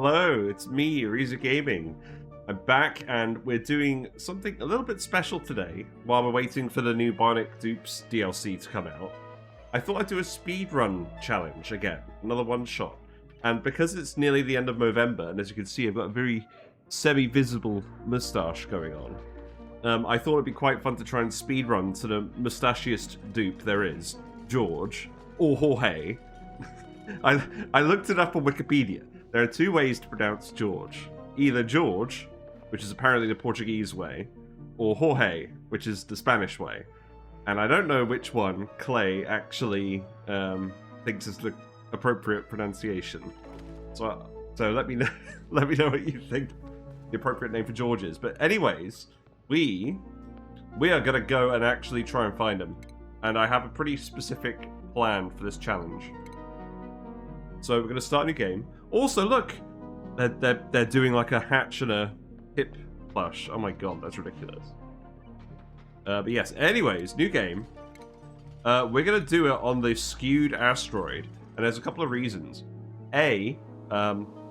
Hello, it's me, Ariza Gaming. I'm back, and we're doing something a little bit special today while we're waiting for the new Bionic Dupes DLC to come out. I thought I'd do a speedrun challenge again, another one-shot. And because it's nearly the end of Movember, and as you can see, I've got a very semi-visible moustache going on, I thought it'd be quite fun to try and speedrun to the moustachiest dupe there is, George, or Jorge. I looked it up on Wikipedia. There are two ways to pronounce George. Either George, which is apparently the Portuguese way, or Jorge, which is the Spanish way. And I don't know which one Clay actually thinks is the appropriate pronunciation. So let me know, let me know what you think the appropriate name for George is. But anyways, we are gonna go and actually try and find him. And I have a pretty specific plan for this challenge. So we're gonna start a new game. Also, look, they're doing like a hatch and a hip plush. Oh my god, that's ridiculous. But yes, anyways, new game. We're gonna do it on the Skewed Asteroid, and there's a couple of reasons. A,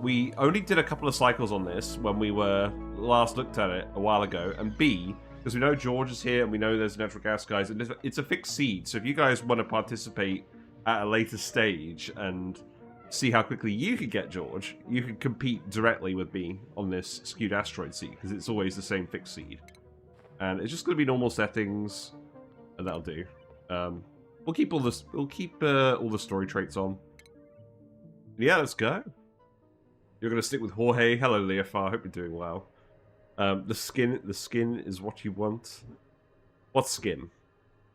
we only did a couple of cycles on this when we were last looked at it a while ago, and B, because we know George is here and we know there's natural gas guys, and it's a fixed seed. So if you guys want to participate at a later stage and see how quickly you could get George, you can compete directly with me on this Skewed Asteroid seed, because it's always the same fixed seed. And it's just going to be normal settings, and that'll do. We'll keep all this. We'll keep all the story traits on. Yeah, let's go. You're going to stick with Jorge. Hello, Leofar. Hope you're doing well. The skin is what you want. What skin?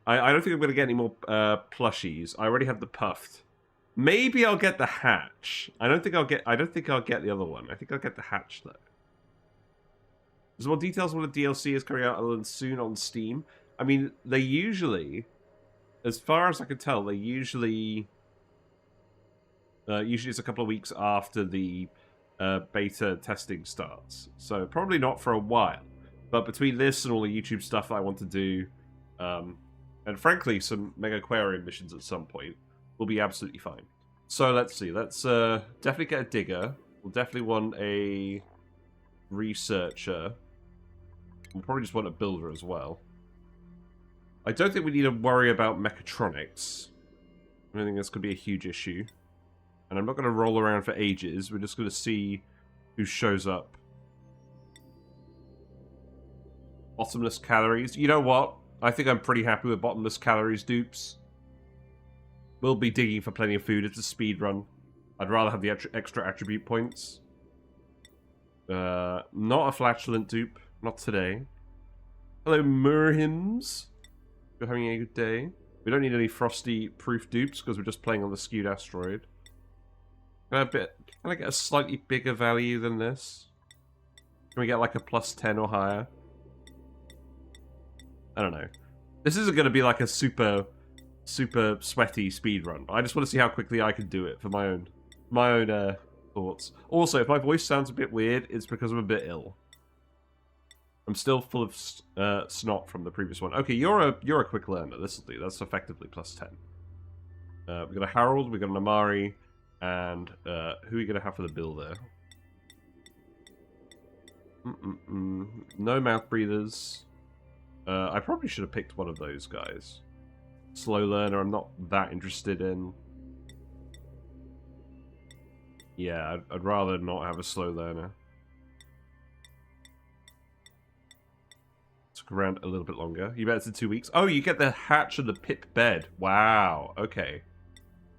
I don't think I'm going to get any more plushies. I already have the puffed. Maybe I'll get the hatch. I don't think I'll get the other one. I think I'll get the hatch though. There's more details on what the DLC is coming out soon on Steam. I mean, they usually, as far as I can tell, they usually it's a couple of weeks after the beta testing starts. So probably not for a while. But between this and all the YouTube stuff that I want to do, and frankly some Mega Aquarium missions at some point, will be absolutely fine. So let's see. Let's definitely get a digger. We'll definitely want a researcher. We'll probably just want a builder as well. I don't think we need to worry about mechatronics. I don't think that's going to be a huge issue. And I'm not going to roll around for ages. We're just going to see who shows up. Bottomless calories. You know what? I think I'm pretty happy with bottomless calories dupes. We'll be digging for plenty of food. It's a speed run. I'd rather have the extra attribute points. Not a flatulent dupe. Not today. Hello, Murhims. You're having a good day. We don't need any frosty proof dupes because we're just playing on the Skewed Asteroid. Can I get a slightly bigger value than this? Can we get like a +10 or higher? I don't know. This isn't going to be like a super sweaty speedrun. I just want to see how quickly I can do it for my own thoughts. Also, if my voice sounds a bit weird, it's because I'm a bit ill. I'm still full of snot from the previous one. Okay, you're a quick learner. This will do. That's effectively +10. We've got a Harold, we've got an Amari, and who are we going to have for the builder? No mouth breathers. I probably should have picked one of those guys. Slow learner, I'm not that interested in. Yeah, I'd rather not have a slow learner. Took around a little bit longer. You bet it's in 2 weeks. Oh, you get the hatch and the pip bed. Wow, okay.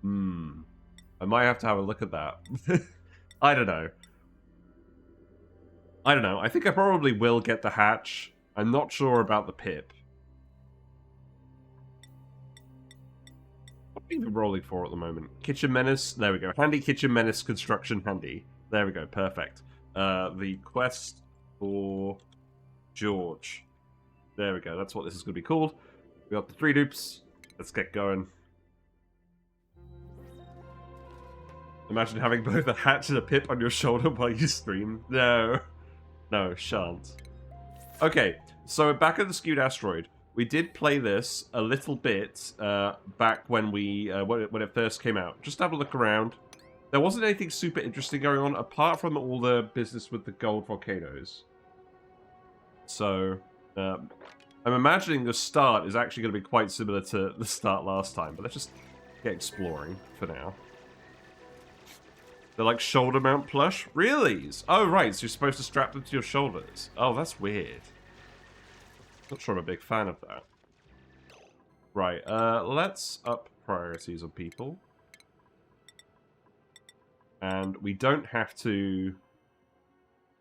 I might have to have a look at that. I don't know. I think I probably will get the hatch. I'm not sure about the pip. What are we even rolling for at the moment? Kitchen Menace. There we go. Handy Kitchen Menace construction handy. There we go. Perfect. The quest for George. There we go. That's what this is going to be called. We got the 3 dupes. Let's get going. Imagine having both a hatch and a pip on your shoulder while you stream. No. No, shan't. Okay, so we're back at the Skewed Asteroid. We did play this a little bit back when we when it first came out. Just have a look around. there wasn't anything super interesting going on apart from all the business with the gold volcanoes. So, I'm imagining the start is actually going to be quite similar to the start last time, but let's just get exploring for now. They're like shoulder mount plush? Really? Oh, right, so you're supposed to strap them to your shoulders. Oh, that's weird. Not sure I'm a big fan of that. Right, let's up priorities on people. And we don't have to...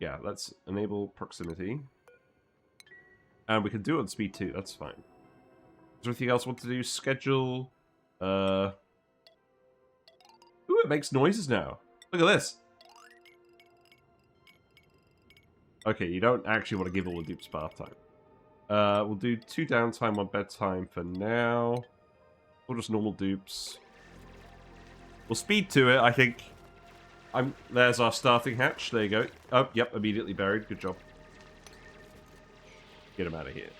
Yeah, let's enable proximity. And we can do it on speed 2, that's fine. Is there anything else I want to do? Schedule... Ooh, it makes noises now. Look at this. Okay, you don't actually want to give all the dupes bath time. We'll do 2 downtime, 1 bedtime for now. Or just normal dupes. We'll speed to it, I think. There's our starting hatch. There you go. Oh, yep, immediately buried. Good job. Get him out of here.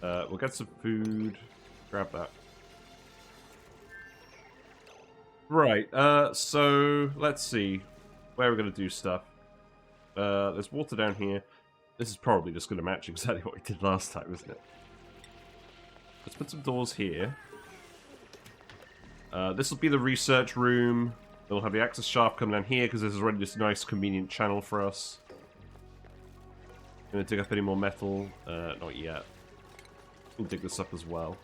We'll get some food. Grab that. Right, so let's see where we're going to do stuff. There's water down here. This is probably just going to match exactly what we did last time, isn't it? Let's put some doors here. This will be the research room. We'll have the access shaft come down here because this is already just a nice convenient channel for us. Gonna dig up any more metal? Not yet. We'll dig this up as well.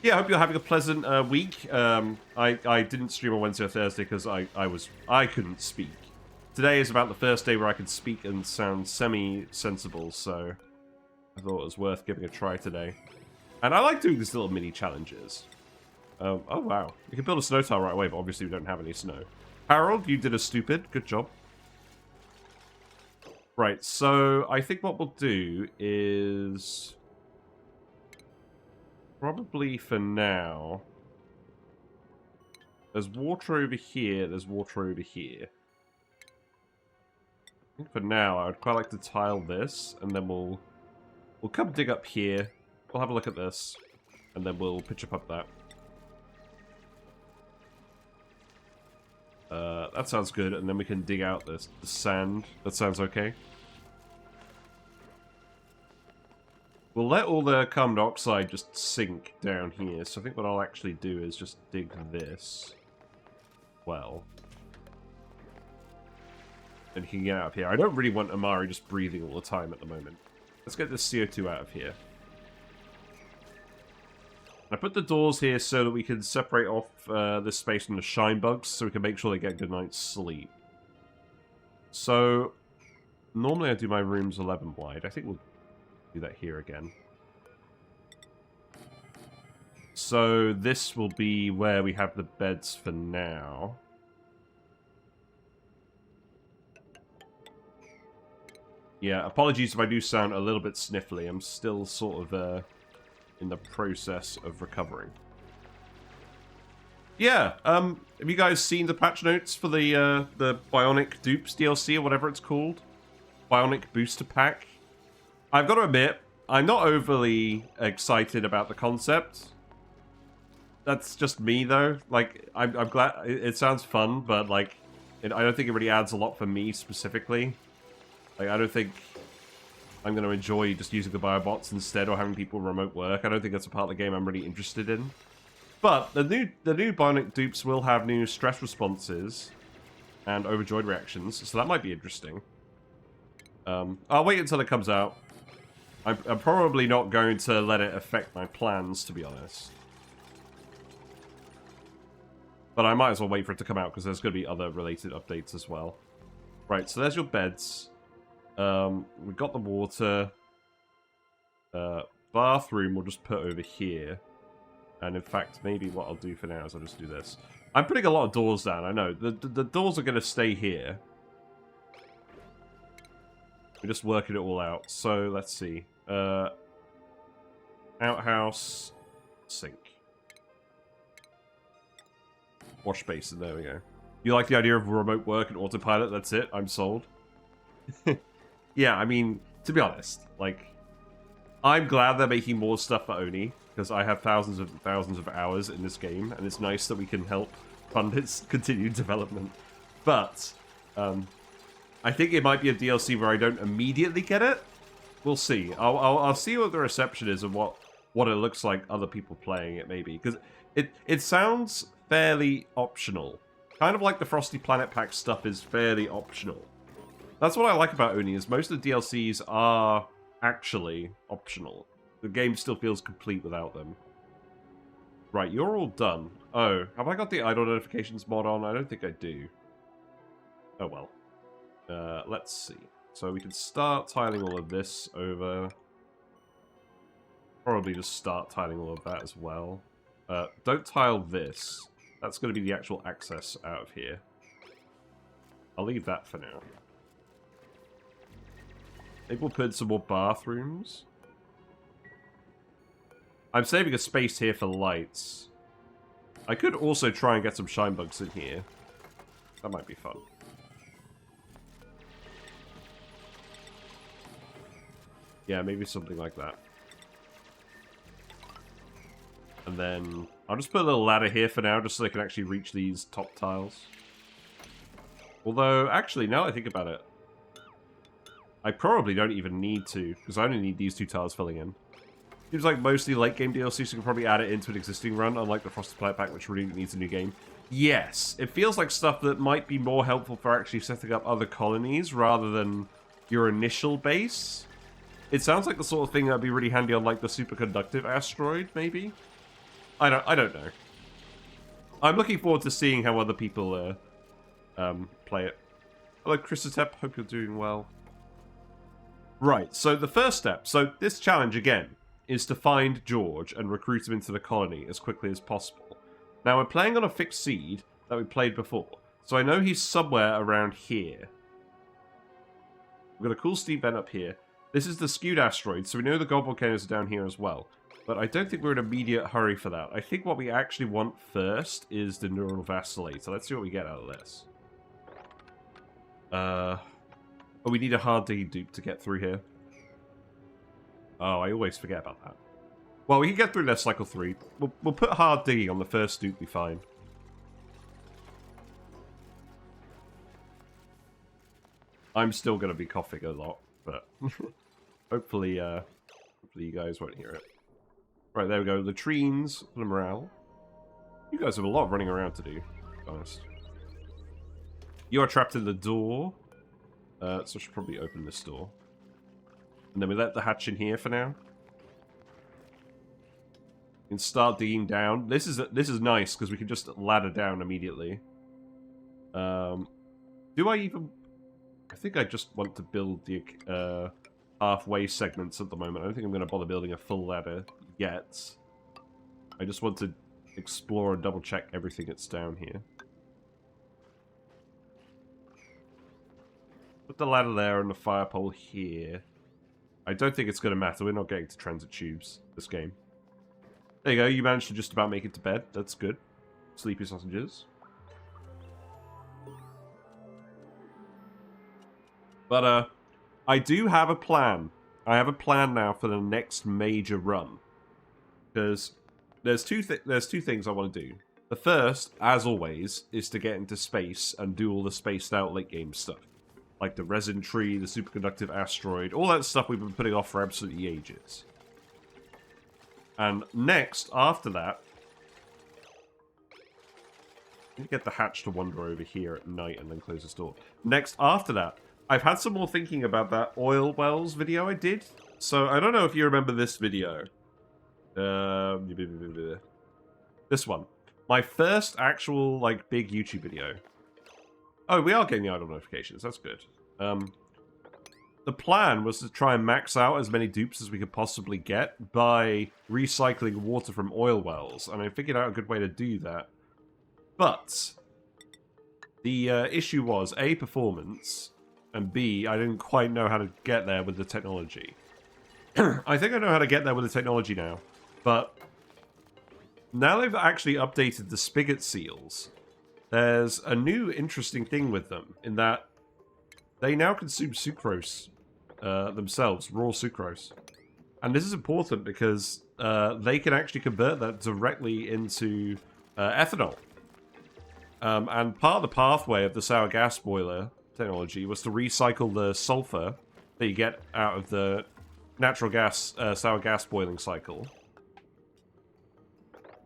Yeah, I hope you're having a pleasant week. I didn't stream on Wednesday or Thursday because I couldn't speak. Today is about the first day where I can speak and sound semi-sensible, so I thought it was worth giving a try today. And I like doing these little mini challenges. Oh wow, you can build a snow tile right away, but obviously we don't have any snow. Harold, you did a stupid. Good job. Right, so I think what we'll do is... Probably for now... There's water over here, there's water over here. I think for now, I would quite like to tile this, and then we'll come dig up here. We'll have a look at this, and then we'll pitch up that. That sounds good, and then we can dig out the sand. That sounds okay. We'll let all the carbon dioxide just sink down here, so I think what I'll actually do is just dig this. Well. And you can get out of here. I don't really want Amari just breathing all the time at the moment. Let's get this CO2 out of here. I put the doors here so that we can separate off this space from the shine bugs, so we can make sure they get a good night's sleep. So, normally I do my rooms 11 wide. I think we'll do that here again. So, this will be where we have the beds for now. Yeah, apologies if I do sound a little bit sniffly. I'm still sort of in the process of recovering. Yeah, have you guys seen the patch notes for the Bionic Dupes DLC or whatever it's called? Bionic Booster Pack? I've got to admit, I'm not overly excited about the concept. That's just me, though. Like, I'm glad... It sounds fun, but, like, I don't think it really adds a lot for me, specifically. Like, I don't think I'm going to enjoy just using the biobots instead or having people remote work. I don't think that's a part of the game I'm really interested in. But the new Bionic Dupes will have new stress responses and overjoyed reactions, so that might be interesting. I'll wait until it comes out. I'm probably not going to let it affect my plans, to be honest. But I might as well wait for it to come out, because there's going to be other related updates as well. Right, so there's your beds. We've got the water. Bathroom we'll just put over here. And in fact, maybe what I'll do for now is I'll just do this. I'm putting a lot of doors down, I know. The doors are going to stay here. We're just working it all out. So, let's see. Outhouse. Sink. Wash basin, there we go. You like the idea of remote work and autopilot? That's it, I'm sold. Yeah, I mean, to be honest, like, I'm glad they're making more stuff for ONI. because I have thousands of hours in this game, and it's nice that we can help fund its continued development. But I think it might be a DLC where I don't immediately get it. We'll see. I'll see what the reception is and what it looks like other people playing it, maybe, because it sounds fairly optional. Kind of like the Frosty Planet Pack stuff is fairly optional. That's what I like about ONI, is most of the DLCs are actually optional. The game still feels complete without them. Right, you're all done. Oh, have I got the idle notifications mod on? I don't think I do. Oh well. Let's see. So we can start tiling all of this over. Probably just start tiling all of that as well. Don't tile this. That's going to be the actual access out of here. I'll leave that for now. Maybe we'll put in some more bathrooms. I'm saving a space here for lights. I could also try and get some shine bugs in here. That might be fun. Yeah, maybe something like that. And then I'll just put a little ladder here for now, just so they can actually reach these top tiles. Although, actually, now that I think about it, I probably don't even need to, because I only need these 2 tiles filling in. Seems like mostly late game DLC, so you can probably add it into an existing run, unlike the Frosted Planet Pack, which really needs a new game. Yes, it feels like stuff that might be more helpful for actually setting up other colonies rather than your initial base. It sounds like the sort of thing that would be really handy on, like, the superconductive asteroid, maybe? I don't know. I'm looking forward to seeing how other people play it. Hello, Chrisotep. Hope you're doing well. Right, so the first step. So this challenge, again, is to find George and recruit him into the colony as quickly as possible. Now, we're playing on a fixed seed that we played before, so I know he's somewhere around here. We've got a cool steam vent up here. This is the Skewed Asteroid, so we know the gold volcanoes are down here as well. But I don't think we're in an immediate hurry for that. I think what we actually want first is the Neural Vacillator. Let's see what we get out of this. Oh, we need a hard digging dupe to get through here. Oh, I always forget about that. Well, we can get through this cycle 3. We'll put hard digging on the first dupe we find. I'm still going to be coughing a lot, but hopefully you guys won't hear it. Right, there we go. Latrines for the morale. You guys have a lot of running around to do, to be honest. You are trapped in the door. So I should probably open this door. And then we let the hatch in here for now. And start digging down. This is nice, because we can just ladder down immediately. Do I even... I think I just want to build the halfway segments at the moment. I don't think I'm going to bother building a full ladder yet. I just want to explore and double check everything that's down here. Put the ladder there and the fire pole here. I don't think it's going to matter. We're not getting to transit tubes this game. There you go. You managed to just about make it to bed. That's good. Sleepy sausages. But, I do have a plan. I have a plan now for the next major run. Because there's two things I want to do. The first, as always, is to get into space and do all the spaced out late game stuff. Like the resin tree, the superconductive asteroid, all that stuff we've been putting off for absolutely ages. And next, after that, let me get the hatch to wander over here at night and then close this door. Next, after that, I've had some more thinking about that oil wells video I did. So I don't know if you remember this video. This one. My first actual, like, big YouTube video. Oh, we are getting the idle notifications. That's good. The plan was to try and max out as many dupes as we could possibly get by recycling water from oil wells. And I figured out a good way to do that. But the issue was, A, performance, and B, I didn't quite know how to get there with the technology. I think I know how to get there with the technology now. But now they've actually updated the spigot seals. There's a new interesting thing with them, in that they now consume sucrose themselves, raw sucrose. And this is important because they can actually convert that directly into ethanol. And part of the pathway of the sour gas boiler technology was to recycle the sulfur that you get out of the natural gas, sour gas boiling cycle.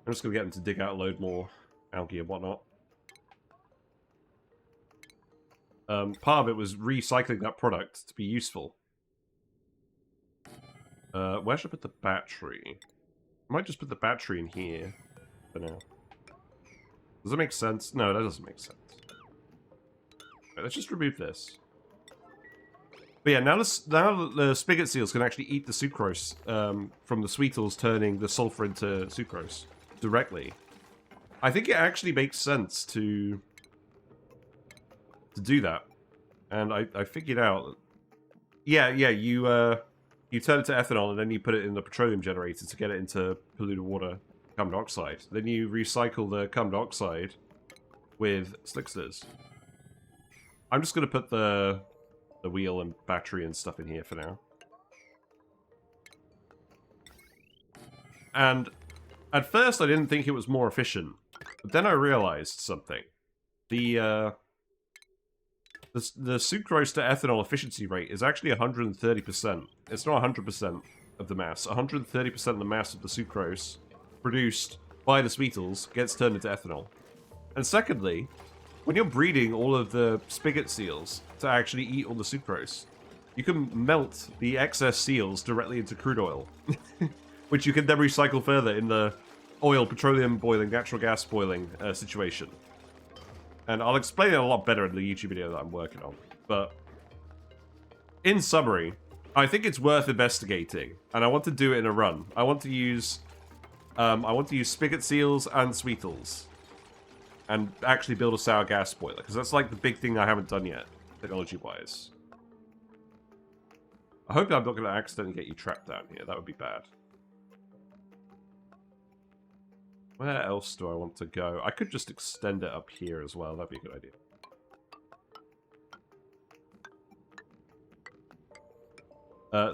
I'm just going to get them to dig out a load more algae and whatnot. Part of it was recycling that product to be useful. Where should I put the battery? I might just put the battery in here for now. Does that make sense? No, that doesn't make sense. Right, let's just remove this. But yeah, now the spigot seals can actually eat the sucrose from the sweetles, turning the sulfur into sucrose directly. I think it actually makes sense to do that. And I figured out... Yeah, you turn it to ethanol and then you put it in the petroleum generator to get it into polluted water, carbon dioxide. Then you recycle the carbon dioxide with slicksters. I'm just going to put the wheel and battery and stuff in here for now. And at first I didn't think it was more efficient, but then I realized something. The sucrose to ethanol efficiency rate is actually 130%. It's not 100% of the mass. 130% of the mass of the sucrose produced by the sweetles gets turned into ethanol. And secondly, when you're breeding all of the spigot seals to actually eat all the sucrose, you can melt the excess seals directly into crude oil, which you can then recycle further in the oil, petroleum boiling, natural gas boiling situation. And I'll explain it a lot better in the YouTube video that I'm working on. But in summary, I think it's worth investigating, and I want to do it in a run. I want to use spigot seals and sweetles, and actually build a sour gas boiler, because that's like the big thing I haven't done yet, technology-wise. I hope I'm not going to accidentally get you trapped down here. That would be bad. Where else do I want to go? I could just extend it up here as well. That'd be a good idea.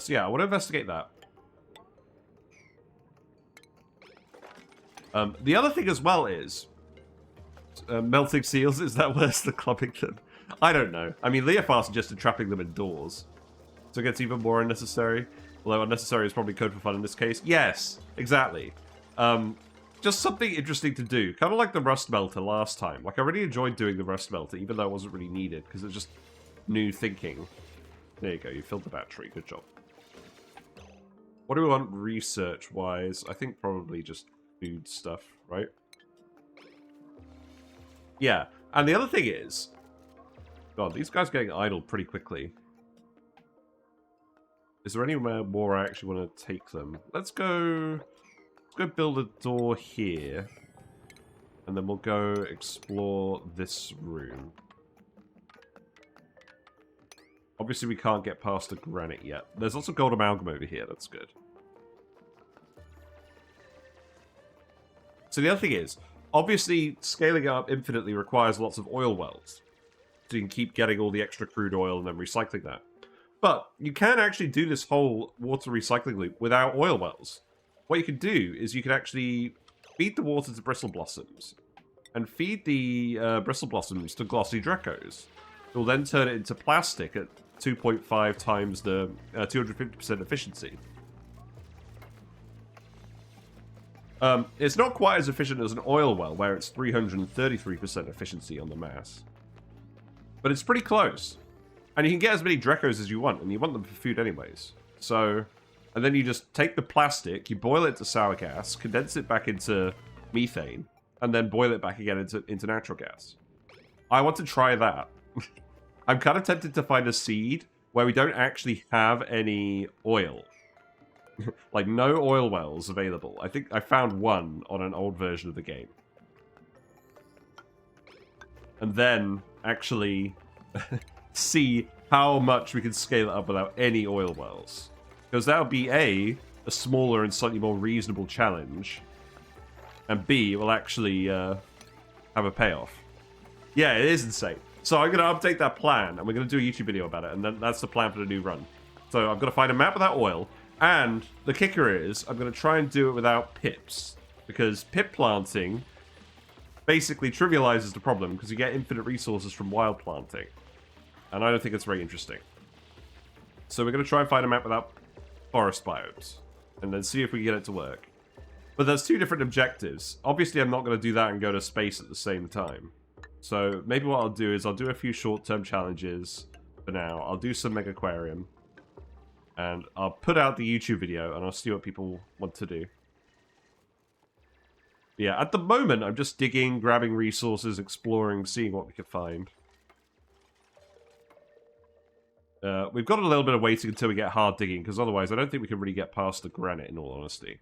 So yeah, I want to investigate that. The other thing as well is... melting seals, is that worse than clubbing them? I don't know. I mean, Leofar suggested trapping them indoors. So it gets even more unnecessary. Although unnecessary is probably code for fun in this case. Yes, exactly. Just something interesting to do. Kind of like the Rust Melter last time. Like, I really enjoyed doing the Rust Melter, even though it wasn't really needed, because it was just new thinking. There you go, you filled the battery. Good job. What do we want research-wise? I think probably just food stuff, right? Yeah, and the other thing is... God, these guys are getting idled pretty quickly. Is there anywhere more I actually want to take them? Let's go build a door here. And then we'll go explore this room. Obviously we can't get past the granite yet. There's also gold amalgam over here, that's good. So the other thing is, obviously scaling up infinitely requires lots of oil wells. So you can keep getting all the extra crude oil and then recycling that. But you can actually do this whole water recycling loop without oil wells. What you can do is you can actually feed the water to bristle blossoms, and feed the bristle blossoms to glossy Drecos. You'll then turn it into plastic at 2.5 times the 250% efficiency. It's not quite as efficient as an oil well, where it's 333% efficiency on the mass. But it's pretty close. And you can get as many Drecos as you want, and you want them for food anyways. So... And then you just take the plastic, you boil it to sour gas, condense it back into methane, and then boil it back again into natural gas. I want to try that. I'm kind of tempted to find a seed where we don't actually have any oil. Like, no oil wells available. I think I found one on an old version of the game. And then actually see how much we can scale it up without any oil wells. Because that would be A, a smaller and slightly more reasonable challenge, and B, it will actually have a payoff. Yeah, it is insane. So I'm going to update that plan, and we're going to do a YouTube video about it, and then that's the plan for the new run. So I'm going to find a map without oil, And the kicker is, I'm going to try and do it without pips. Because pip planting basically trivializes the problem because you get infinite resources from wild planting. And I don't think it's very interesting. So we're going to try and find a map without forest biomes. And then see if we can get it to work. But there's two different objectives. Obviously, I'm not going to do that and go to space at the same time. So maybe what I'll do is I'll do a few short-term challenges for now. I'll do some Mega Aquarium. And I'll put out the YouTube video and I'll see what people want to do. Yeah, at the moment, I'm just digging, grabbing resources, exploring, seeing what we can find. We've got a little bit of waiting until we get hard digging, because otherwise I don't think we can really get past the granite, in all honesty.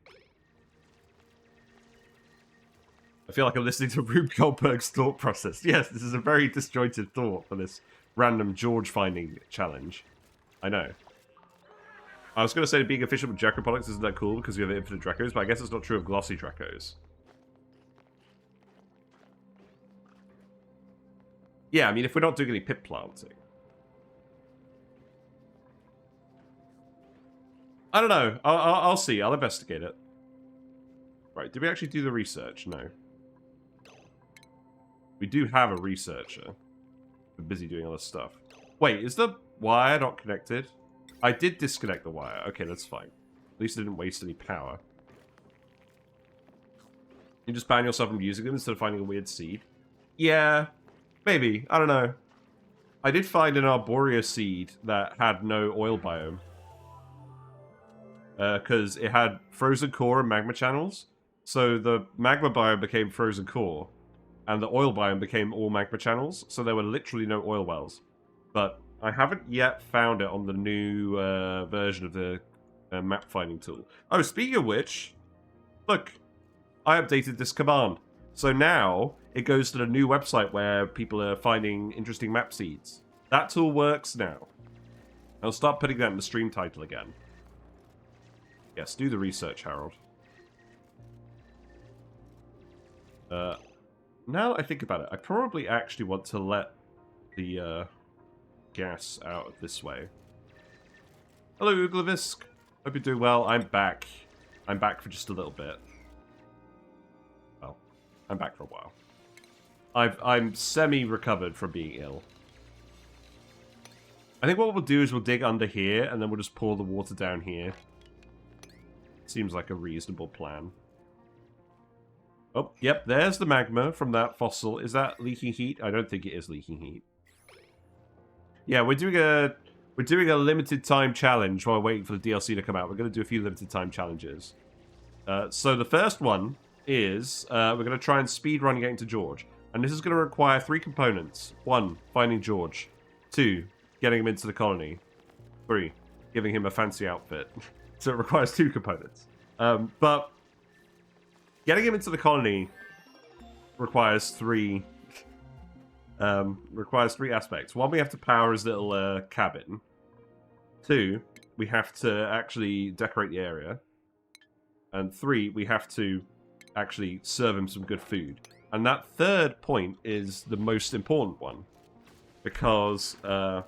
I feel like I'm listening to Rube Goldberg's thought process. Yes, this is a very disjointed thought for this random George finding challenge. I know. I was going to say being efficient with Dracoponics isn't that cool because we have infinite Dracos, but I guess it's not true of glossy Dracos. Yeah, I mean, if we're not doing any pip planting. I don't know. I'll see. I'll investigate it. Right, did we actually do the research? No. We do have a researcher. We're busy doing other stuff. Wait, is the wire not connected? I did disconnect the wire. Okay, that's fine. At least I didn't waste any power. You just ban yourself from using them instead of finding a weird seed? Yeah, maybe. I don't know. I did find an Arborea seed that had no oil biome. Because it had frozen core and magma channels. So the magma biome became frozen core. And the oil biome became all magma channels. So there were literally no oil wells. But I haven't yet found it on the new version of the map finding tool. Oh, speaking of which, look, I updated this command. So now it goes to the new website where people are finding interesting map seeds. That tool works now. I'll start putting that in the stream title again. Yes, do the research, Harold. Now that I think about it, I probably actually want to let the gas out of this way. Hello, Uglavisk. Hope you're doing well. I'm back. I'm back for just a little bit. Well, I'm back for a while. I'm semi-recovered from being ill. I think what we'll do is we'll dig under here, and then we'll just pour the water down here. Seems like a reasonable plan. Oh, yep, there's the magma from that fossil. Is that leaking heat? I don't think it is leaking heat. Yeah, we're doing a limited time challenge while waiting for the DLC to come out. We're going to do a few limited time challenges. So the first one is we're going to try and speedrun getting to George. And this is going to require 3 components. 1, finding George. 2, getting him into the colony. 3, giving him a fancy outfit. So it requires 2 components. But getting him into the colony requires 3 aspects. 1, we have to power his little cabin. 2, we have to actually decorate the area. And 3, we have to actually serve him some good food. And that third point is the most important one. Because the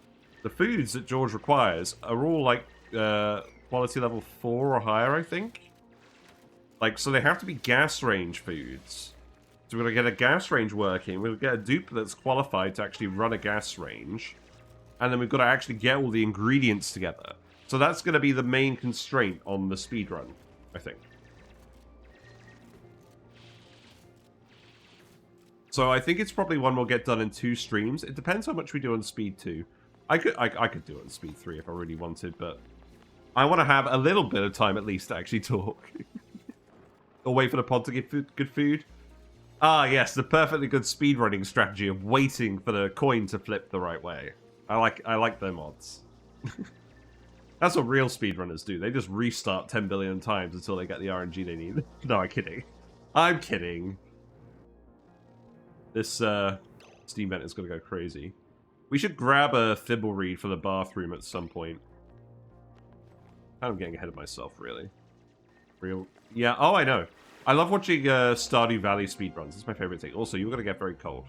foods that George requires are all like quality level 4 or higher, I think. Like, so they have to be gas range foods. So we're going to get a gas range working. We'll get a dupe that's qualified to actually run a gas range. And then we've got to actually get all the ingredients together. So that's going to be the main constraint on the speedrun, I think. So I think it's probably one we'll get done in 2 streams. It depends how much we do on speed 2. I could do it on speed 3 if I really wanted, but I want to have a little bit of time at least to actually talk. Or wait for the pod to get good food. Ah, yes, the perfectly good speedrunning strategy of waiting for the coin to flip the right way. I like their mods. That's what real speedrunners do. They just restart 10 billion times until they get the RNG they need. No, I'm kidding. I'm kidding. This steam vent is going to go crazy. We should grab a thimble reed for the bathroom at some point. I'm getting ahead of myself, really. Yeah, oh, I know. I love watching Stardew Valley speedruns. It's my favorite thing. Also, you're going to get very cold.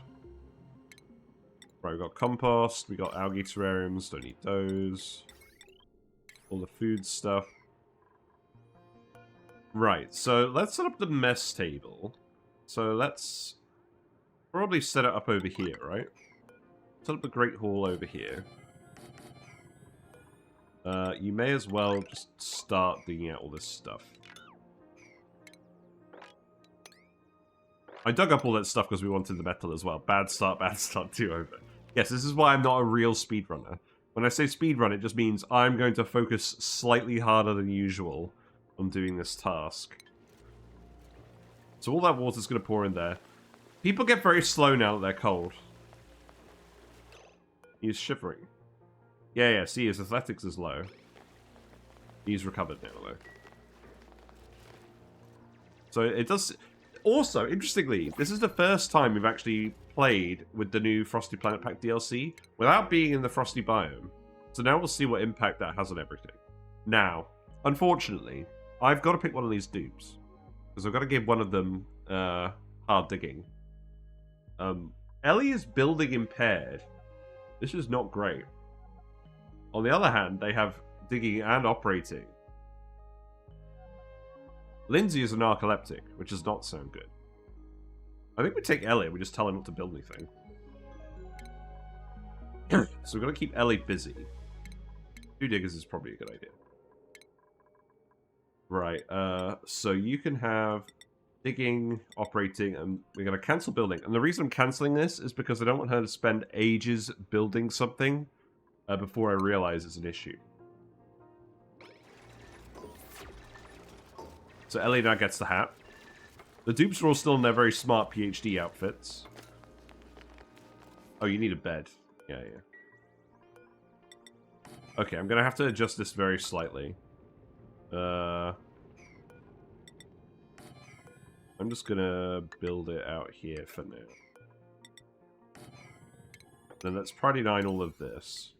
Right, we've got compost. We got algae terrariums. Don't need those. All the food stuff. Right, so let's set up the mess table. So let's probably set it up over here, right? Set up the Great Hall over here. You may as well just start digging out all this stuff. I dug up all that stuff because we wanted the metal as well. Bad start, 2 over. Yes, this is why I'm not a real speedrunner. When I say speedrun, it just means I'm going to focus slightly harder than usual on doing this task. So all that water's going to pour in there. People get very slow now that they're cold. He's shivering. Yeah, see, his athletics is low. He's recovered now, though. So it does... Also, interestingly, this is the first time we've actually played with the new Frosty Planet Pack DLC without being in the Frosty biome. So now we'll see what impact that has on everything. Now, unfortunately, I've got to pick one of these dupes. Because I've got to give one of them hard digging. Ellie is building impaired. This is not great. On the other hand, they have digging and operating. Lindsay is a narcoleptic, which does not sound good. I think we take Ellie and we just tell her not to build anything. So we're going to keep Ellie busy. 2 diggers is probably a good idea. Right, so you can have digging, operating, and we're going to cancel building. And the reason I'm cancelling this is because I don't want her to spend ages building something before I realize it's an issue. So Ellie now gets the hat. The dupes are all still in their very smart PhD outfits. Oh, you need a bed. Yeah. Okay, I'm going to have to adjust this very slightly. I'm just going to build it out here for now. Then let's priority 9 all of this.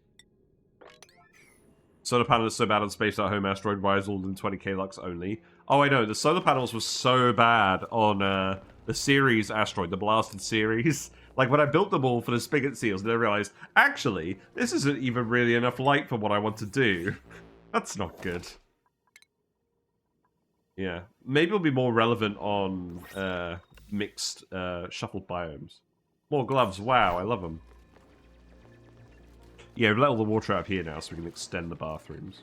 Solar panels so bad on Space at Home Asteroid wires all in 20k lux only. Oh, I know. The solar panels were so bad on the series Asteroid, the blasted series. Like, when I built them all for the spigot seals, then I realized, actually, this isn't even really enough light for what I want to do. That's not good. Yeah. Maybe it'll be more relevant on mixed, shuffled biomes. More gloves. Wow, I love them. Yeah, we've let all the water out of here now so we can extend the bathrooms.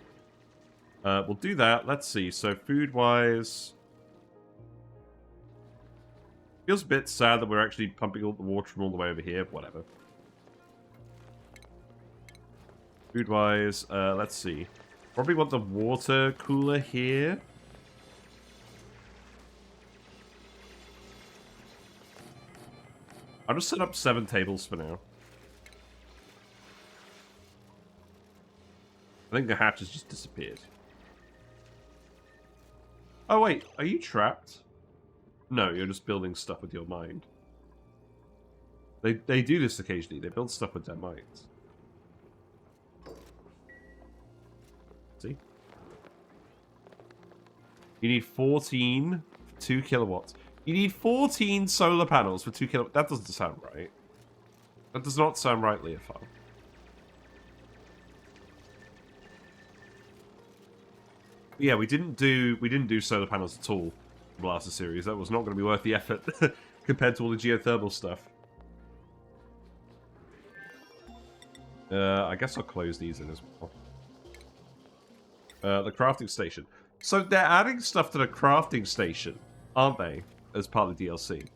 We'll do that. Let's see. So, food-wise... Feels a bit sad that we're actually pumping all the water from all the way over here. Whatever. Food-wise, let's see. Probably want the water cooler here. I'll just set up 7 tables for now. I think the hatch has just disappeared. Oh wait, are you trapped? No, you're just building stuff with your mind. They do this occasionally. They build stuff with their minds. See? You need 14 for 2 kilowatts. You need 14 solar panels for 2 kilowatts. That doesn't sound right. That does not sound right, Leofar. Yeah, we didn't do solar panels at all in Blaster series. That was not going to be worth the effort compared to all the geothermal stuff. I guess I'll close these in as well. The crafting station. So they're adding stuff to the crafting station, aren't they? As part of the DLC.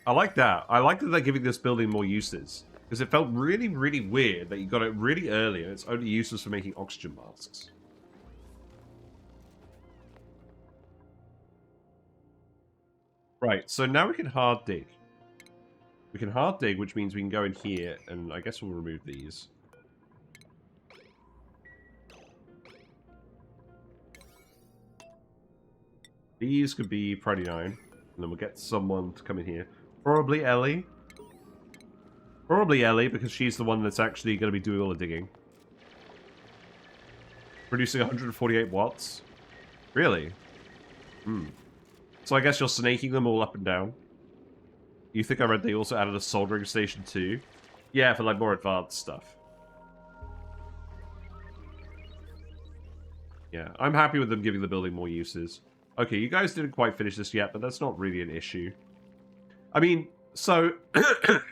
I like that. I like that they're giving this building more uses. Because it felt really, really weird that you got it really early and its only use was for making oxygen masks. Right, so now we can hard dig. We can hard dig, which means we can go in here, and I guess we'll remove these. These could be priority 9, and then we'll get someone to come in here. Probably Ellie. Probably Ellie, because she's the one that's actually going to be doing all the digging. Producing 148 watts. Really? Hmm. So I guess you're snaking them all up and down. You think I read they also added a soldering station too? Yeah, for like more advanced stuff. Yeah, I'm happy with them giving the building more uses. Okay, you guys didn't quite finish this yet, but that's not really an issue. I mean, so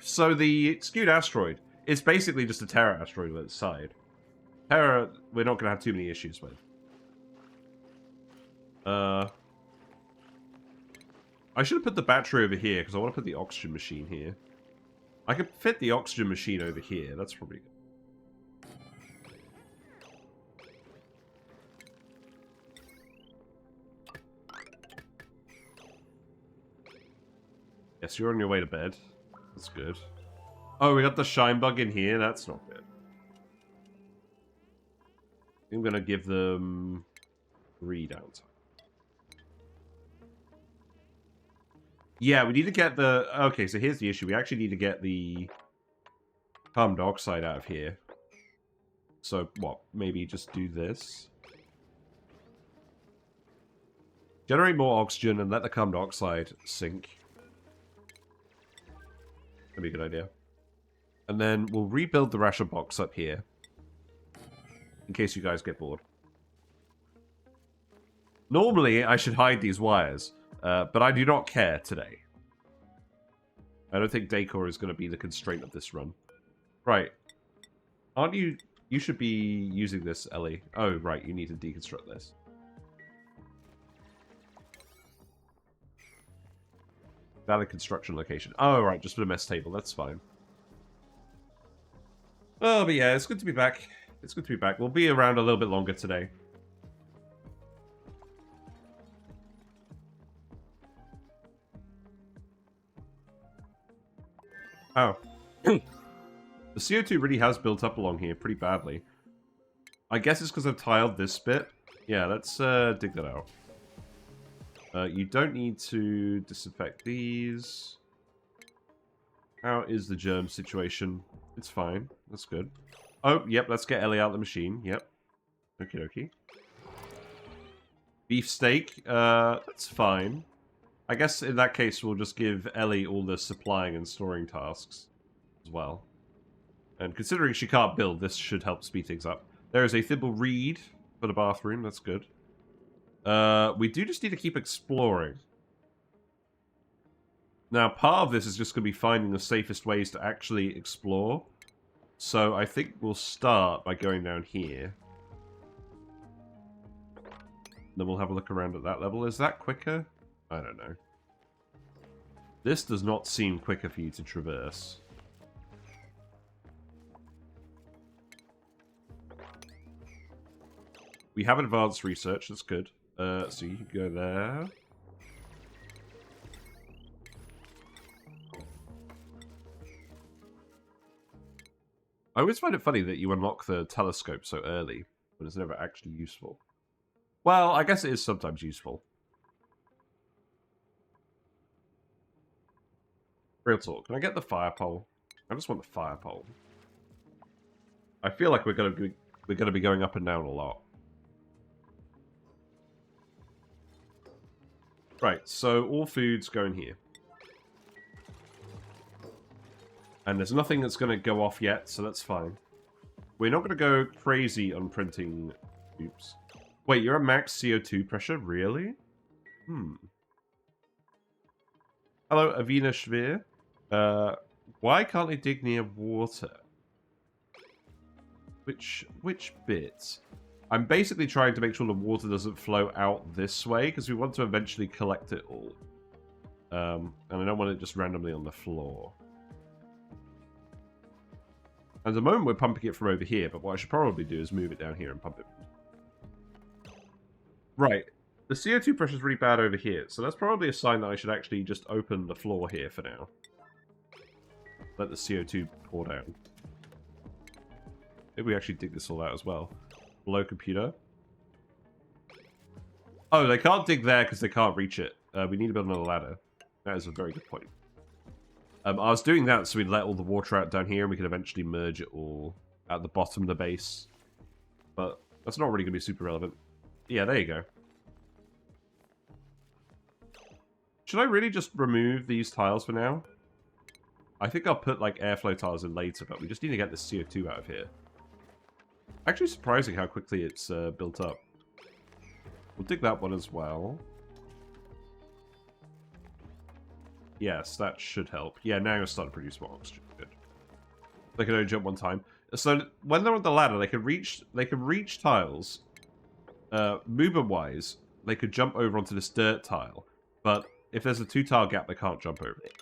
so the Skewed Asteroid is basically just a Terra asteroid with its side. Terra, we're not going to have too many issues with. I should have put the battery over here, because I want to put the oxygen machine here. I could fit the oxygen machine over here. That's probably good. Yes, you're on your way to bed. That's good. Oh, we got the shine bug in here. That's not good. I'm going to give them 3 downtime. Yeah, we need to get the... Okay, so here's the issue. We actually need to get the carbon dioxide out of here. So, what? Maybe just do this. Generate more oxygen and let the carbon dioxide sink. That'd be a good idea. And then we'll rebuild the ration box up here. In case you guys get bored. Normally, I should hide these wires. But I do not care today. I don't think decor is going to be the constraint of this run. Right. Aren't you... You should be using this, Ellie. Oh, right. You need to deconstruct this. Valid construction location. Oh, right. Just put a mess table. That's fine. Oh, but yeah. It's good to be back. It's good to be back. We'll be around a little bit longer today. Oh. The CO2 really has built up along here pretty badly. I guess it's because I've tiled this bit. Yeah, let's dig that out. You don't need to disinfect these. How is the germ situation? It's fine. That's good. Oh, yep, let's get Ellie out of the machine. Yep. Okie dokie. Beef steak. That's fine. I guess in that case, we'll just give Ellie all the supplying and storing tasks as well. And considering she can't build, this should help speed things up. There is a thimble reed for the bathroom. That's good. We do just need to keep exploring. Now, part of this is just going to be finding the safest ways to actually explore. So I think we'll start by going down here. Then we'll have a look around at that level. Is that quicker? I don't know. This does not seem quicker for you to traverse. We have advanced research, that's good. So you can go there. I always find it funny that you unlock the telescope so early, when it's never actually useful. Well, I guess it is sometimes useful. Real talk, can I get the fire pole? I just want the fire pole. I feel like we're gonna be going up and down a lot. Right, so all foods go in here. And there's nothing that's going to go off yet, so that's fine. We're not going to go crazy on printing... Oops. Wait, you're at max CO2 pressure? Really? Hello, Avina Shvir. Why can't I dig near water? Which bit? I'm basically trying to make sure the water doesn't flow out this way, because we want to eventually collect it all. And I don't want it just randomly on the floor. At the moment, we're pumping it from over here, but what I should probably do is move it down here and pump it. Right. The CO2 pressure is really bad over here, so that's probably a sign that I should actually just open the floor here for now. Let the CO2 pour down. Maybe we actually dig this all out as well. Below computer. Oh, they can't dig there because they can't reach it. We need to build another ladder. That is a very good point. I was doing that so we'd let all the water out down here and we could eventually merge it all at the bottom of the base. But that's not really going to be super relevant. Yeah, there you go. Should I really just remove these tiles for now? I think I'll put like airflow tiles in later, but we just need to get the CO2 out of here. Actually surprising how quickly it's built up. We'll dig that one as well. Yes, that should help. Yeah, now you're starting to produce more oxygen. Good. They can only jump one time. So when they're on the ladder, they can reach tiles. Movement-wise, they could jump over onto this dirt tile. But if there's a 2-tile gap, they can't jump over it.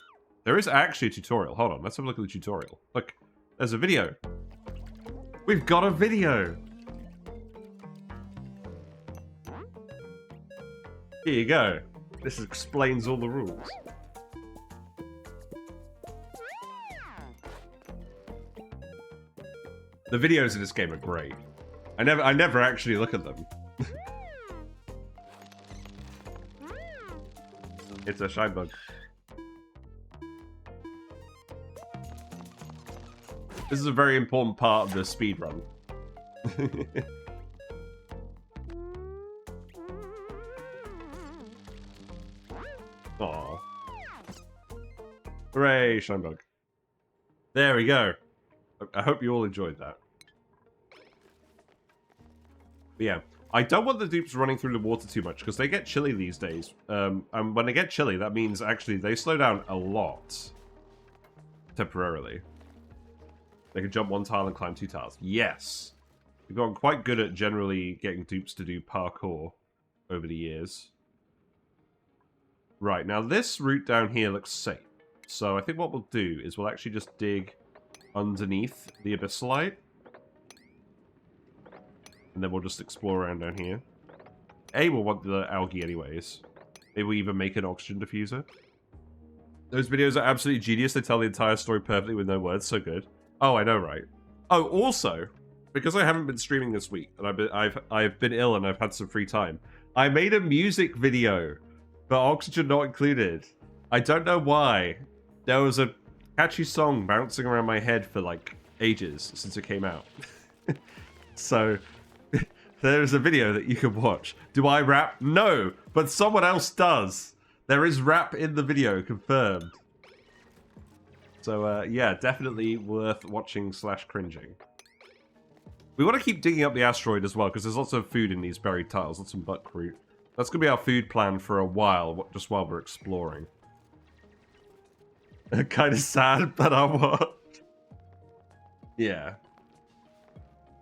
There is actually a tutorial. Hold on, let's have a look at the tutorial. Look, there's a video. We've got a video! Here you go. This explains all the rules. The videos in this game are great. I never actually look at them. It's a shine bug. This is a very important part of the speedrun. Aww. Hooray, shine bug. There we go. I hope you all enjoyed that. But yeah, I don't want the dupes running through the water too much, because they get chilly these days. And when they get chilly, that means actually they slow down a lot. Temporarily. They can jump 1 tile and climb 2 tiles. Yes! We've gotten quite good at generally getting dupes to do parkour over the years. Right, now this route down here looks safe. So I think what we'll do is we'll actually just dig underneath the abyssalite. And then we'll just explore around down here. We'll want the algae anyways. Maybe we'll even make an oxygen diffuser. Those videos are absolutely genius. They tell the entire story perfectly with no words. So good. Oh, I know, right? Oh, also, because I haven't been streaming this week, and I've been ill and I've had some free time, I made a music video for Oxygen Not Included. I don't know why. There was a catchy song bouncing around my head for, like, ages since it came out. So, there's a video that you can watch. Do I rap? No, but someone else does. There is rap in the video, confirmed. So, yeah, definitely worth watching / cringing. We want to keep digging up the asteroid as well, because there's lots of food in these buried tiles. Lots of buckwheat. That's going to be our food plan for a while, just while we're exploring. Kind of sad, but I what? Yeah.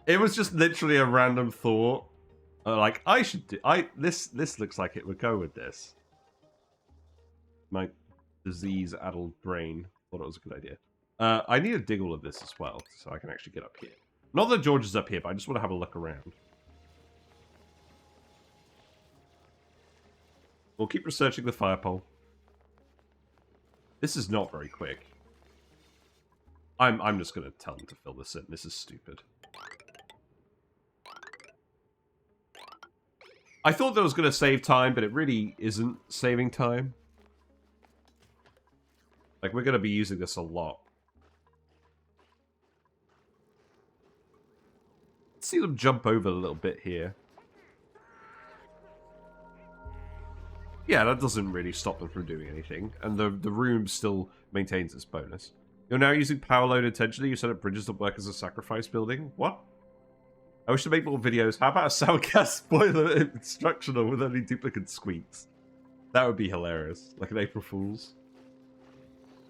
It was just literally a random thought. Like, I should do... This looks like it would go with this. My disease-addled brain thought it was a good idea. I need to dig all of this as well, so I can actually get up here. Not that George is up here, but I just want to have a look around. We'll keep researching the fire pole. This is not very quick. I'm just going to tell them to fill this in. This is stupid. I thought that was going to save time, but it really isn't saving time. Like, we're going to be using this a lot. Let's see them jump over a little bit here. Yeah, that doesn't really stop them from doing anything. And the room still maintains its bonus. You're now using power load intentionally. You set up bridges that work as a sacrifice building. What? I wish to make more videos. How about a sound gas spoiler instructional with only duplicate squeaks? That would be hilarious. Like an April Fool's.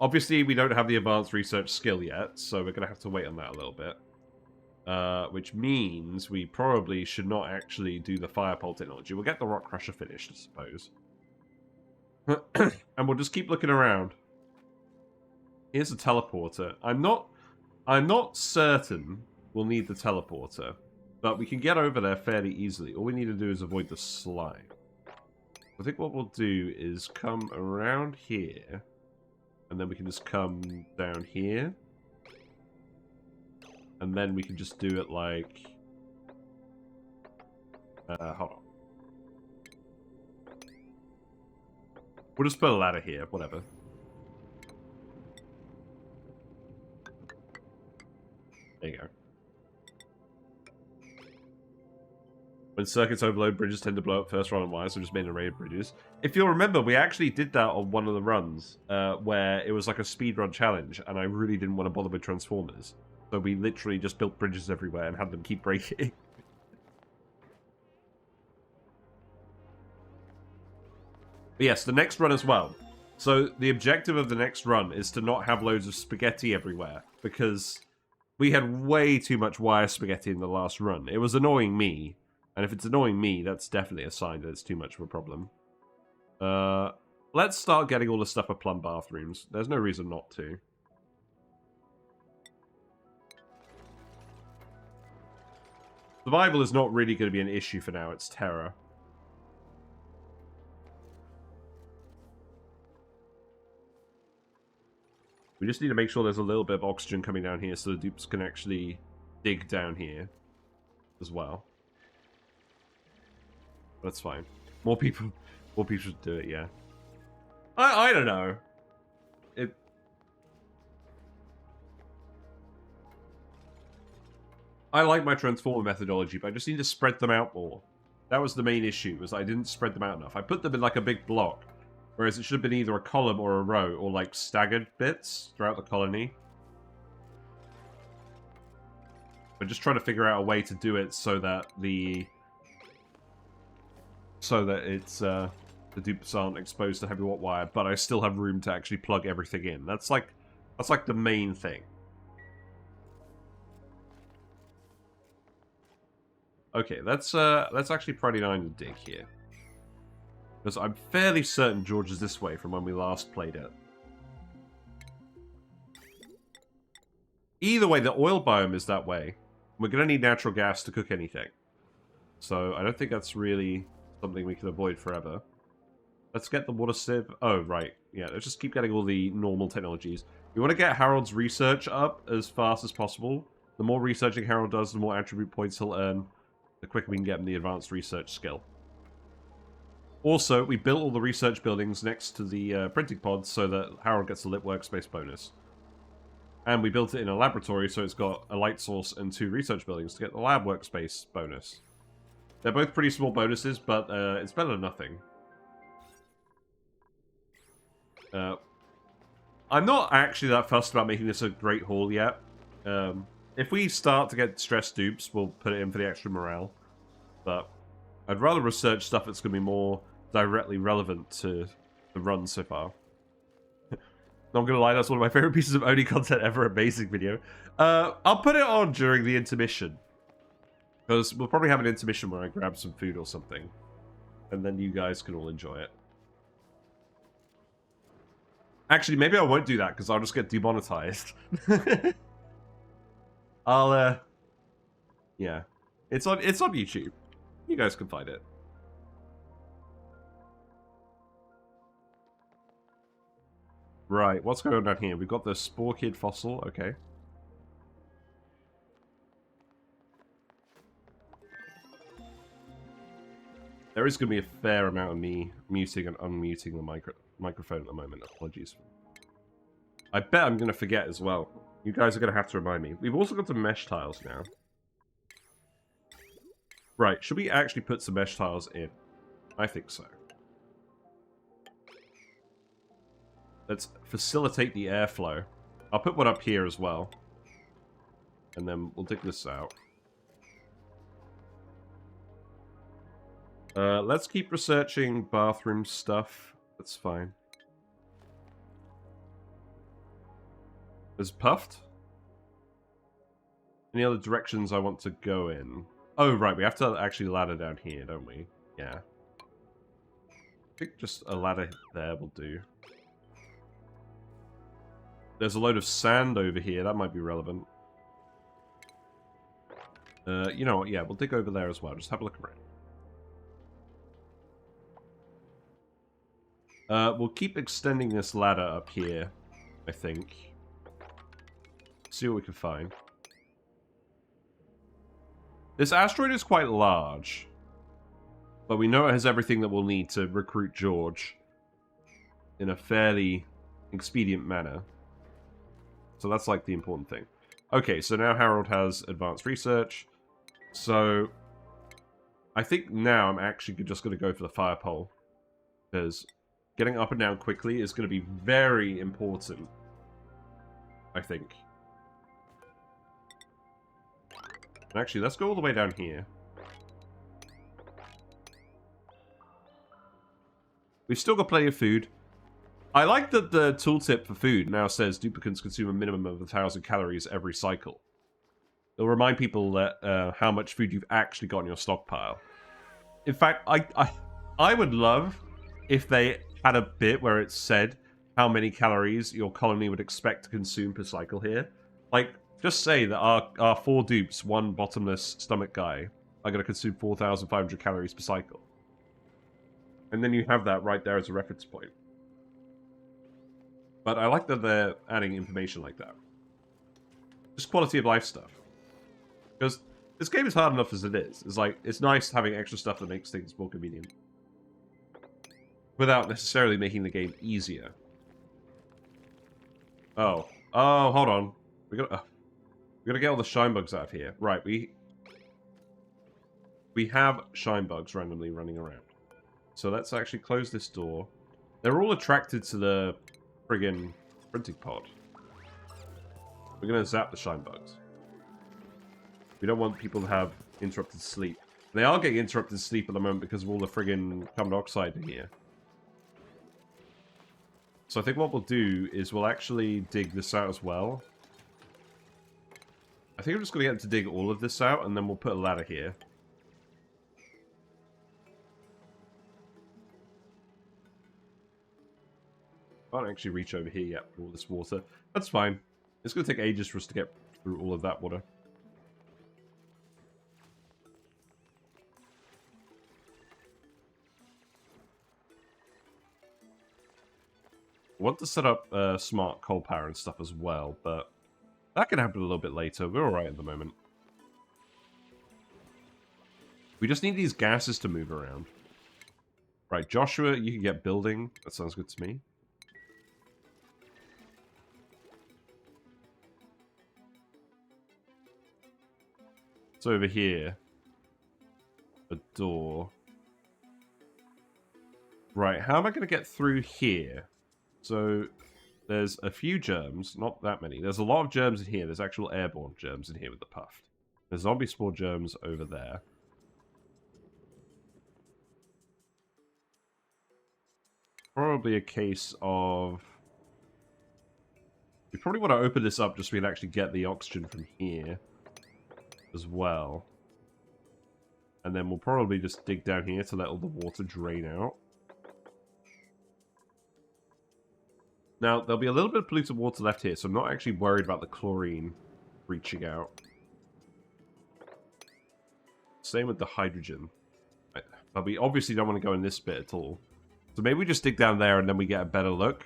Obviously, we don't have the advanced research skill yet, so we're going to have to wait on that a little bit. Which means we probably should not actually do the fire pole technology. We'll get the rock crusher finished, I suppose. And we'll just keep looking around. Here's a teleporter. I'm not certain we'll need the teleporter, but we can get over there fairly easily. All we need to do is avoid the slime. I think what we'll do is come around here, and then we can just come down here. And then we can just do it like... hold on. We'll just put a ladder here, whatever. There you go. When circuits overload, bridges tend to blow up first run on wires, so just made an array of bridges. If you'll remember, we actually did that on one of the runs, where it was like a speedrun challenge, and I really didn't want to bother with transformers. So we literally just built bridges everywhere and had them keep breaking. But yes, the next run as well. So the objective of the next run is to not have loads of spaghetti everywhere, because we had way too much wire spaghetti in the last run. It was annoying me, and if it's annoying me, that's definitely a sign that it's too much of a problem. Let's start getting all the stuff for plum bathrooms. There's no reason not to. Survival is not really going to be an issue for now, it's terror. We just need to make sure there's a little bit of oxygen coming down here so the dupes can actually dig down here as well. That's fine. More people should do it, yeah. I don't know. I like my transformer methodology, but I just need to spread them out more. That was the main issue, was I didn't spread them out enough. I put them in like a big block, whereas it should have been either a column or a row, or like staggered bits throughout the colony. But just trying to figure out a way to do it so that the dupes aren't exposed to heavy watt wire, but I still have room to actually plug everything in. That's like the main thing. Okay, let's actually priority 9 and dig here. Because I'm fairly certain George is this way from when we last played it. Either way, the oil biome is that way. We're going to need natural gas to cook anything. So I don't think that's really something we can avoid forever. Let's get the water sieve. Oh, right. Yeah, let's just keep getting all the normal technologies. We want to get Harold's research up as fast as possible. The more researching Harold does, the more attribute points he'll earn. The quicker we can get him the advanced research skill. Also, we built all the research buildings next to the printing pods so that Harold gets a lit workspace bonus. And we built it in a laboratory so it's got a light source and 2 research buildings to get the lab workspace bonus. They're both pretty small bonuses, but it's better than nothing. I'm not actually that fussed about making this a great haul yet. If we start to get stressed dupes, we'll put it in for the extra morale. But I'd rather research stuff that's going to be more directly relevant to the run so far. Not going to lie, that's one of my favorite pieces of ONI content ever, a basic video. I'll put it on during the intermission. Because we'll probably have an intermission where I grab some food or something. And then you guys can all enjoy it. Actually, maybe I won't do that, because I'll just get demonetized. Yeah. It's on YouTube. You guys can find it. Right, what's going on down here? We've got the Spore Kid fossil, okay. There is going to be a fair amount of me muting and unmuting the microphone at the moment. Apologies. I bet I'm going to forget as well. You guys are going to have to remind me. We've also got some mesh tiles now. Right, should we actually put some mesh tiles in? I think so. Let's facilitate the airflow. I'll put one up here as well. And then we'll dig this out. Let's keep researching bathroom stuff. That's fine. Is puffed? Any other directions I want to go in? Oh, right, we have to actually ladder down here, don't we? Yeah. I think just a ladder there will do. There's a load of sand over here. That might be relevant. You know what? Yeah, we'll dig over there as well. Just have a look around. We'll keep extending this ladder up here, I think. See what we can find. This asteroid is quite large. But we know it has everything that we'll need to recruit George in a fairly expedient manner. So that's like the important thing. Okay, so now Harold has advanced research. So I think now I'm actually just going to go for the fire pole. Because getting up and down quickly is going to be very important. I think. Actually, let's go all the way down here. We've still got plenty of food. I like that the tooltip for food now says duplicants consume a minimum of 1,000 calories every cycle. It'll remind people that how much food you've actually got in your stockpile. In fact, I would love if they had a bit where it said how many calories your colony would expect to consume per cycle here. Like, just say that our 4 dupes, 1 bottomless stomach guy, are going to consume 4,500 calories per cycle. And then you have that right there as a reference point. But I like that they're adding information like that. Just quality of life stuff. Because this game is hard enough as it is. It's like, it's nice having extra stuff that makes things more convenient. Without necessarily making the game easier. Oh. Oh, hold we gotta get all the shine bugs out of here. Right, we have shine bugs randomly running around. So let's actually close this door. They're all attracted to the friggin' printing pod. We're gonna zap the shine bugs. We don't want people to have interrupted sleep. They are getting interrupted sleep at the moment because of all the friggin' carbon dioxide in here. So I think what we'll do is we'll actually dig this out as well. I think I'm just going to get them to dig all of this out, and then we'll put a ladder here. Can't actually reach over here yet with all this water. That's fine. It's going to take ages for us to get through all of that water. I want to set up smart coal power and stuff as well, but that can happen a little bit later. We're alright at the moment. We just need these gases to move around. Right, Joshua, you can get building. That sounds good to me. It's over here. A door. Right, how am I going to get through here? So, there's a few germs, not that many. There's a lot of germs in here. There's actual airborne germs in here with the puffed. There's zombie spore germs over there. Probably a case of... We probably want to open this up just so we can actually get the oxygen from here as well. And then we'll probably just dig down here to let all the water drain out. Now, there'll be a little bit of polluted water left here, so I'm not actually worried about the chlorine reaching out. Same with the hydrogen. But we obviously don't want to go in this bit at all. So maybe we just dig down there and then we get a better look.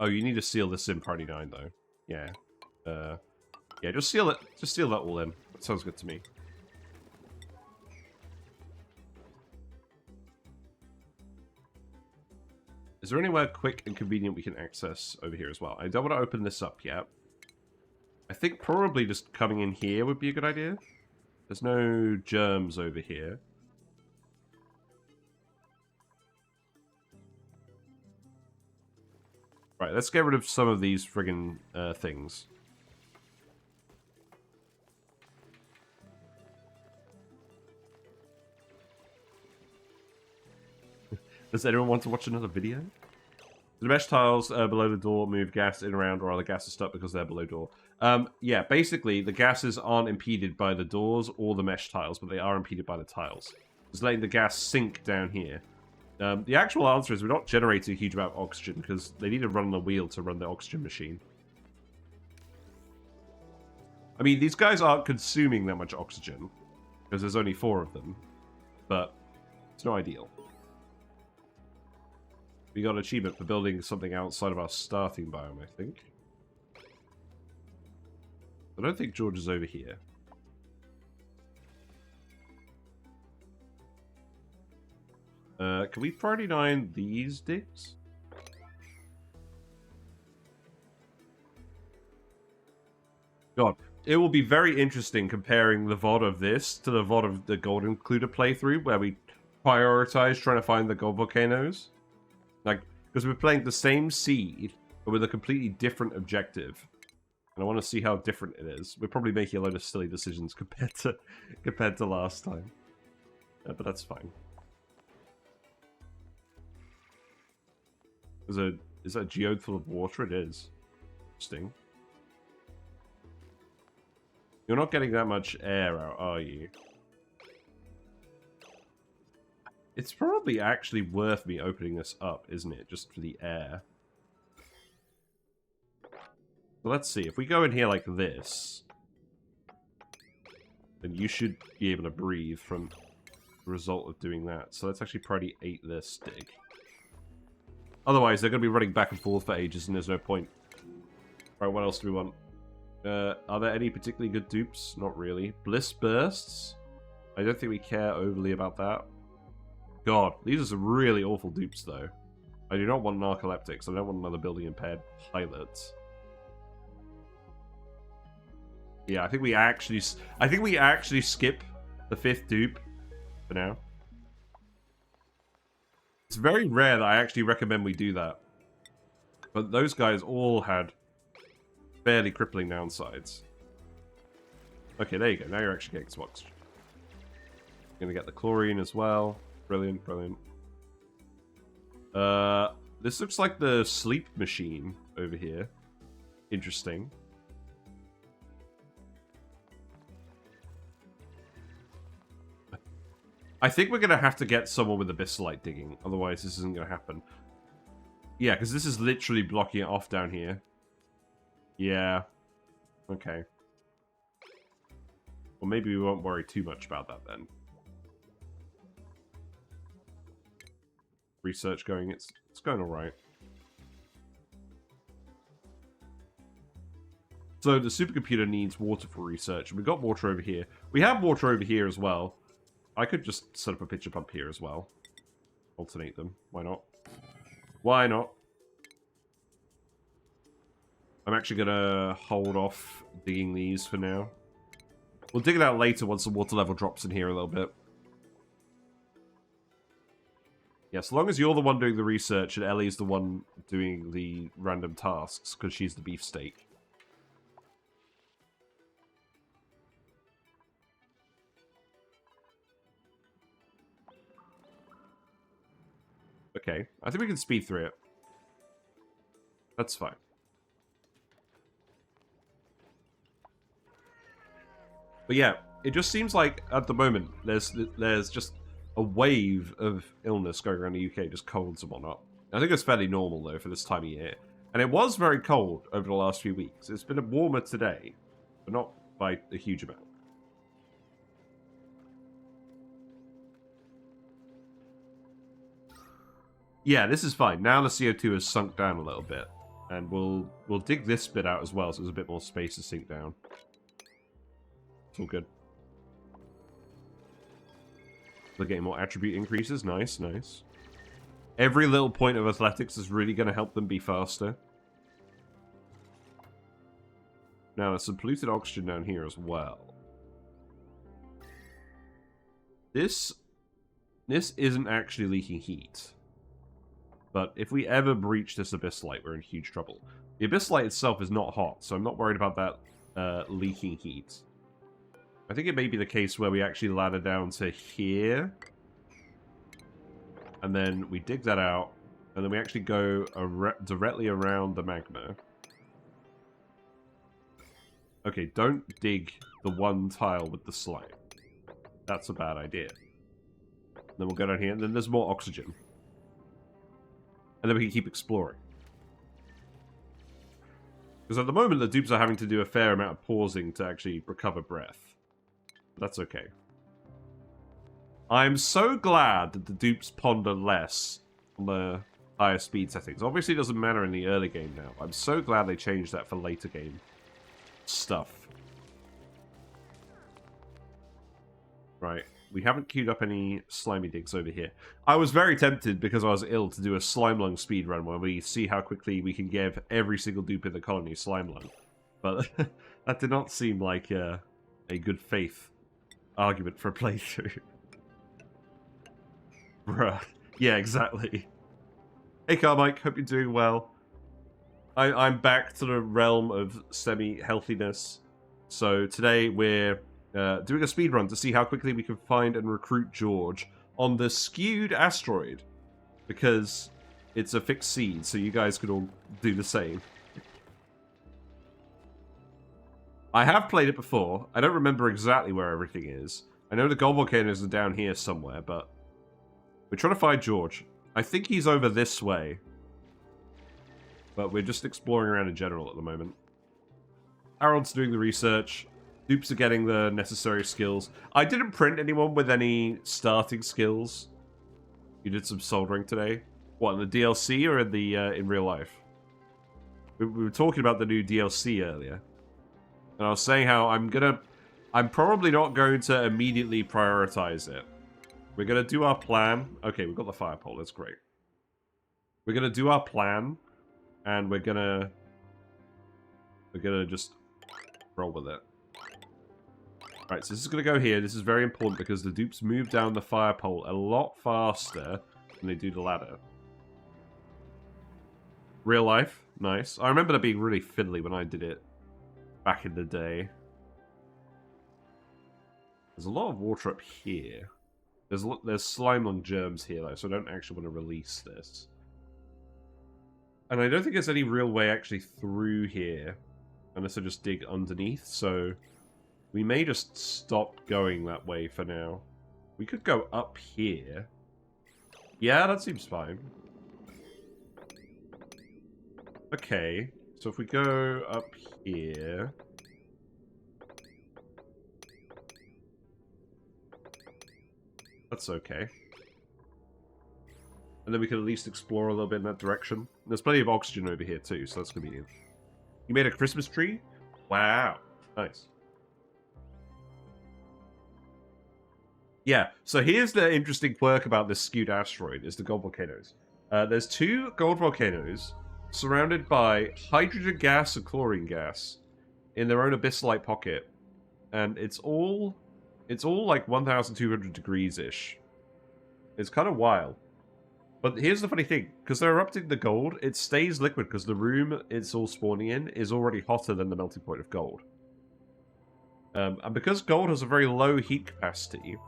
Oh, you need to seal this in Party 9, though. Yeah. Yeah, just seal it. Just seal that all in. That sounds good to me. Is there anywhere quick and convenient we can access over here as well? I don't want to open this up yet. I think probably just coming in here would be a good idea. There's no germs over here. Right, let's get rid of some of these friggin' things. Does anyone want to watch another video? The mesh tiles below the door move gas in and around, or are the gases stuck because they're below door? Yeah, basically, the gases aren't impeded by the doors or the mesh tiles, but they are impeded by the tiles. It's letting the gas sink down here. The actual answer is we're not generating a huge amount of oxygen, because they need to run the wheel to run the oxygen machine. I mean, these guys aren't consuming that much oxygen, because there's only 4 of them, but it's not ideal. We got an achievement for building something outside of our starting biome, I think. I don't think George is over here. Can we priority 9 these digs? God, it will be very interesting comparing the VOD of this to the VOD of the Gold Includer playthrough, where we prioritize trying to find the gold volcanoes. Like, because we're playing the same seed, but with a completely different objective. And I want to see how different it is. We're probably making a load of silly decisions compared to last time. But that's fine. Is that a geode full of water? It is. Interesting. You're not getting that much air out, are you? It's probably actually worth me opening this up, isn't it? Just for the air. So let's see. If we go in here like this, then you should be able to breathe from the result of doing that. So let's actually probably eat this dig. Otherwise, they're going to be running back and forth for ages, and there's no point. Right, what else do we want? Are there any particularly good dupes? Not really. Bliss Bursts? I don't think we care overly about that. God, these are some really awful dupes, though. I do not want narcoleptics. I don't want another building impaired pilot. Yeah, I think we actually skip the 5th dupe for now. It's very rare that I actually recommend we do that. But those guys all had fairly crippling downsides. Okay, there you go. Now you're actually getting some oxygen. You're gonna get the chlorine as well. Brilliant, brilliant. This looks like the sleep machine over here. Interesting. I think we're gonna have to get someone with abyssite digging, otherwise this isn't gonna happen. Yeah, because this is literally blocking it off down here. Yeah. Okay. Well, maybe we won't worry too much about that then. Research going, it's going alright. So the supercomputer needs water for research. We've got water over here. We have water over here as well. I could just set up a pitcher pump here as well. Alternate them. Why not? Why not? I'm actually going to hold off digging these for now. We'll dig it out later once the water level drops in here a little bit. Yeah, so long as you're the one doing the research and Ellie's the one doing the random tasks, because she's the beefsteak. Okay, I think we can speed through it. That's fine. But yeah, it just seems like at the moment there's just a wave of illness going around the UK, just colds and whatnot. I think it's fairly normal though for this time of year. And it was very cold over the last few weeks. It's been warmer today, but not by a huge amount. Yeah, this is fine. Now the CO2 has sunk down a little bit. And we'll dig this bit out as well, so there's a bit more space to sink down. It's all good. We're getting more attribute increases. Nice, nice. Every little point of athletics is really going to help them be faster. Now, there's some polluted oxygen down here as well. This isn't actually leaking heat. But if we ever breach this abyssite, we're in huge trouble. The abyssite itself is not hot, so I'm not worried about that leaking heat. I think it may be the case where we actually ladder down to here. And then we dig that out. And then we actually go directly around the magma. Okay, don't dig the one tile with the slime. That's a bad idea. Then we'll go down here, and then there's more oxygen. And then we can keep exploring. Because at the moment, the dupes are having to do a fair amount of pausing to actually recover breath. But that's okay. I'm so glad that the dupes ponder less on the higher speed settings. Obviously, it doesn't matter in the early game now. I'm so glad they changed that for later game stuff. Right. We haven't queued up any slimy digs over here. I was very tempted, because I was ill, to do a slime lung speedrun where we see how quickly we can give every single dupe in the colony slime lung. But that did not seem like a good faith argument for a playthrough. Bruh. Yeah, exactly. Hey Carmike, hope you're doing well. I'm back to the realm of semi-healthiness. So today we're doing a speed run to see how quickly we can find and recruit George on the Skewed Asteroid, because it's a fixed seed, so you guys could all do the same. I have played it before. I don't remember exactly where everything is. I know the gold volcanoes are down here somewhere, but we're trying to find George. I think he's over this way, but we're just exploring around in general at the moment. Harold's doing the research. Dupes are getting the necessary skills. I didn't print anyone with any starting skills. You did some soldering today. What, in the DLC or in the in real life? We were talking about the new DLC earlier. And I was saying how I'm probably not going to immediately prioritize it. We're going to do our plan. Okay, we've got the fire pole. That's great. We're going to do our plan. And we're going to just roll with it. Right, so this is going to go here. This is very important because the dupes move down the fire pole a lot faster than they do the ladder. Real life. Nice. I remember that being really fiddly when I did it back in the day. There's a lot of water up here. There's slime lung germs here, though, so I don't actually want to release this. And I don't think there's any real way actually through here, unless I just dig underneath, so we may just stop going that way for now. We could go up here. Yeah, that seems fine. Okay, so if we go up here... That's okay. And then we can at least explore a little bit in that direction. There's plenty of oxygen over here too, so that's convenient. You made a Christmas tree? Wow. Nice. Yeah, so here's the interesting quirk about this Skewed Asteroid, is the gold volcanoes. There's 2 gold volcanoes surrounded by hydrogen gas and chlorine gas in their own abyss-like pocket. And it's all like 1,200 degrees-ish. It's kind of wild. But here's the funny thing, because they're erupting the gold, it stays liquid because the room it's all spawning in is already hotter than the melting point of gold. And because gold has a very low heat capacity,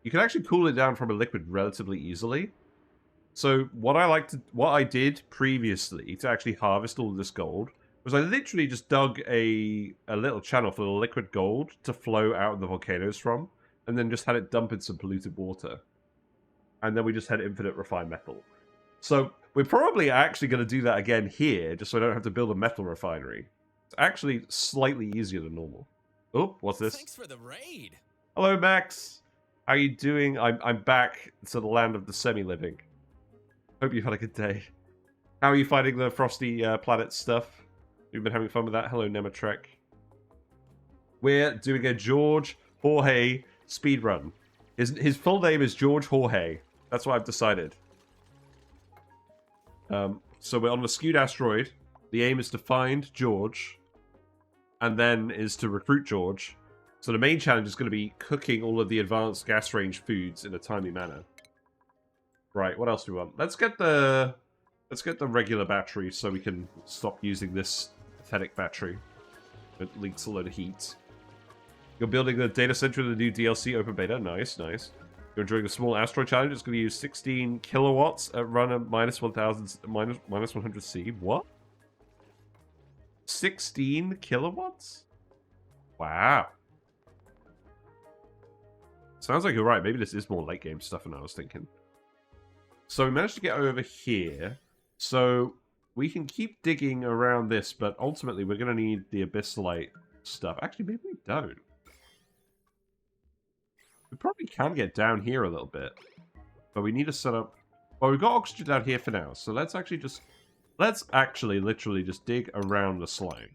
you can actually cool it down from a liquid relatively easily. So what I did previously to actually harvest all of this gold was I literally just dug a little channel for the liquid gold to flow out of the volcanoes from, and then just had it dump in some polluted water. And then we just had infinite refined metal. So we're probably actually going to do that again here, just so I don't have to build a metal refinery. It's actually slightly easier than normal. Oh, what's this? Thanks for the raid. Hello, Max. How are you doing? I'm back to the land of the semi-living. Hope you've had a good day. How are you finding the Frosty Planet stuff? You've been having fun with that? Hello, Nematrek. We're doing a Jorge speedrun. His full name is George Jorge. That's what I've decided. So we're on the Skewed Asteroid. The aim is to find George, and then is to recruit George. So the main challenge is going to be cooking all of the advanced gas range foods in a timely manner. Right, what else do we want? Let's get the regular battery so we can stop using this pathetic battery. It leaks a load of heat. You're building the data center of the new DLC open beta. Nice, nice. You're enjoying a small asteroid challenge. It's going to use 16 kilowatts at run at minus 100 C. What? 16 kilowatts? Wow. Sounds like you're right. Maybe this is more late game stuff than I was thinking. So we managed to get over here. So we can keep digging around this, but ultimately we're going to need the abyssalite stuff. Actually, maybe we don't. We probably can get down here a little bit. But we need to set up... Well, we've got oxygen down here for now. So let's actually just... Let's actually literally just dig around the slime.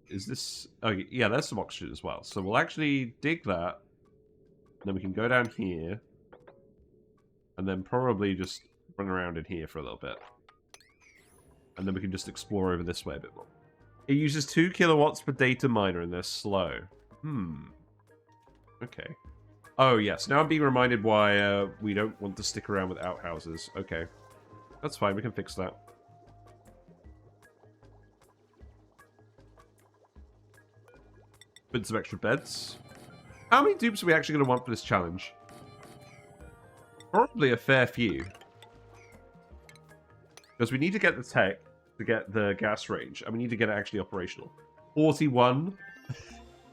Is this... Oh, yeah, there's some oxygen as well. So we'll actually dig that. Then we can go down here. And then probably just run around in here for a little bit. And then we can just explore over this way a bit more. It uses 2 kilowatts per data miner and they're slow. Okay. Oh, yes. Now I'm being reminded why we don't want to stick around with outhouses. Okay. That's fine. We can fix that. Put some extra beds. How many dupes are we actually going to want for this challenge? Probably a fair few. Because we need to get the tech to get the gas range, and we need to get it actually operational. 41?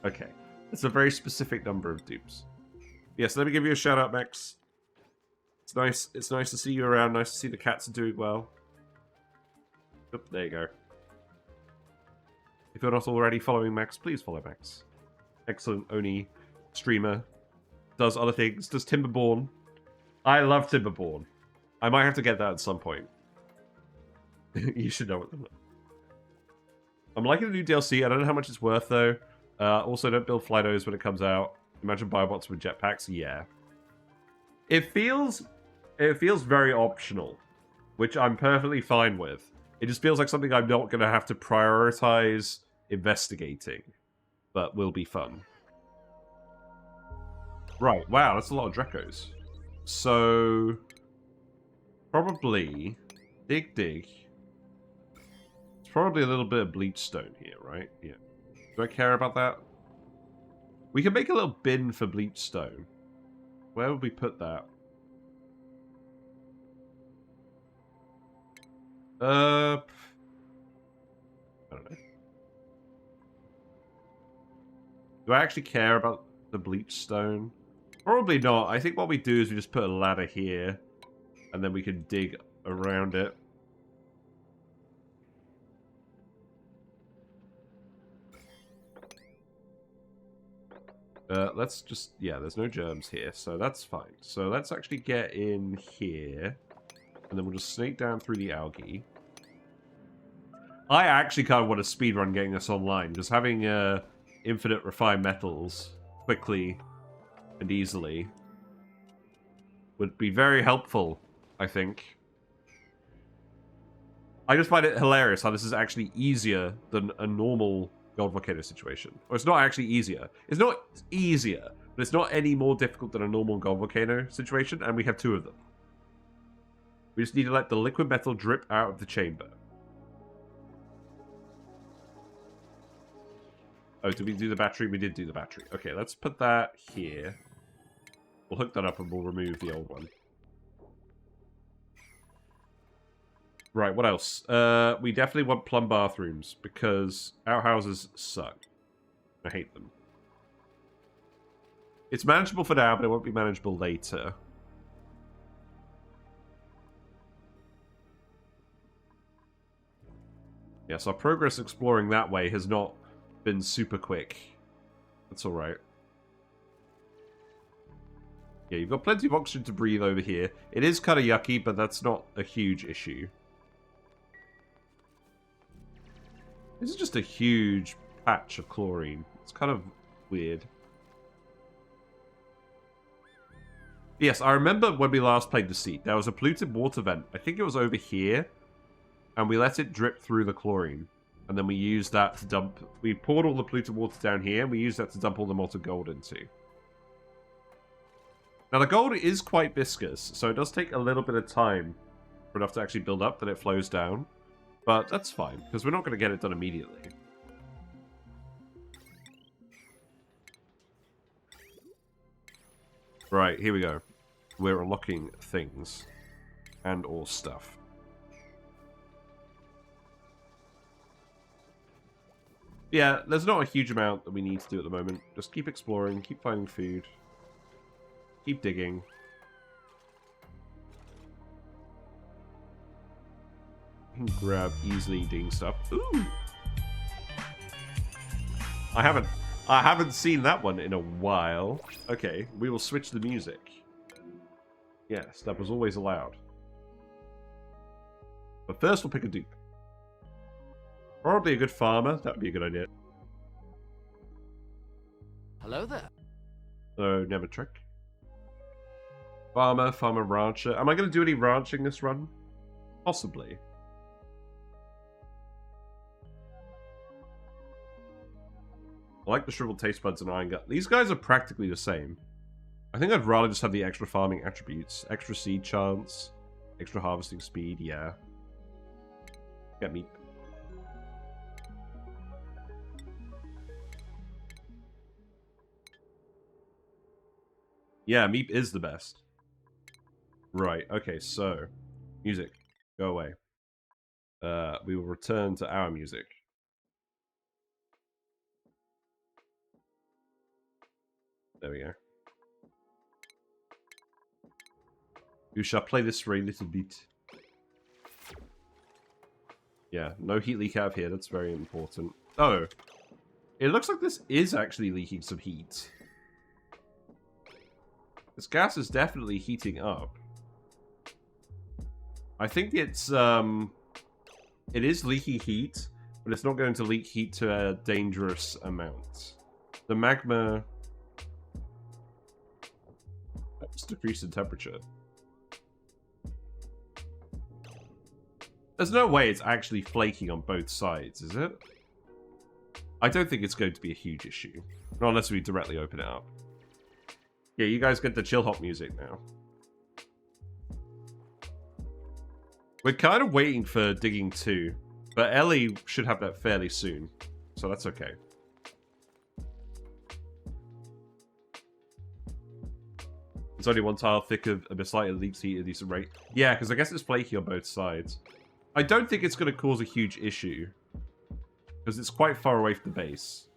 Okay. That's a very specific number of dupes. Yes, let me give you a shout out, Max. It's nice to see you around, nice to see the cats are doing well. Oop, there you go. If you're not already following Max, please follow Max. Excellent ONI streamer. Does other things. Does Timberborn. I love Timberborn. I might have to get that at some point. You should know what them. I'm liking the new DLC. I don't know how much it's worth, though. Also, don't build Flydos when it comes out. Imagine Biobots with jetpacks. Yeah. It feels very optional, which I'm perfectly fine with. It just feels like something I'm not going to have to prioritize investigating, but will be fun. Right, wow, that's a lot of Drecos. So, probably, dig. It's probably a little bit of bleach stone here, right? Yeah. Do I care about that? We can make a little bin for bleach stone. Where would we put that? I don't know. Do I actually care about the bleach stone? Probably not. I think what we do is we just put a ladder here, and then we can dig around it. Let's just... Yeah, there's no germs here, so that's fine. So let's actually get in here, and then we'll just snake down through the algae. I actually kind of want to speedrun getting this online, because having infinite refined metals quickly and easily would be very helpful, I think. I just find it hilarious how this is actually easier than a normal gold volcano situation. Or it's not actually easier. It's not easier, but it's not any more difficult than a normal gold volcano situation, and we have two of them. We just need to let the liquid metal drip out of the chamber. Oh, did we do the battery? We did do the battery. Okay, let's put that here. We'll hook that up and we'll remove the old one. Right, what else? We definitely want plumb bathrooms because outhouses suck. I hate them. It's manageable for now, but it won't be manageable later. Yes, our progress exploring that way has not been super quick. That's alright. Yeah, you've got plenty of oxygen to breathe over here. It is kind of yucky, but that's not a huge issue. This is just a huge patch of chlorine. It's kind of weird. Yes, I remember when we last played Deceit. There was a polluted water vent. I think it was over here. And we let it drip through the chlorine. And then we used that to dump... We poured all the polluted water down here, and we used that to dump all the molten gold into. Now, the gold is quite viscous, so it does take a little bit of time for enough to actually build up that it flows down. But that's fine, because we're not going to get it done immediately. Right, here we go. We're unlocking things. And all stuff. Yeah, there's not a huge amount that we need to do at the moment. Just keep exploring, keep finding food. Keep digging. You can grab easily digging stuff. Ooh! I haven't seen that one in a while. Okay, we will switch the music. Yes, that was always allowed. But first we'll pick a dupe. Probably a good farmer. That would be a good idea. Hello there. Oh, never trick. Farmer, rancher. Am I going to do any ranching this run? Possibly. I like the shriveled taste buds and iron gut. These guys are practically the same. I think I'd rather just have the extra farming attributes. Extra seed chance. Extra harvesting speed, yeah. Get meat. Yeah, Meep is the best. Right, okay, so... Music, go away. We will return to our music. There we go. You shall play this for a little bit. Yeah, no heat leak out of here, that's very important. Oh, it looks like this is actually leaking some heat. This gas is definitely heating up. I think it's, it is leaking heat, but it's not going to leak heat to a dangerous amount. The magma... It's decreased in temperature. There's no way it's actually flaking on both sides, is it? I don't think it's going to be a huge issue. Not unless we directly open it up. Yeah, you guys get the chill hop music now. We're kind of waiting for digging 2, but Ellie should have that fairly soon, so that's okay. It's only one tile thick of abyssite, it leaks heat at a decent rate. Yeah, because I guess it's flaky on both sides. I don't think it's going to cause a huge issue, because it's quite far away from the base.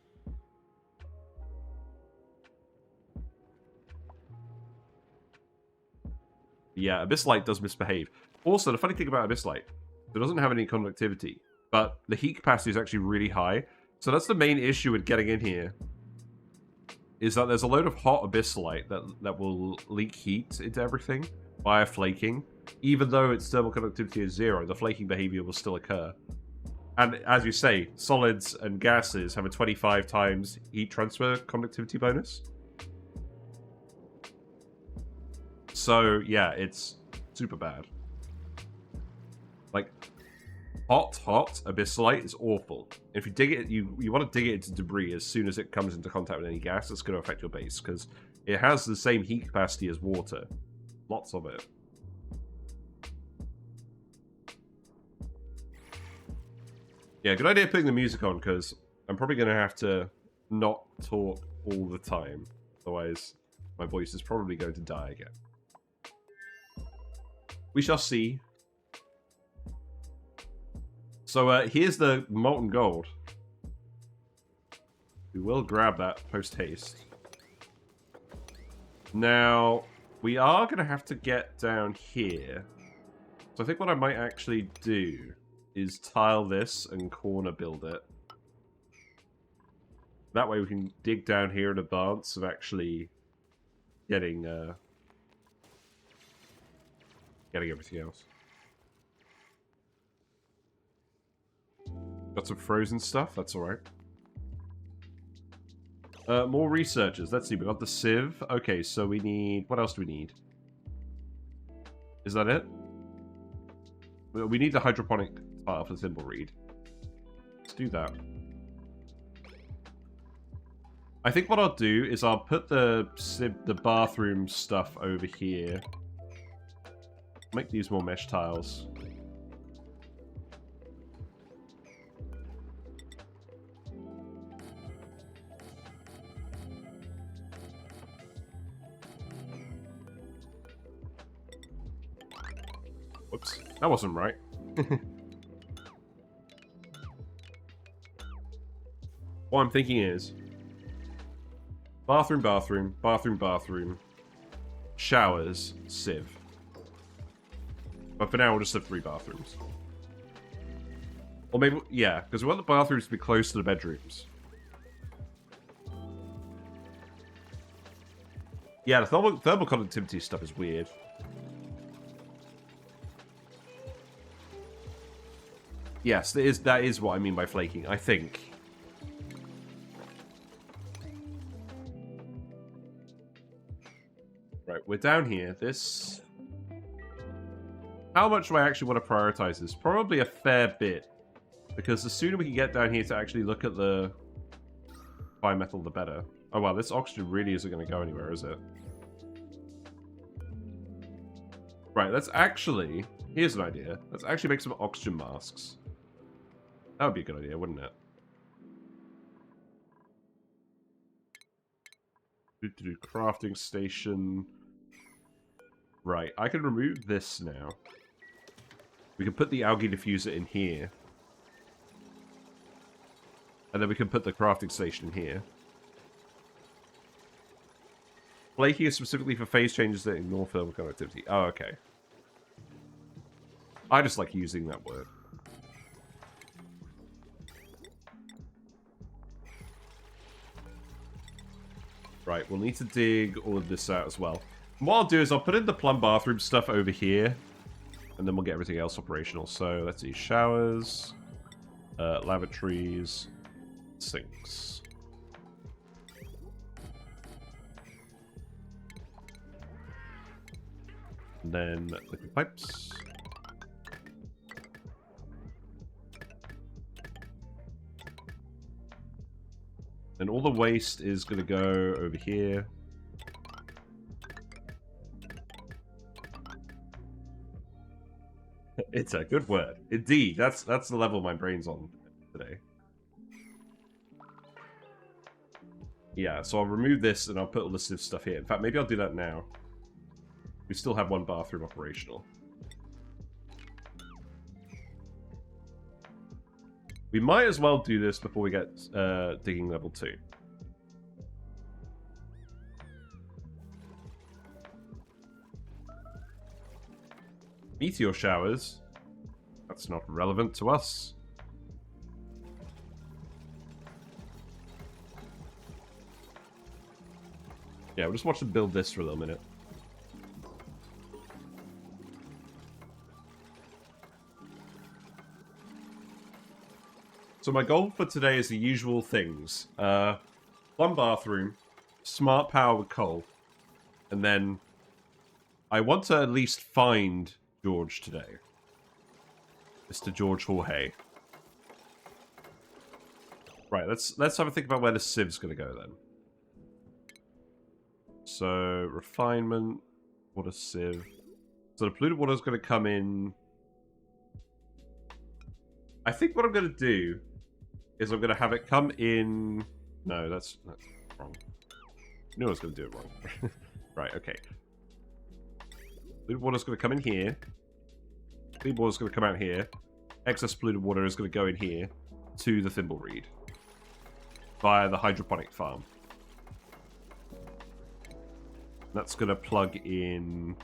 Yeah, Abysslight does misbehave. Also, the funny thing about Abysslight, it doesn't have any conductivity, but the heat capacity is actually really high. So that's the main issue with getting in here, is that there's a load of hot Abysslight that will leak heat into everything via flaking. Even though its thermal conductivity is 0, the flaking behavior will still occur. And as you say, solids and gases have a 25 times heat transfer conductivity bonus. So, yeah, it's super bad. Like, hot Abysslight is awful. If you dig it, you want to dig it into debris as soon as it comes into contact with any gas. That's going to affect your base, because it has the same heat capacity as water. Lots of it. Yeah, good idea putting the music on, because I'm probably going to have to not talk all the time. Otherwise, my voice is probably going to die again. We shall see. So here's the molten gold. We will grab that post-haste. Now, we are going to have to get down here. So I think what I might actually do is tile this and corner build it. That way we can dig down here in advance of actually getting everything else. Got some frozen stuff, that's alright. More researchers. Let's see, we got the sieve. Okay, so we need... What else do we need? Is that it? We need the hydroponic tile for the thimble reed. Let's do that. I think what I'll do is I'll put the bathroom stuff over here. Make these more mesh tiles. Whoops, that wasn't right. What I'm thinking is bathroom, bathroom, bathroom, bathroom, showers, sieve. But for now, we'll just have 3 bathrooms. Or maybe, yeah, because we want the bathrooms to be close to the bedrooms. Yeah, the thermal conductivity stuff is weird. Yes, that is what I mean by flaking, I think. Right, we're down here. This... How much do I actually want to prioritize this? Probably a fair bit. Because the sooner we can get down here to actually look at the bimetal, the better. Oh wow, this oxygen really isn't going to go anywhere, is it? Right, let's actually... Here's an idea. Let's actually make some oxygen masks. That would be a good idea, wouldn't it? Crafting station. Right, I can remove this now. We can put the algae diffuser in here. And then we can put the crafting station in here. Flaking is specifically for phase changes that ignore thermal conductivity. Oh, okay. I just like using that word. Right, we'll need to dig all of this out as well. And what I'll do is I'll put in the plum bathroom stuff over here. And then we'll get everything else operational. So let's see. Showers. Lavatories. Sinks. And then liquid pipes. And all the waste is going to go over here. It's a good word. Indeed, that's the level my brain's on today. Yeah, so I'll remove this and I'll put all the sieve stuff here. In fact, maybe I'll do that now. We still have one bathroom operational. We might as well do this before we get digging level 2. Meteor showers. That's not relevant to us. Yeah, we'll just watch them build this for a little minute. So my goal for today is the usual things. One bathroom, smart power with coal, and then I want to at least find George today. Mr. George Jorge. Right, let's have a think about where the siev's going to go then. So, refinement, water sieve. So the polluted water is going to come in. I think what I'm going to do is I'm going to have it come in... No, that's wrong. I knew I was going to do it wrong. Right, okay. Polluted water is going to come in here. Clean water is going to come out here. Excess polluted water is going to go in here to the thimbleweed via the hydroponic farm. That's going to plug in...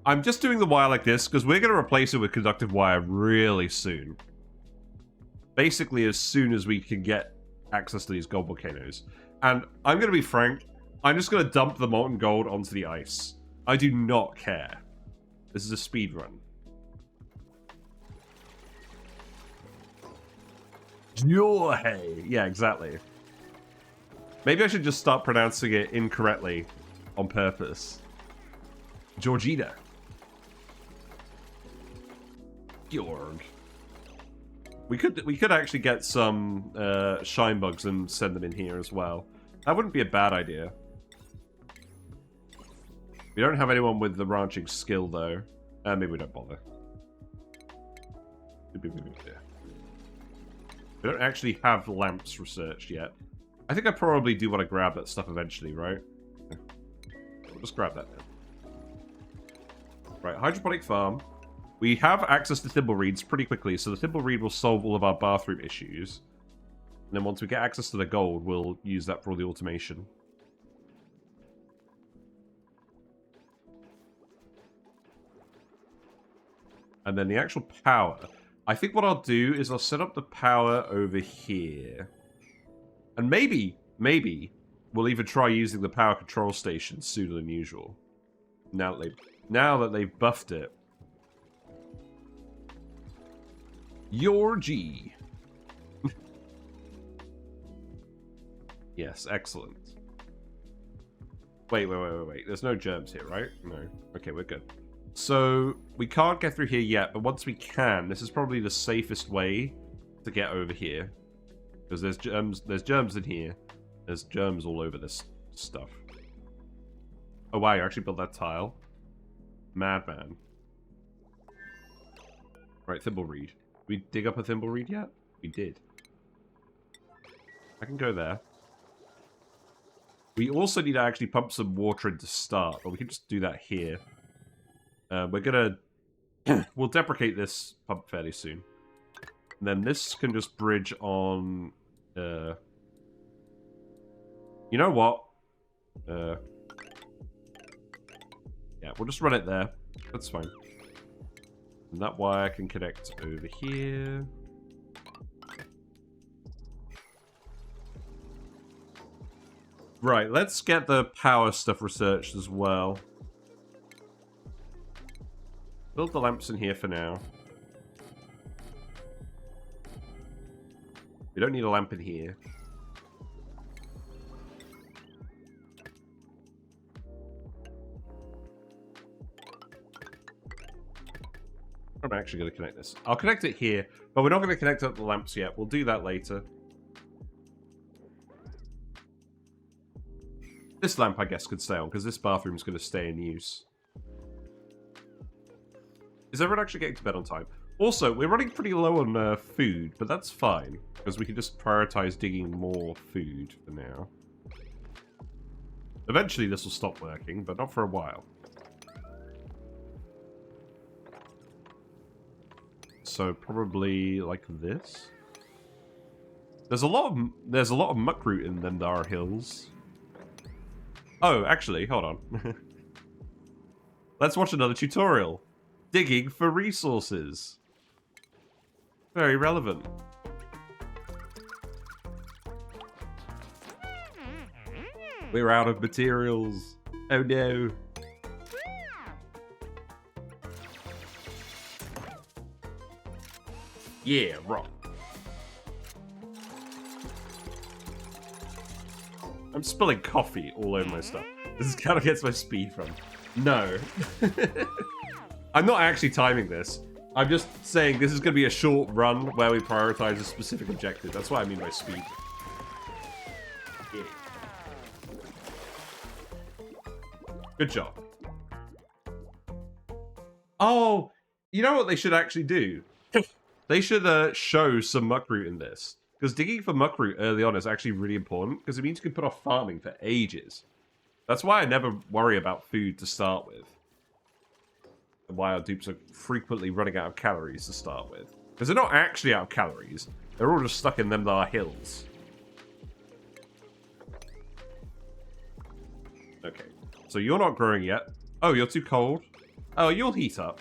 I'm just doing the wire like this because we're going to replace it with conductive wire really soon. Basically, as soon as we can get access to these gold volcanoes. And I'm going to be frank, I'm just going to dump the molten gold onto the ice. I do not care. This is a speed run. Jorge! Yeah, exactly. Maybe I should just start pronouncing it incorrectly on purpose. Georgina. Georg. We could actually get some shine bugs and send them in here as well. That wouldn't be a bad idea. We don't have anyone with the ranching skill though. Maybe we don't bother. We don't actually have lamps researched yet. I think I probably do want to grab that stuff eventually, right? We'll just grab that now. Right, hydroponic farm. We have access to thimbleweeds pretty quickly, so the thimbleweed will solve all of our bathroom issues. And then once we get access to the gold, we'll use that for all the automation. And then the actual power. I think what I'll do is I'll set up the power over here. And maybe we'll even try using the power control station sooner than usual. Now that they've buffed it. Jorge. Yes, excellent. Wait. There's no germs here, right? No. Okay, we're good. So, we can't get through here yet, but once we can, this is probably the safest way to get over here. Because there's germs in here. There's germs all over this stuff. Oh wow, you actually built that tile. Madman. Right, thimbleweed. Did we dig up a thimbleweed yet? We did. I can go there. We also need to actually pump some water in to start, but we can just do that here. We're gonna... we'll deprecate this pump fairly soon. And then this can just bridge on... you know what? Yeah, we'll just run it there. That's fine. And that wire can connect over here. Right, let's get the power stuff researched as well. Build the lamps in here for now. We don't need a lamp in here. I'm actually going to connect this. I'll connect it here, but we're not going to connect up the lamps yet. We'll do that later. This lamp, I guess, could stay on, because this bathroom's going to stay in use. Is everyone actually getting to bed on time? Also, we're running pretty low on food, but that's fine, because we can just prioritize digging more food for now. Eventually this will stop working, but not for a while. So probably like this. There's a lot of muckroot in them there hills. Oh, actually, hold on. Let's watch another tutorial. Digging for resources. Very relevant. We're out of materials. Oh no. Yeah, rock. I'm spilling coffee all over my stuff. This is kind of gets my speed from. No. I'm not actually timing this. I'm just saying this is going to be a short run where we prioritize a specific objective. That's what I mean by speed. Yeah. Good job. Oh, you know what they should actually do? They should show some muckroot in this. Because digging for muckroot early on is actually really important, because it means you can put off farming for ages. That's why I never worry about food to start with. And why our dupes are frequently running out of calories to start with. Because they're not actually out of calories. They're all just stuck in them there hills. Okay. So you're not growing yet. Oh, you're too cold? Oh, you'll heat up.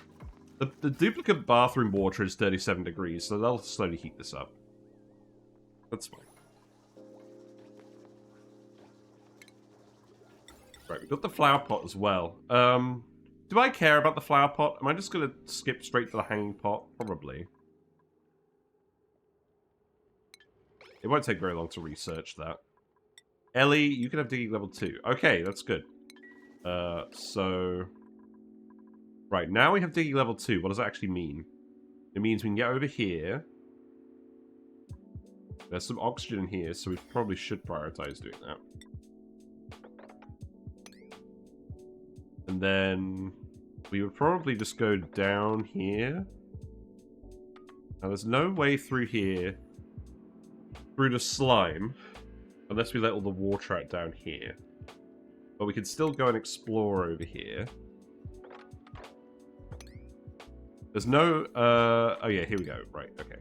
The duplicate bathroom water is 37 degrees, so they'll slowly heat this up. That's fine. Right, we've got the flower pot as well. Do I care about the flower pot? Am I just going to skip straight to the hanging pot? Probably. It won't take very long to research that. Ellie, you can have digging level 2. Okay, that's good. So... Right, now we have digging level 2. What does that actually mean? It means we can get over here. There's some oxygen in here, so we probably should prioritize doing that. And then we would probably just go down here. Now there's no way through here, through the slime, unless we let all the water out down here. But we can still go and explore over here. There's no, oh yeah, here we go. Right, okay.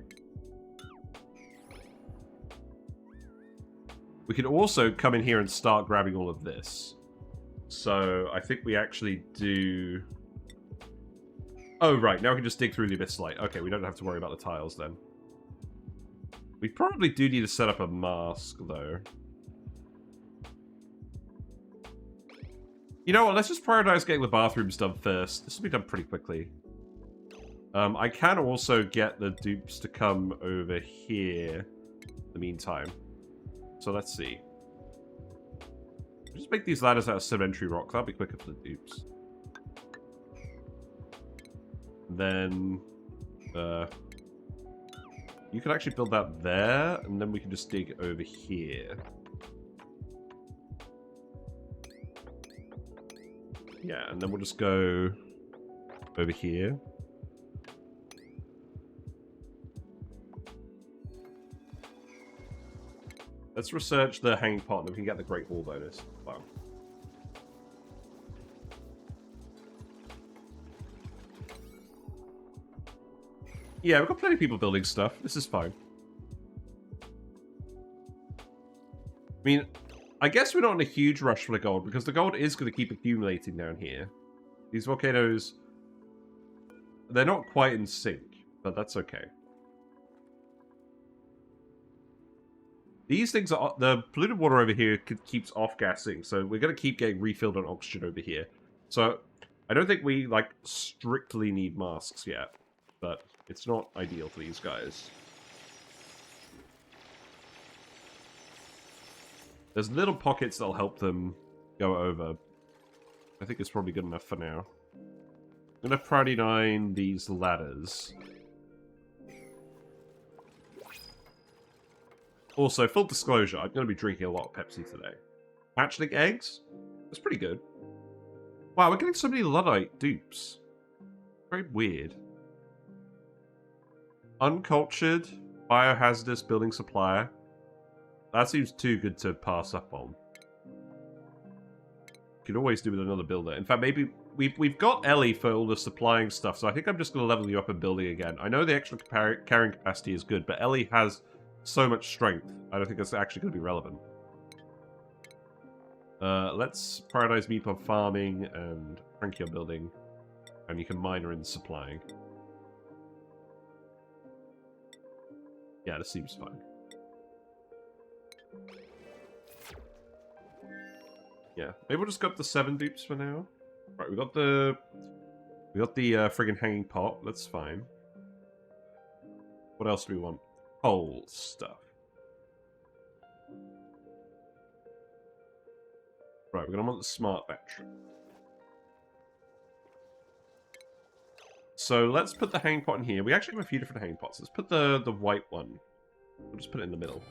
We can also come in here and start grabbing all of this. So I think we actually do... Oh, right, now we can just dig through the abyss light. Okay, we don't have to worry about the tiles then. We probably do need to set up a mask, though. You know what, let's just prioritize getting the bathrooms done first. This will be done pretty quickly. I can also get the dupes to come over here in the meantime. So let's see. Just make these ladders out of sedimentary rock. That'll be quicker for the dupes. Then, you can actually build that there, and then we can just dig over here. Yeah, and then we'll just go over here. Let's research the hanging pot and we can get the Great Hall bonus. Wow. Yeah, we've got plenty of people building stuff. This is fine. I mean, I guess we're not in a huge rush for the gold, because the gold is going to keep accumulating down here. These volcanoes, they're not quite in sync, but that's okay. These things are... The polluted water over here keeps off-gassing, so we're going to keep getting refilled on oxygen over here. So, I don't think we, like, strictly need masks yet, but it's not ideal for these guys. There's little pockets that'll help them go over. I think it's probably good enough for now. I'm going to priority 9 these ladders. Also, full disclosure, I'm going to be drinking a lot of Pepsi today. Hatchling eggs? That's pretty good. Wow, we're getting so many Luddite dupes. Very weird. Uncultured, biohazardous building supplier. That seems too good to pass up on. Could always do with another builder. In fact, maybe we've got Ellie for all the supplying stuff, so I think I'm just going to level you up in building again. I know the extra carrying capacity is good, but Ellie has so much strength. I don't think that's actually going to be relevant. Let's prioritize Meep on farming and Frankie on building, and you can mine her in supplying. Yeah, this seems fine. Yeah, maybe we'll just go up to 7 dupes for now. Right, we got the friggin' hanging pot. That's fine. What else do we want? Coal stuff. Right, we're gonna want the smart battery. So let's put the hanging pot in here. We actually have a few different hanging pots. Let's put the white one. We'll just put it in the middle.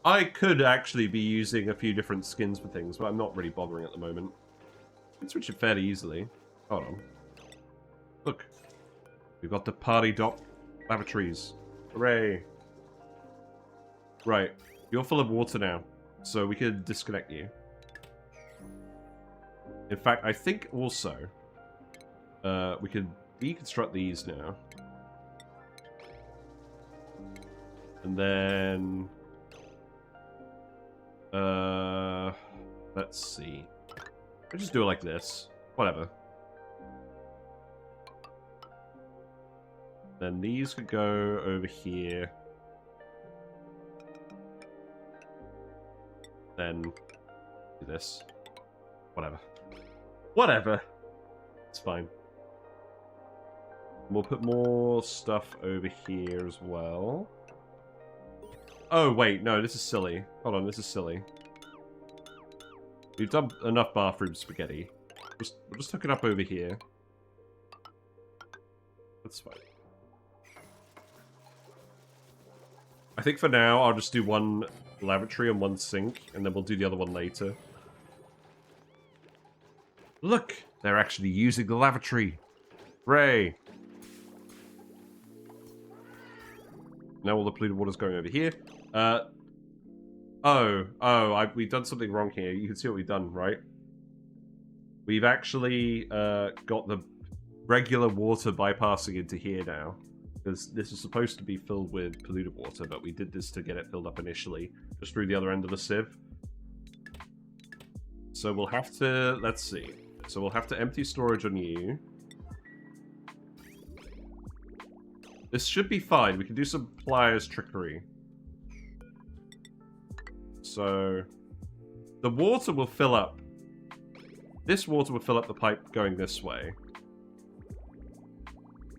I could actually be using a few different skins for things, but I'm not really bothering at the moment. I can switch it fairly easily. Hold on. Look. We've got the party dot lavatories. Hooray. Right. You're full of water now, so we could disconnect you. In fact, I think also we could deconstruct these now. And then... let's see. I'll just do it like this. Whatever. Then these could go over here. Then do this. Whatever. Whatever. It's fine. We'll put more stuff over here as well. Oh, wait. No, this is silly. Hold on, this is silly. We've done enough bathroom spaghetti. We'll just hook it up over here. That's fine. I think for now, I'll just do one lavatory and one sink, and then we'll do the other one later. Look! They're actually using the lavatory. Hooray! Now all the polluted water's going over here. We've done something wrong here. You can see what we've done, right? We've actually got the regular water bypassing into here now. Because this is supposed to be filled with polluted water, but we did this to get it filled up initially, just through the other end of the sieve. So we'll have to, let's see. So we'll have to empty storage on you. This should be fine. We can do some pliers trickery. So the water will fill up. This water will fill up the pipe going this way.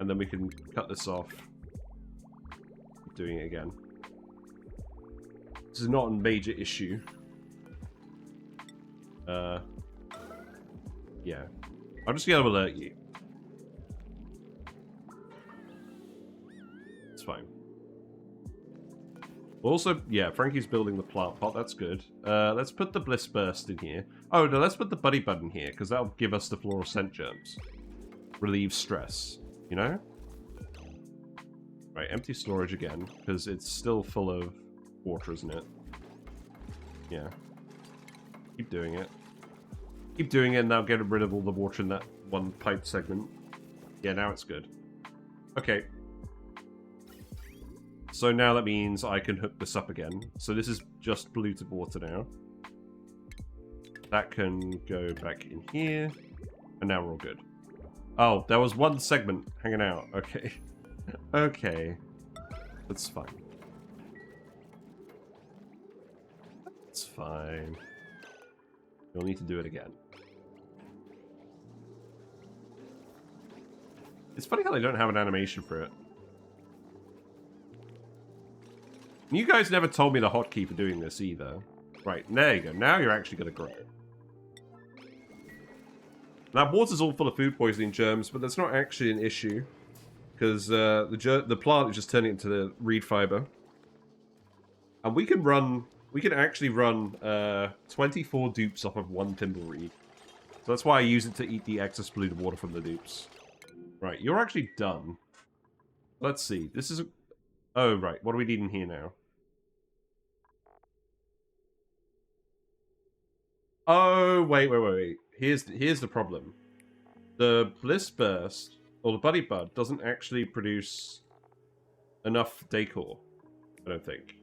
And then we can cut this off. Keep doing it again. This is not a major issue. Yeah. I'm just going to alert you. It's fine. Also, yeah, Frankie's building the plant pot. That's good. Let's put the Bliss Burst in here. Oh, no, let's put the Buddy Bud in here, because that'll give us the fluorescent germs. Relieve stress. You know? Right, empty storage again, because it's still full of water, isn't it? Yeah. Keep doing it. Keep doing it, and now get rid of all the water in that one pipe segment. Yeah, now it's good. Okay. So now that means I can hook this up again. So this is just polluted water now. That can go back in here. And now we're all good. Oh, there was one segment hanging out. Okay. Okay. That's fine. That's fine. You'll need to do it again. It's funny how they don't have an animation for it. You guys never told me the hotkey for doing this either. Right, there you go. Now you're actually going to grow. Now, water's all full of food poisoning germs, but that's not actually an issue. Because the plant is just turning into the reed fiber. And we can actually run 24 dupes off of one thimble reed. So that's why I use it to eat the excess polluted water from the dupes. Right, you're actually done. Let's see. This is a... Oh, right. What do we need in here now? Oh, wait. Here's the problem. The Bliss Burst, or the Buddy Bud, doesn't actually produce enough decor, I don't think.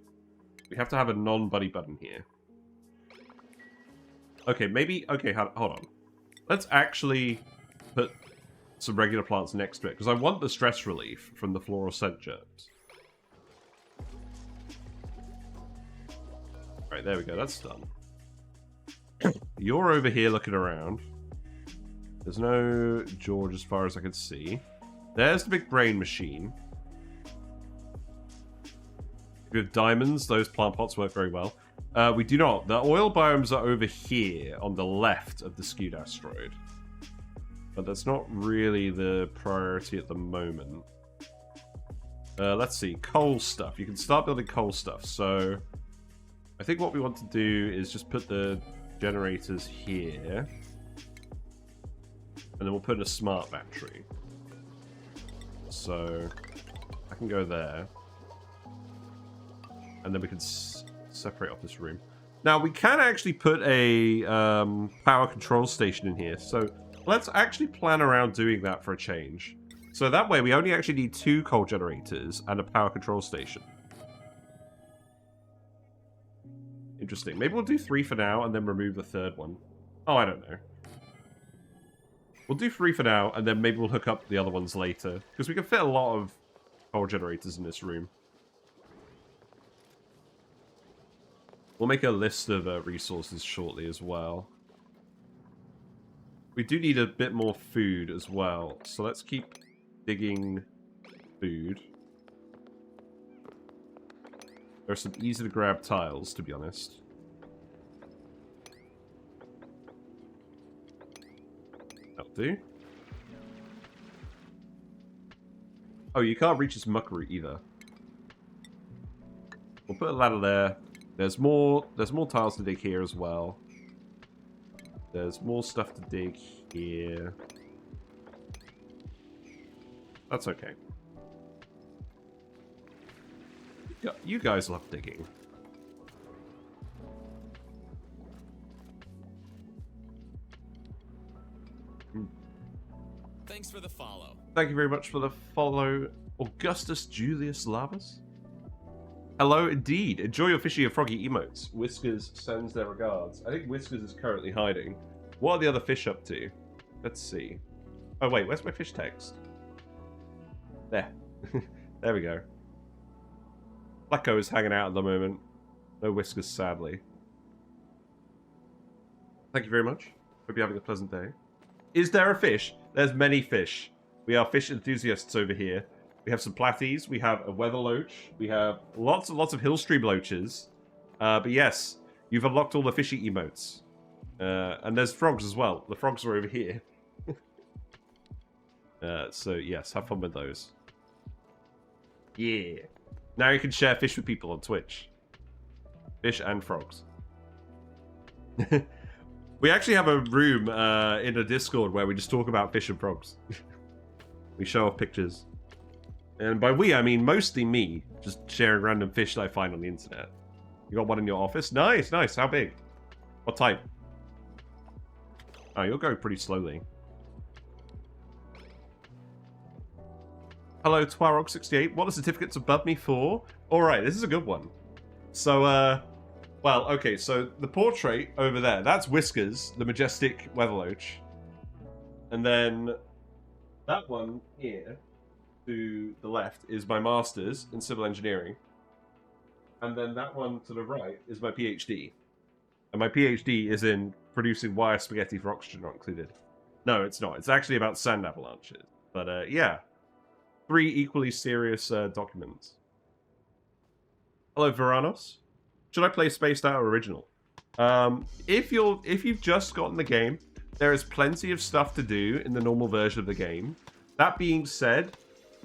We have to have a non-Buddy Bud in here. Okay, maybe... Okay, hold on. Let's actually put some regular plants next to it, because I want the stress relief from the floral scent germs. Right, there we go. That's done. You're over here looking around. There's no George as far as I can see. There's the big brain machine. With diamonds, those plant pots work very well. We do not. The oil biomes are over here on the left of the Skewed Asteroid. But that's not really the priority at the moment. Let's see. Coal stuff. You can start building coal stuff. So I think what we want to do is just put the generators here. And then we'll put in a smart battery. So I can go there. And then we can separate off this room. Now, we can actually put a power control station in here. So let's actually plan around doing that for a change. So that way, we only actually need 2 coal generators and a power control station. Interesting. Maybe we'll do 3 for now and then remove the 3rd one. Oh, I don't know. We'll do 3 for now, and then maybe we'll hook up the other ones later. Because we can fit a lot of coal generators in this room. We'll make a list of resources shortly as well. We do need a bit more food as well. So let's keep digging food. There are some easy to grab tiles, to be honest. That'll do. Oh, you can't reach this muck root either. We'll put a ladder there. There's more tiles to dig here as well. There's more stuff to dig here. That's okay. You guys love digging. Thanks for the follow. Thank you very much for the follow, Augustus Julius Lavas. Hello, indeed. Enjoy your fishy and froggy emotes. Whiskers sends their regards. I think Whiskers is currently hiding. What are the other fish up to? Let's see. Oh, wait. Where's my fish text? There. There we go. Blacko is hanging out at the moment. No Whiskers, sadly. Thank you very much. Hope you're having a pleasant day. Is there a fish? There's many fish. We are fish enthusiasts over here. We have some platies. We have a weather loach. We have lots and lots of hillstream loaches. But yes, you've unlocked all the fishy emotes. And there's frogs as well. The frogs are over here. So yes, have fun with those. Yeah. Now you can share fish with people on Twitch. Fish and frogs. We actually have a room in a Discord where we just talk about fish and frogs. We show off pictures. And by we, I mean mostly me, just sharing random fish that I find on the internet. You got one in your office? Nice, nice. How big? What type? Oh, you'll go pretty slowly. Hello, Twarog68. What are certificates above me for? Alright, this is a good one. So, well, okay, so the portrait over there, that's Whiskers, the majestic Weatherloach. And then that one here to the left is my master's in civil engineering. And then that one to the right is my PhD. And my PhD is in producing wire spaghetti for oxygen not included. No, it's not. It's actually about sand avalanches. But yeah. 3 equally serious documents. Hello, Veranos. Should I play Spaced Out or Original? If you've just gotten the game, there is plenty of stuff to do in the normal version of the game. That being said,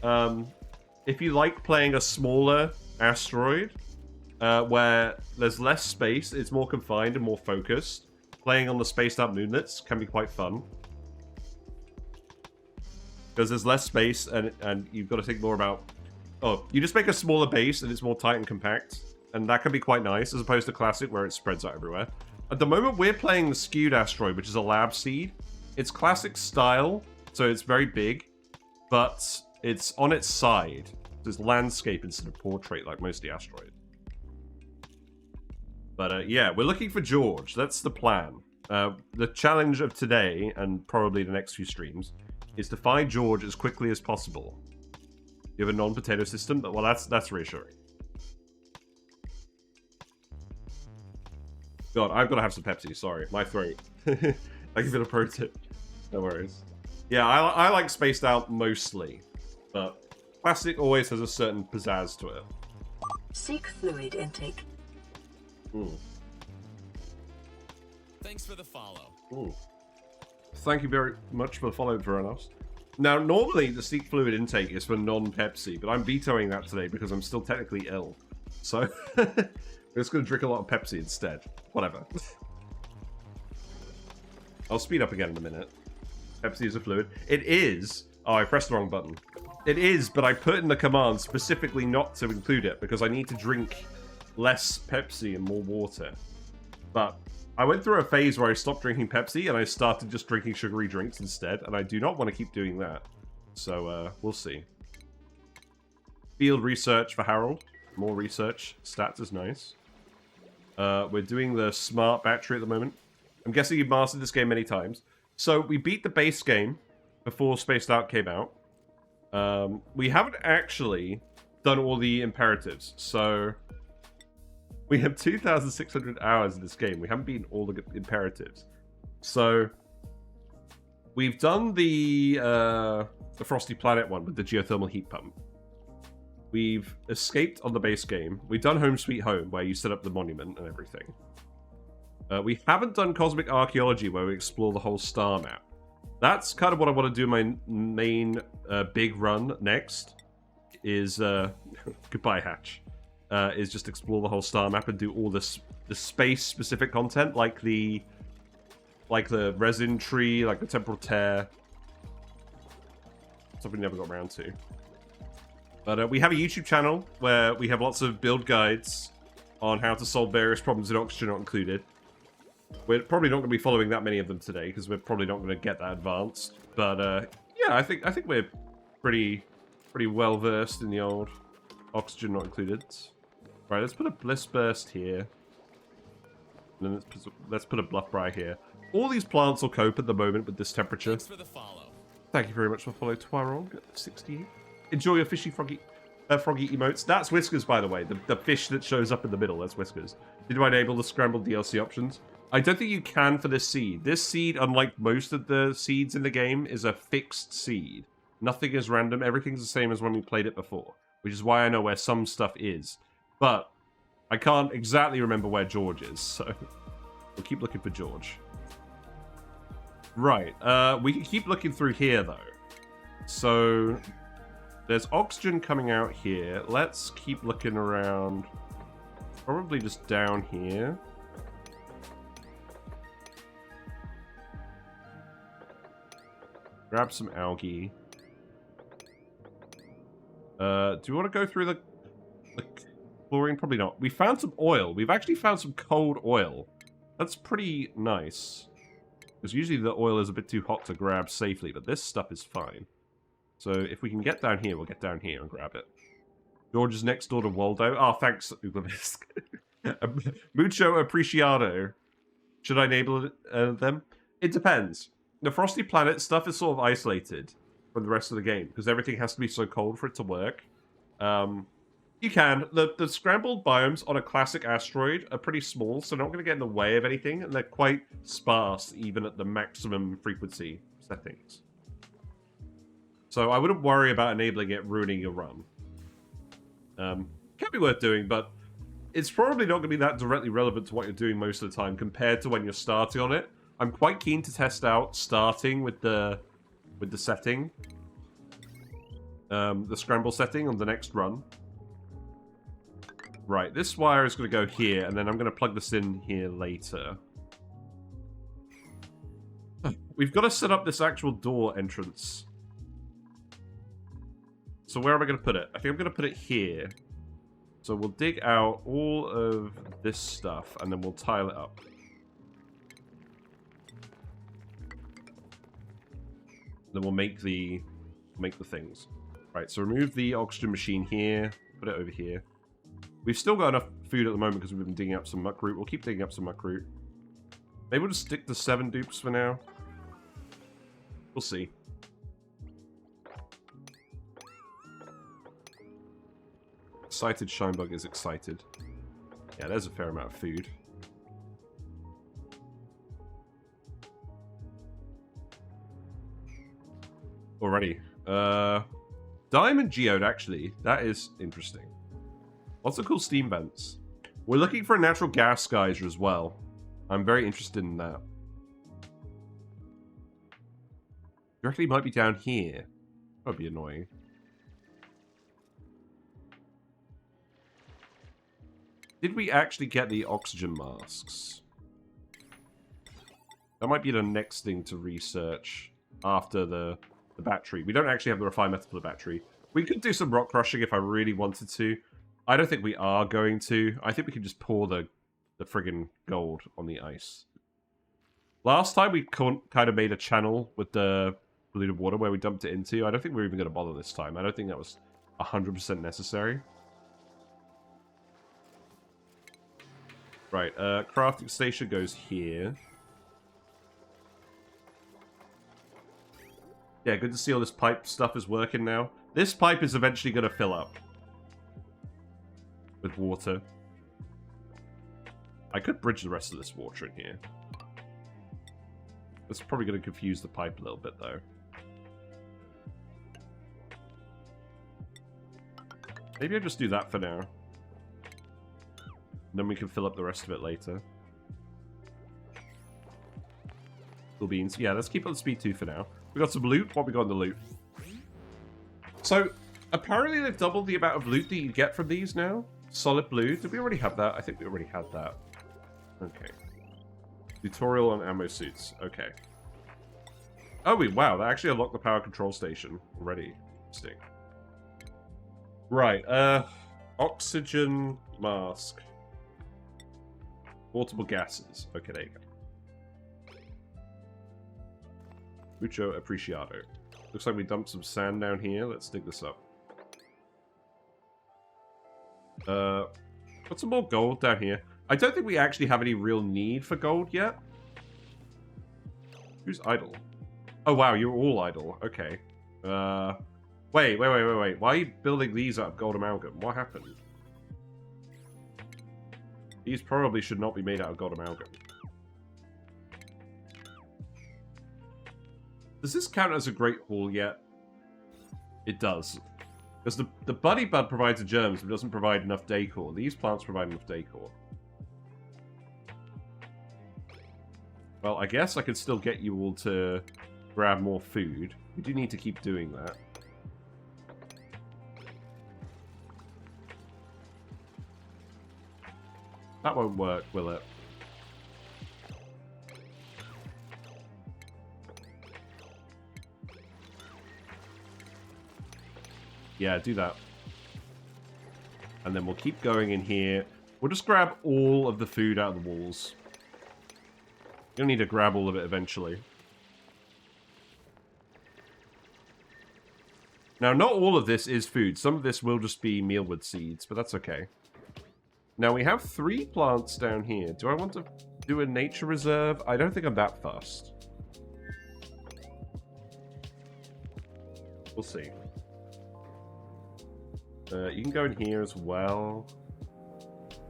if you like playing a smaller asteroid, where there's less space, it's more confined and more focused, playing on the spaced out moonlets can be quite fun. Because there's less space and you've got to think more about... Oh, you just make a smaller base and it's more tight and compact. And that can be quite nice, as opposed to Classic, where it spreads out everywhere. At the moment, we're playing the Skewed Asteroid, which is a lab seed. It's Classic style, so it's very big, but it's on its side. So it's landscape instead of portrait, like most of the asteroid. But yeah, we're looking for George. That's the plan. The challenge of today, and probably the next few streams, is to find George as quickly as possible. You have a non-potato system? Well, that's reassuring. God, I've got to have some Pepsi. Sorry, my throat. I give it a pro tip. No worries. Yeah, I like Spaced Out mostly, but Classic always has a certain pizzazz to it. Seek fluid intake. Thanks for the follow. Ooh. Thank you very much for the follow, Veranos. Now, normally the Seek fluid intake is for non-Pepsi, but I'm vetoing that today because I'm still technically ill. So, we're just going to drink a lot of Pepsi instead. Whatever. I'll speed up again in a minute. Pepsi is a fluid. It is... Oh, I pressed the wrong button. It is, but I put in the command specifically not to include it because I need to drink less Pepsi and more water. But I went through a phase where I stopped drinking Pepsi and I started just drinking sugary drinks instead, and I do not want to keep doing that. So, we'll see. Field research for Harold. More research. Stats is nice. We're doing the smart battery at the moment. I'm guessing you've mastered this game many times. So, we beat the base game before Spaced Out came out. We haven't actually done all the imperatives, so... We have 2,600 hours in this game. We haven't beaten all the imperatives. So, we've done the Frosty Planet one with the geothermal heat pump. We've escaped on the base game. We've done Home Sweet Home, where you set up the monument and everything. We haven't done Cosmic Archaeology, where we explore the whole star map. That's kind of what I want to do my main big run next. Is goodbye, Hatch. Is just explore the whole star map and do all this the space-specific content, like the resin tree, like the temporal tear. Stuff we never got around to. But we have a YouTube channel where we have lots of build guides on how to solve various problems in Oxygen Not Included. We're probably not going to be following that many of them today because we're probably not going to get that advanced. But yeah, I think we're pretty well versed in the old Oxygen Not Included. Right, let's put a Bliss Burst here. And then let's put a Bluff Briar here. All these plants will cope at the moment with this temperature. Thanks for the follow. Thank you very much for follow, Twarog68. Enjoy your fishy froggy emotes. That's Whiskers, by the way. The fish that shows up in the middle, that's Whiskers. Did I enable the scrambled DLC options? I don't think you can for this seed. This seed, unlike most of the seeds in the game, is a fixed seed. Nothing is random. Everything's the same as when we played it before. Which is why I know where some stuff is. But I can't exactly remember where George is, so we'll keep looking for George. Right, we can keep looking through here, though. So, there's oxygen coming out here. Let's keep looking around. Probably just down here. Grab some algae. Do you want to go through the chlorine? Probably not. We found some oil. We've actually found some cold oil. That's pretty nice. Because usually the oil is a bit too hot to grab safely, but this stuff is fine. So if we can get down here, we'll get down here and grab it. George is next door to Waldo. Oh, thanks, Uberbisk. Mucho apreciado. Should I enable them? It depends. The Frosty Planet stuff is sort of isolated from the rest of the game, because everything has to be so cold for it to work. You can. The scrambled biomes on a classic asteroid are pretty small, so they're not going to get in the way of anything, and they're quite sparse, even at the maximum frequency settings. So I wouldn't worry about enabling it ruining your run. Can be worth doing, but it's probably not going to be that directly relevant to what you're doing most of the time compared to when you're starting on it. I'm quite keen to test out starting with the setting, the scramble setting on the next run. Right, this wire is going to go here, and then I'm going to plug this in here later. We've got to set up this actual door entrance. So where am I going to put it? I think I'm going to put it here. So we'll dig out all of this stuff, and then we'll tile it up. Then we'll make the things. Right, so remove the oxygen machine here. Put it over here. We've still got enough food at the moment because we've been digging up some muckroot. We'll keep digging up some muckroot. Maybe we'll just stick to 7 dupes for now. We'll see. Excited Shinebug is excited. Yeah, there's a fair amount of food. Already. Diamond Geode, actually. That is interesting. Lots of cool steam vents. We're looking for a natural gas geyser as well. I'm very interested in that. Directly might be down here. That would be annoying. Did we actually get the oxygen masks? That might be the next thing to research after the battery. We don't actually have the refined metal for the battery. We could do some rock crushing if I really wanted to. I don't think we are going to. I think we can just pour the friggin' gold on the ice. Last time we kind of made a channel with the polluted water where we dumped it into. I don't think we're even going to bother this time. I don't think that was 100% necessary. Right, crafting station goes here. Yeah, good to see all this pipe stuff is working now. This pipe is eventually going to fill up with water. I could bridge the rest of this water in here. That's probably going to confuse the pipe a little bit, though. Maybe I'll just do that for now. Then we can fill up the rest of it later. Cool beans. Yeah, let's keep on speed 2 for now. We got some loot. What we got in the loot? So, apparently they've doubled the amount of loot that you get from these now. Solid blue. Did we already have that? I think we already had that. Okay. Tutorial on ammo suits. Okay. Oh, wow. That actually unlocked the power control station already. Interesting. Right. Oxygen mask. Portable gases. Okay, there you go. Mucho apreciado. Looks like we dumped some sand down here. Let's dig this up. Got some more gold down here. I don't think we actually have any real need for gold yet. Who's idle? Oh, wow, you're all idle. Okay. Wait. Why are you building these out of gold amalgam? What happened? These probably should not be made out of gold amalgam. Does this count as a Great Hall yet? It does. Because the Buddy Bud provides the germs, but doesn't provide enough decor. These plants provide enough decor. Well, I guess I could still get you all to grab more food. We do need to keep doing that. That won't work, will it? Yeah, do that. And then we'll keep going in here. We'll just grab all of the food out of the walls. You'll need to grab all of it eventually. Now, not all of this is food. Some of this will just be mealwood seeds, but that's okay. Now, we have 3 plants down here. Do I want to do a nature reserve? I don't think I'm that fussed. We'll see. You can go in here as well.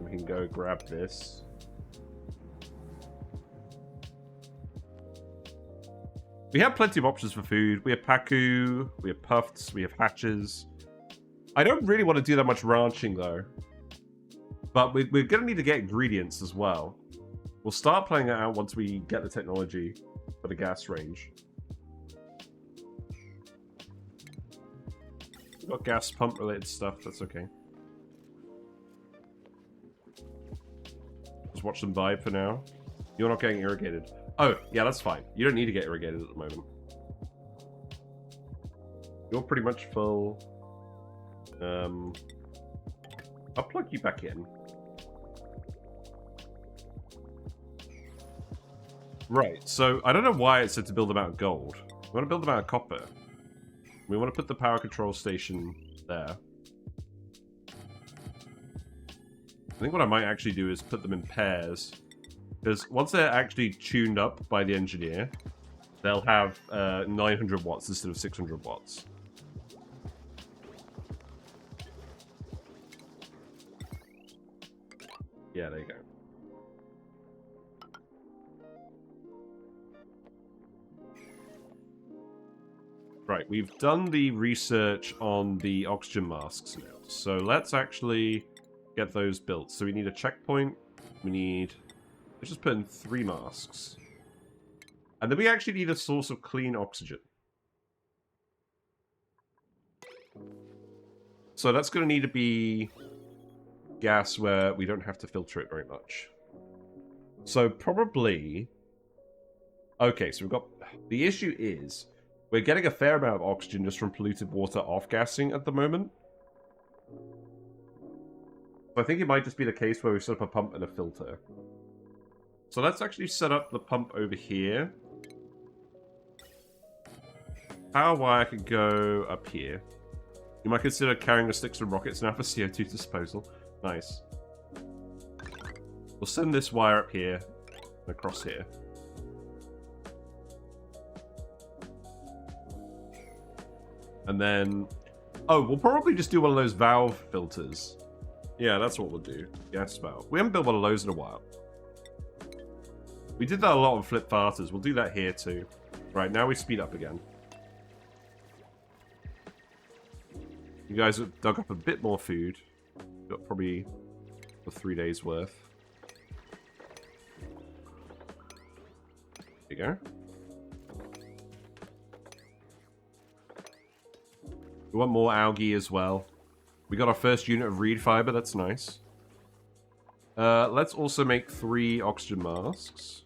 We can go grab this. We have plenty of options for food. We have paku, we have puffs, we have hatches. I don't really want to do that much ranching, though. But we're going to need to get ingredients as well. We'll start playing it out once we get the technology for the gas range. We've got gas pump related stuff, that's okay. Just watch them vibe for now. You're not getting irrigated. Oh, yeah, that's fine. You don't need to get irrigated at the moment. You're pretty much full. I'll plug you back in. Right, so I don't know why it said to build them out of gold. We want to build them out of copper. We want to put the power control station there. I think what I might actually do is put them in pairs. Because once they're actually tuned up by the engineer, they'll have 900 watts instead of 600 watts. Yeah, there you go. Right, we've done the research on the oxygen masks now. So let's actually get those built. So we need a checkpoint. We need... Let's just put in 3 masks. And then we actually need a source of clean oxygen. So that's going to need to be gas where we don't have to filter it very much. So probably... Okay, so we've got... The issue is... We're getting a fair amount of oxygen just from polluted water off-gassing at the moment. So I think it might just be the case where we set up a pump and a filter. So let's actually set up the pump over here. Power wire could go up here. You might consider carrying the sticks and rockets now for CO2 disposal. Nice. We'll send this wire up here and across here. And then... Oh, we'll probably just do one of those valve filters. Yeah, that's what we'll do. Gas valve. We haven't built one of those in a while. We did that a lot on flip farters. We'll do that here too. Right, now we speed up again. You guys have dug up a bit more food. Got probably for 3 days worth. There you go. We want more algae as well. We got our first unit of reed fiber, that's nice. Let's also make 3 oxygen masks.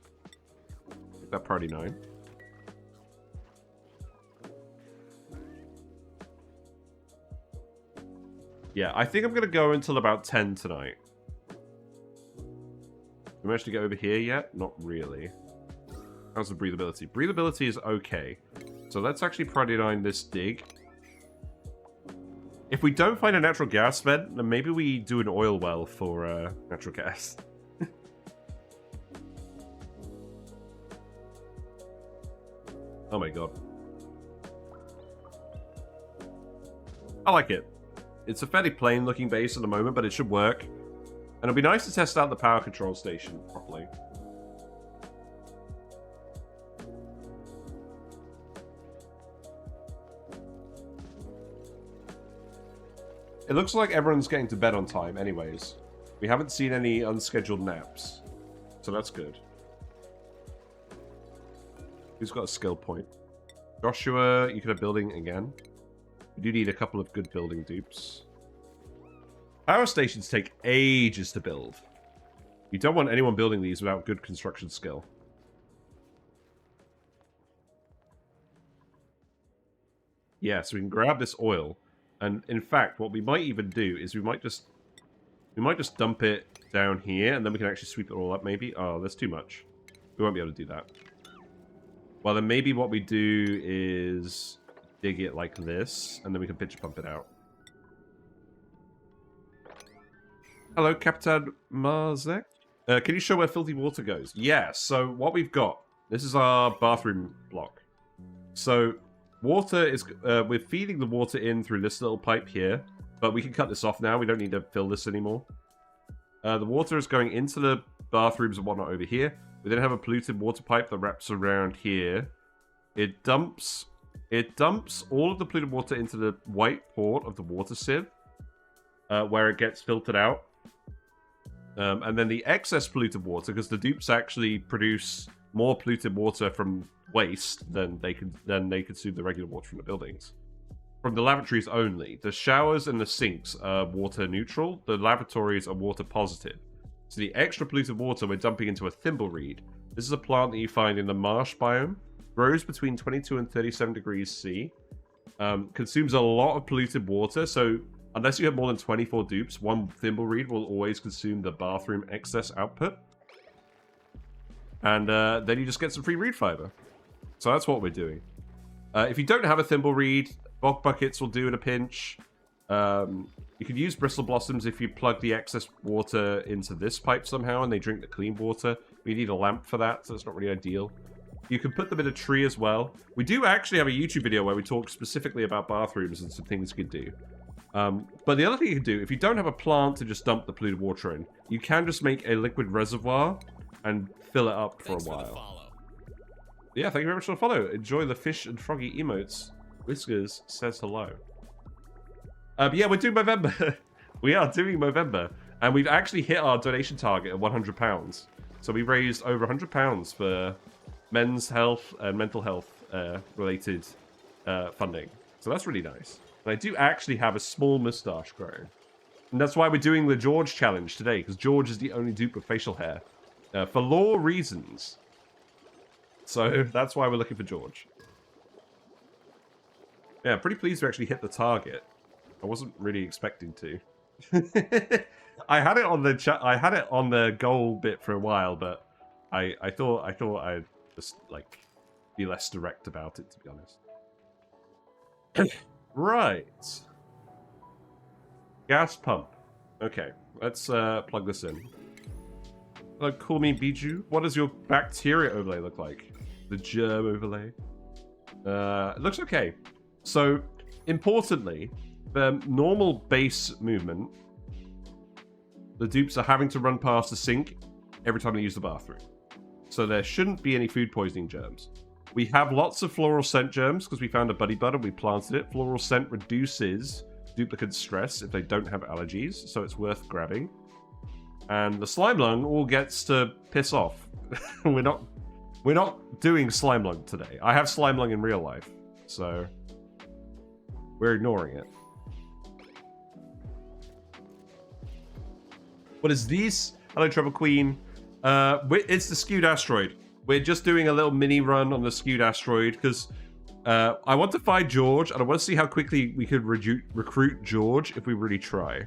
Make that priority 9. Yeah, I think I'm going to go until about 10 tonight. We managed to get over here yet? Not really. How's the breathability? Breathability is okay. So let's actually priority 9 this dig. If we don't find a natural gas vent, then maybe we do an oil well for natural gas. Oh my god. I like it. It's a fairly plain looking base at the moment, but it should work. And it'll be nice to test out the power control station properly. It looks like everyone's getting to bed on time anyways. We haven't seen any unscheduled naps. So that's good. Who's got a skill point? Joshua, you could have building again. We do need a couple of good building dupes. Power stations take ages to build. You don't want anyone building these without good construction skill. Yeah, so we can grab this oil. And in fact, what we might even do is we might just We might just dump it down here, and then we can actually sweep it all up, maybe. Oh, that's too much. We won't be able to do that. Well, then maybe what we do is dig it like this, and then we can pitch pump it out. Hello, Captain Marzek. Can you show where filthy water goes? Yeah, so what we've got, this is our bathroom block. So water is, we're feeding the water in through this little pipe here, but we can cut this off now. We don't need to fill this anymore. The water is going into the bathrooms and whatnot over here. We then have a polluted water pipe that wraps around here. It dumps all of the polluted water into the white port of the water sieve, where it gets filtered out. And then the excess polluted water, because the dupes actually produce more polluted water from waste than they consume the regular water from the buildings. From the lavatories only. The showers and the sinks are water neutral. The lavatories are water positive. So the extra polluted water we're dumping into a thimbleweed. This is a plant that you find in the marsh biome. Grows between 22 and 37 degrees C. Consumes a lot of polluted water, so unless you have more than 24 dupes, one thimbleweed will always consume the bathroom excess output. And then you just get some free reed fiber. So that's what we're doing. If you don't have a thimbleweed, bog buckets will do in a pinch. You could use bristle blossoms if you plug the excess water into this pipe somehow and they drink the clean water. We need a lamp for that, so it's not really ideal. You can put them in a tree as well. We do actually have a YouTube video where we talk specifically about bathrooms and some things you could do. But the other thing you can do, if you don't have a plant to just dump the polluted water in, you can just make a liquid reservoir and fill it up for a while. Yeah, thank you very much for the follow. Enjoy the fish and froggy emotes. Whiskers says hello. Yeah, we're doing Movember. We are doing Movember. And we've actually hit our donation target of £100. So we raised over £100 for men's health and mental health related funding. So that's really nice. And I do actually have a small moustache growing. And that's why we're doing the George challenge today, because George is the only dupe with facial hair. For law reasons. So that's why we're looking for George. Yeah, I'm pretty pleased to actually hit the target. I wasn't really expecting to. I had it on the goal bit for a while, but I thought I'd just like be less direct about it, to be honest. Right. Gas pump. Okay, let's plug this in. Call me Bijou. What does your bacteria overlay look like? The germ overlay. It looks okay. So, importantly, the normal base movement, the dupes are having to run past the sink every time they use the bathroom. So there shouldn't be any food poisoning germs. We have lots of floral scent germs because we found a buddy bud and we planted it. Floral scent reduces duplicate stress if they don't have allergies, so it's worth grabbing. And the slime lung all gets to piss off. We're not doing slime lung today. I have slime lung in real life, so we're ignoring it. What is this? Hello, Trevor Queen. It's the Skewed Asteroid. We're just doing a little mini run on the Skewed Asteroid because I want to find George and I want to see how quickly we could recruit George if we really try.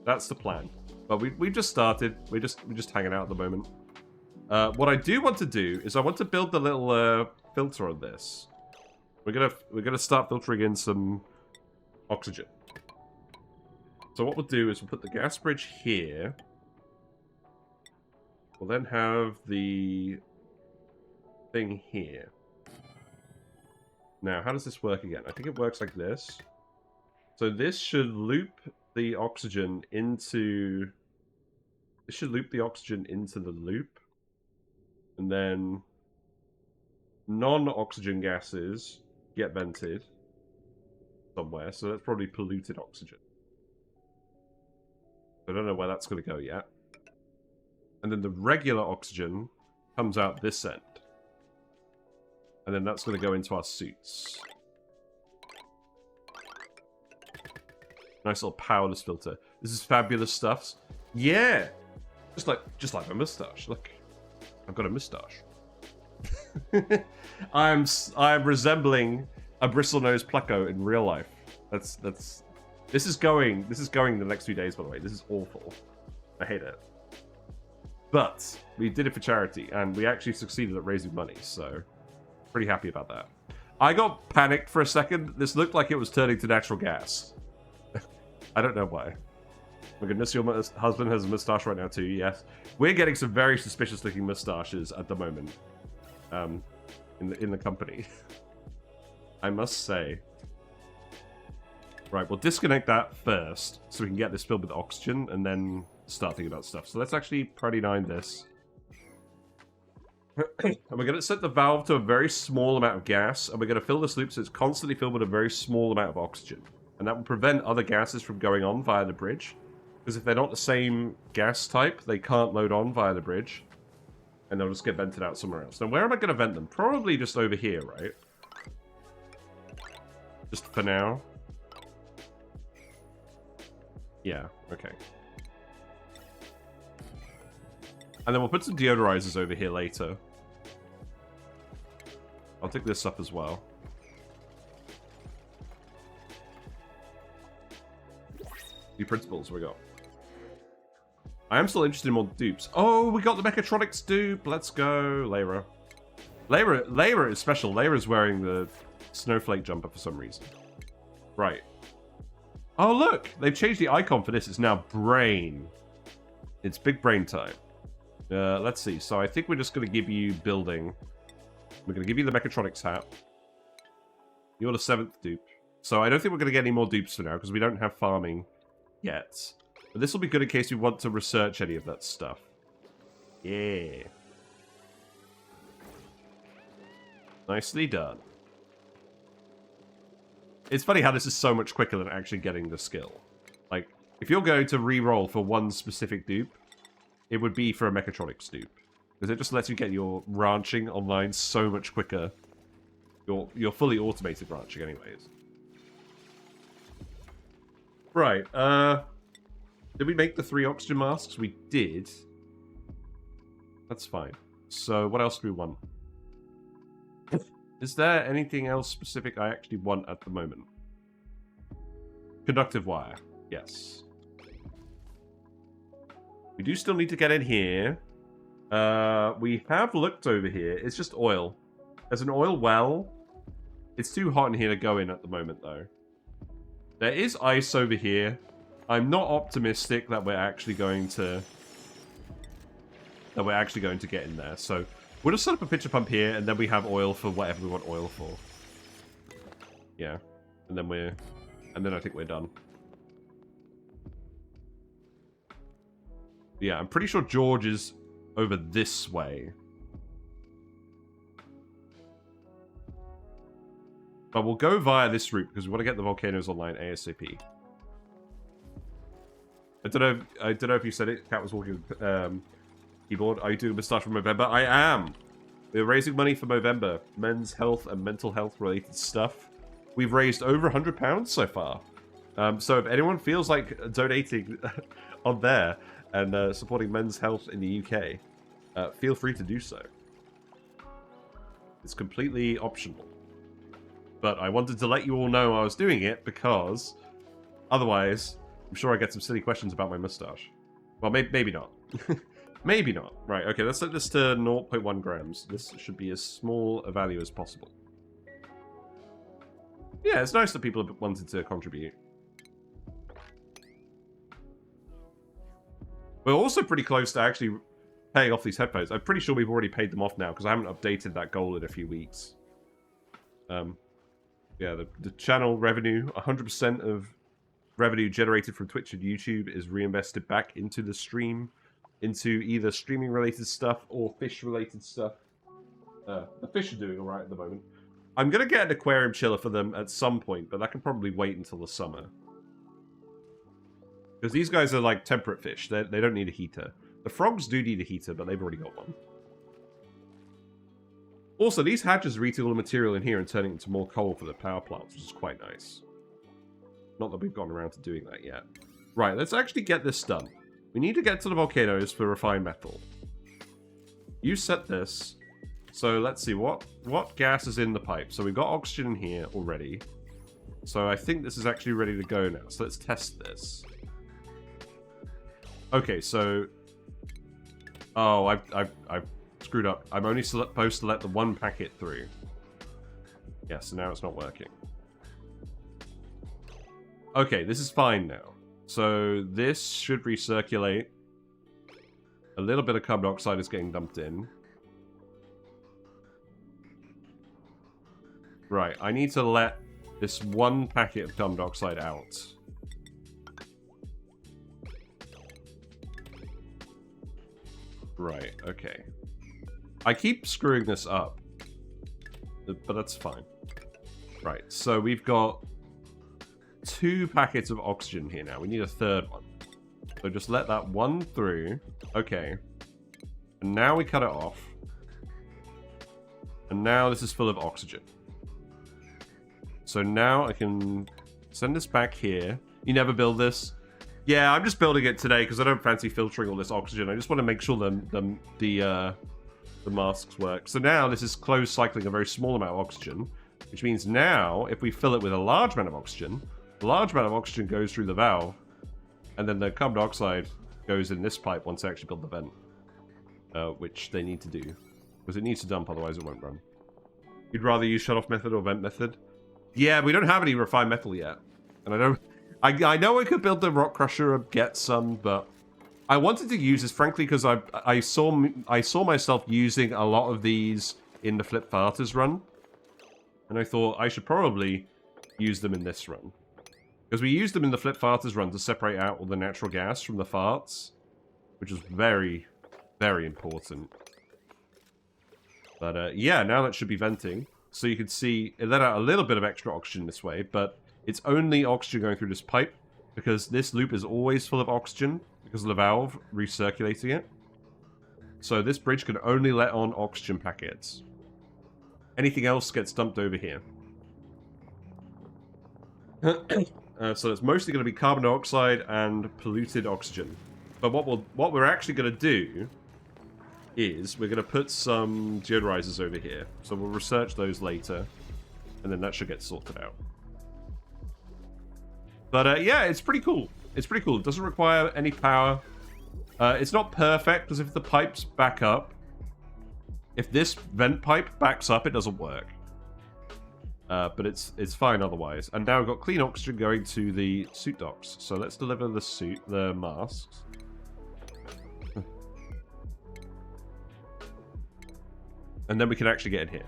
That's the plan. But we've just started. We're just hanging out at the moment. What I do want to do is I want to build the little filter on this. We're gonna start filtering in some oxygen. So what we'll do is we'll put the gas bridge here. We'll then have the thing here. Now, how does this work again? I think it works like this. So this should loop the oxygen into... This should loop the oxygen into the loop. And then non-oxygen gases get vented somewhere. So that's probably polluted oxygen. I don't know where that's going to go yet. And then the regular oxygen comes out this end. And then that's going to go into our suits. Nice little powerless filter. This is fabulous stuff. Yeah! Just like my moustache. Look. I've got a moustache. I'm resembling a bristlenose pleco in real life. That's This is going the next few days, by the way. This is awful. I hate it. But we did it for charity, and we actually succeeded at raising money, so pretty happy about that. I got panicked for a second. This looked like it was turning to natural gas. I don't know why. My goodness, your husband has a moustache right now too, yes. We're getting some very suspicious looking moustaches at the moment. In the company. I must say. Right, we'll disconnect that first, so we can get this filled with oxygen, and then start thinking about stuff. So let's actually priority 9 this. And we're going to set the valve to a very small amount of gas, and we're going to fill this loop so it's constantly filled with a very small amount of oxygen. And that will prevent other gases from going on via the bridge. Because if they're not the same gas type, they can't load on via the bridge. And they'll just get vented out somewhere else. Now, where am I going to vent them? Probably just over here, right? Just for now. Yeah, okay. And then we'll put some deodorizers over here later. I'll take this up as well. New principles, we got. I am still interested in more dupes. Oh, we got the Mechatronics dupe. Let's go, Layra. Layra is special. Layra's wearing the snowflake jumper for some reason. Right. Oh, look! They've changed the icon for this. It's now Brain. It's big brain time. Let's see. So I think we're just going to give you building. We're going to give you the Mechatronics hat. You're the 7th dupe. So I don't think we're going to get any more dupes for now, because we don't have farming yet. But this will be good in case we want to research any of that stuff. Yeah. Nicely done. It's funny how this is so much quicker than actually getting the skill. Like, if you're going to re-roll for one specific dupe, it would be for a Mechatronics dupe. Because it just lets you get your ranching online so much quicker. Your fully automated ranching anyways. Right, did we make the 3 oxygen masks? We did. That's fine. So, what else do we want? Is there anything else specific I actually want at the moment? Conductive wire. Yes. We do still need to get in here. We have looked over here. It's just oil. There's an oil well. It's too hot in here to go in at the moment, though. There is ice over here. I'm not optimistic that we're actually going to get in there. So we'll just set up a pitcher pump here, and then we have oil for whatever we want oil for. Yeah, and then I think we're done. Yeah, I'm pretty sure George is over this way. But we'll go via this route because we want to get the volcanoes online ASAP. I don't know if you said it. Cat was walking keyboard. Are you doing a moustache for Movember? I am. We're raising money for Movember. Men's health and mental health related stuff. We've raised over £100 so far. So if anyone feels like donating on there and supporting men's health in the UK, feel free to do so. It's completely optional. But I wanted to let you all know I was doing it because otherwise I'm sure I get some silly questions about my moustache. Well, maybe not. Maybe not. Right, okay, let's set this to 0.1 grams. This should be as small a value as possible. Yeah, it's nice that people have wanted to contribute. We're also pretty close to actually paying off these headphones. I'm pretty sure we've already paid them off now because I haven't updated that goal in a few weeks. Yeah, the channel revenue, 100% of revenue generated from Twitch and YouTube is reinvested back into the stream, into either streaming-related stuff or fish-related stuff. The fish are doing alright at the moment. I'm going to get an aquarium chiller for them at some point, but that can probably wait until the summer. Because these guys are like temperate fish. They don't need a heater. The frogs do need a heater, but they've already got one. Also, these hatches reheat all the material in here and turning it into more coal for the power plants, which is quite nice. Not that we've gotten around to doing that yet. Right, let's actually get this done. We need to get to the volcanoes for refined metal. You set this. So let's see, what gas is in the pipe? So we've got oxygen in here already. So I think this is actually ready to go now. So let's test this. Okay, so... Oh, I've screwed up. I'm only supposed to let the one packet through. Yeah, so now it's not working. Okay, this is fine now. So this should recirculate. A little bit of carbon dioxide is getting dumped in. Right, I need to let this one packet of carbon dioxide out. Right, okay. I keep screwing this up, but that's fine. Right, so we've got 2 packets of oxygen here now. We need a third one. So just let that one through. Okay. And now we cut it off. And now this is full of oxygen. So now I can send this back here. You never build this? Yeah, I'm just building it today because I don't fancy filtering all this oxygen. I just want to make sure the masks work. So now this is closed cycling a very small amount of oxygen, which means now if we fill it with a large amount of oxygen, the large amount of oxygen goes through the valve, and then the carbon dioxide goes in this pipe once they actually build the vent, which they need to do because it needs to dump, otherwise it won't run. You'd rather use shut-off method or vent method? Yeah, we don't have any refined metal yet, and I don't. I know I could build the rock crusher and get some, but I wanted to use this frankly because I saw myself using a lot of these in the Flip Farters run, and I thought I should probably use them in this run because we used them in the Flip Farters run to separate out all the natural gas from the farts, which is very, very important. But yeah, now that should be venting, so you can see it let out a little bit of extra oxygen this way, but it's only oxygen going through this pipe because this loop is always full of oxygen because of the valve recirculating it. So this bridge can only let on oxygen packets. Anything else gets dumped over here. So it's mostly going to be carbon dioxide and polluted oxygen. But what we're actually going to do is we're going to put some deodorizers over here. So we'll research those later, and then that should get sorted out. But yeah, it's pretty cool. It's pretty cool. It doesn't require any power. It's not perfect, because if the pipes back up, if this vent pipe backs up, it doesn't work. But it's fine otherwise. And now we've got clean oxygen going to the suit docks. So let's deliver the masks. And then we can actually get in here.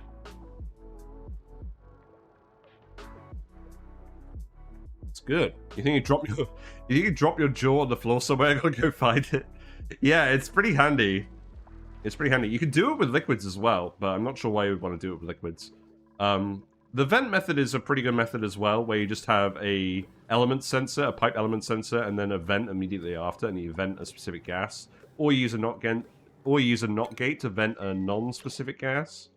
It's good. You think you drop your jaw on the floor somewhere and go find it? Yeah, it's pretty handy. It's pretty handy. You can do it with liquids as well, but I'm not sure why you would want to do it with liquids. The vent method is a pretty good method as well, where you just have a element sensor, a pipe element sensor, and then a vent immediately after, and you vent a specific gas, or you use a not gate to vent a non-specific gas.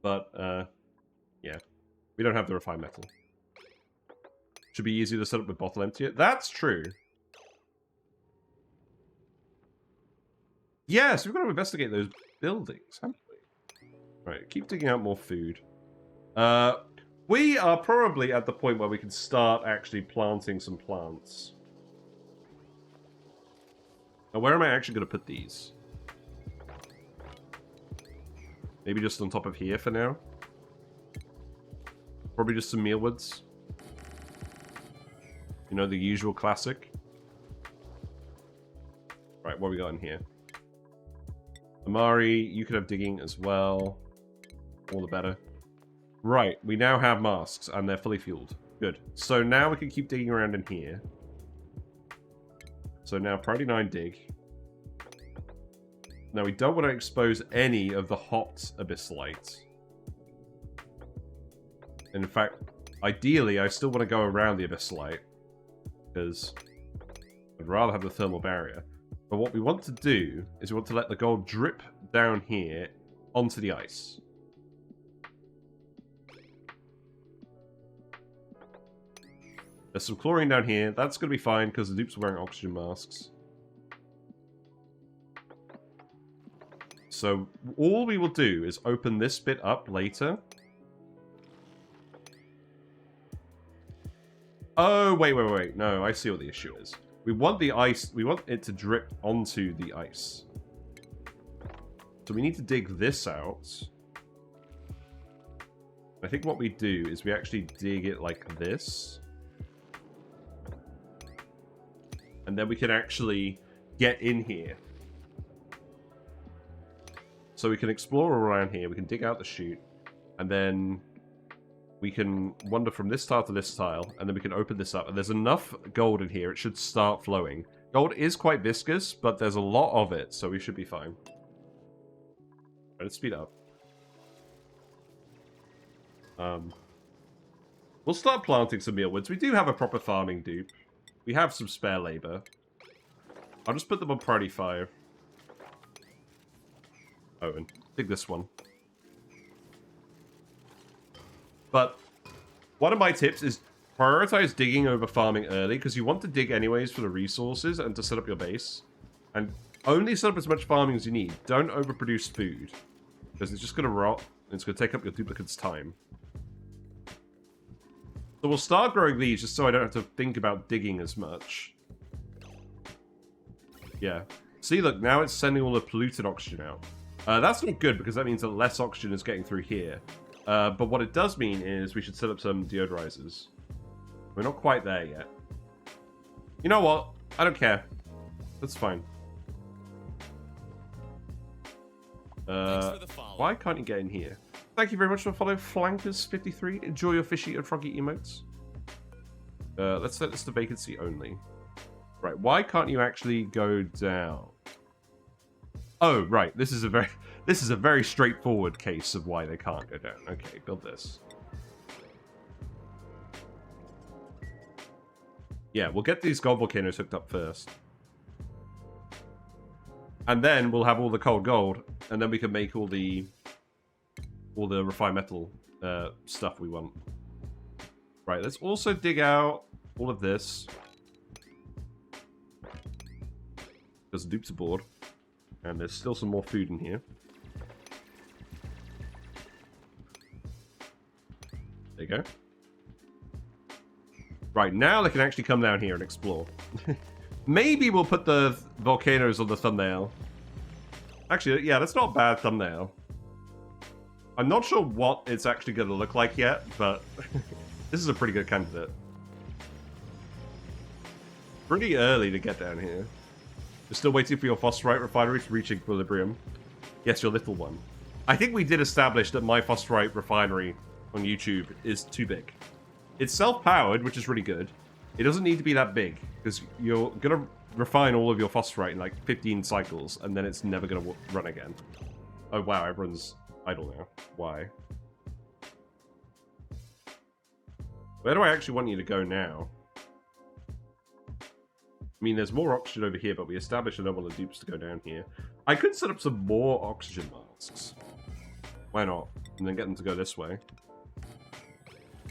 But yeah, we don't have the refined metal. Should be easier to set up with bottle emptier. That's true. Yeah, so we've got to investigate those buildings, haven't we? Right, keep digging out more food. We are probably at the point where we can start actually planting some plants. Now, where am I actually going to put these? Maybe just on top of here for now. Probably just some mealwoods. You know, the usual classic. Right, what we got in here? Amari, you could have digging as well. All the better. Right, we now have masks, and they're fully fueled. Good. So now we can keep digging around in here. So now priority 9 dig. Now we don't want to expose any of the hot abyssalite. And in fact, ideally, I still want to go around the abyssalite, because I'd rather have the thermal barrier. But what we want to do is we want to let the gold drip down here onto the ice. There's some chlorine down here. That's going to be fine because the dupes are wearing oxygen masks. So all we will do is open this bit up later. Oh, wait. No, I see what the issue is. We want the ice, we want it to drip onto the ice. So we need to dig this out. I think what we do is we actually dig it like this. And then we can actually get in here. So we can explore around here, we can dig out the chute, and then we can wander from this tile to this tile, and then we can open this up, and there's enough gold in here, it should start flowing. Gold is quite viscous, but there's a lot of it, so we should be fine. Right, let's speed up. We'll start planting some mealwoods. We do have a proper farming dupe. We have some spare labor. I'll just put them on priority 5. Oh, and dig this one. But one of my tips is prioritize digging over farming early, because you want to dig anyways for the resources and to set up your base. And only set up as much farming as you need. Don't overproduce food, because it's just going to rot, and it's going to take up your duplicate's time. So we'll start growing these, just so I don't have to think about digging as much. Yeah. See, look, now it's sending all the polluted oxygen out. That's not good, because that means that less oxygen is getting through here. But what it does mean is we should set up some deodorizers. We're not quite there yet. You know what? I don't care. That's fine. Why can't you get in here? Thank you very much for following Flankers53. Enjoy your fishy and froggy emotes. Let's set this to vacancy only. Right, why can't you actually go down? Oh, right. This is a very straightforward case of why they can't go down. Okay, build this. Yeah, we'll get these gold volcanoes hooked up first. And then we'll have all the cold gold, and then we can make all the refined metal stuff we want. Right, let's also dig out all of this. Because the dupes are bored. And there's still some more food in here. There you go. Right, now they can actually come down here and explore. Maybe we'll put the volcanoes on the thumbnail. Actually, yeah, that's not a bad thumbnail. I'm not sure what it's actually going to look like yet, but this is a pretty good candidate. Pretty early to get down here. You're still waiting for your phosphorite refinery to reach equilibrium. Yes, your little one. I think we did establish that my phosphorite refinery on YouTube is too big. It's self-powered, which is really good. It doesn't need to be that big, because you're going to refine all of your phosphorite in like 15 cycles, and then it's never going to run again. Oh wow, everyone's idle now. Why? Where do I actually want you to go now? I mean, there's more oxygen over here, but we established I don't want the dupes to go down here. I could set up some more oxygen masks. Why not? And then get them to go this way.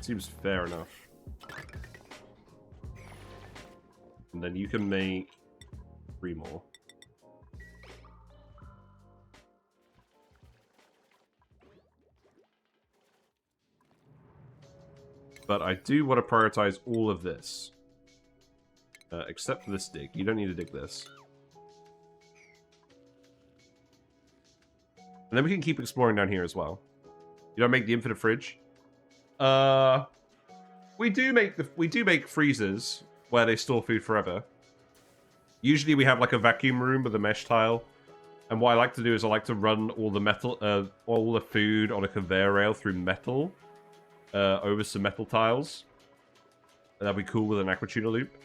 Seems fair enough. And then you can make 3 more. But I do want to prioritize all of this. Except for this dig. You don't need to dig this. And then we can keep exploring down here as well. You don't make the infinite fridge? We do make freezers where they store food forever. Usually we have like a vacuum room with a mesh tile. And what I like to do is I like to run all the metal, all the food on a conveyor rail through metal, over some metal tiles. And that'd be cool with an aquatuna loop.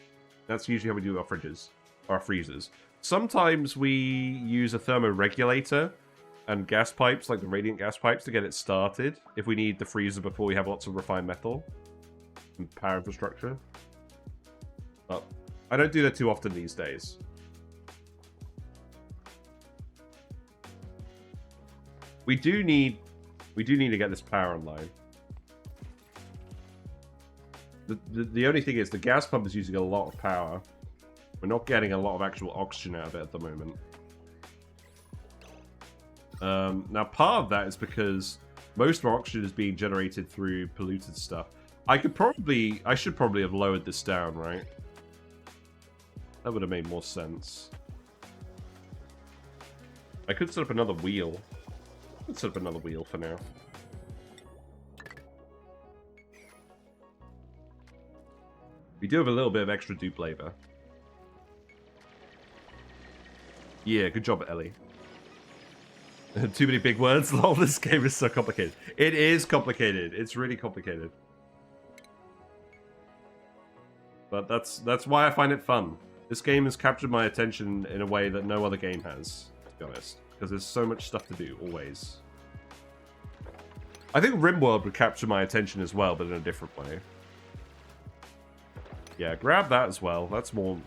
That's usually how we do our fridges, our freezers. Sometimes we use a thermoregulator and gas pipes, like the radiant gas pipes, to get it started if we need the freezer before we have lots of refined metal and power infrastructure. But I don't do that too often these days. We do need to get this power online. The only thing is the gas pump is using a lot of power. We're not getting a lot of actual oxygen out of it at the moment. Now, part of that is because most of our oxygen is being generated through polluted stuff. I should probably have lowered this down, right? That would have made more sense. I could set up another wheel. Let's set up another wheel for now. We do have a little bit of extra dupe labor. Yeah, good job, Ellie. Too many big words. Lol, this game is so complicated. It is complicated. It's really complicated. But that's why I find it fun. This game has captured my attention in a way that no other game has, to be honest. Because there's so much stuff to do, always. I think RimWorld would capture my attention as well, but in a different way. Yeah, grab that as well. That's more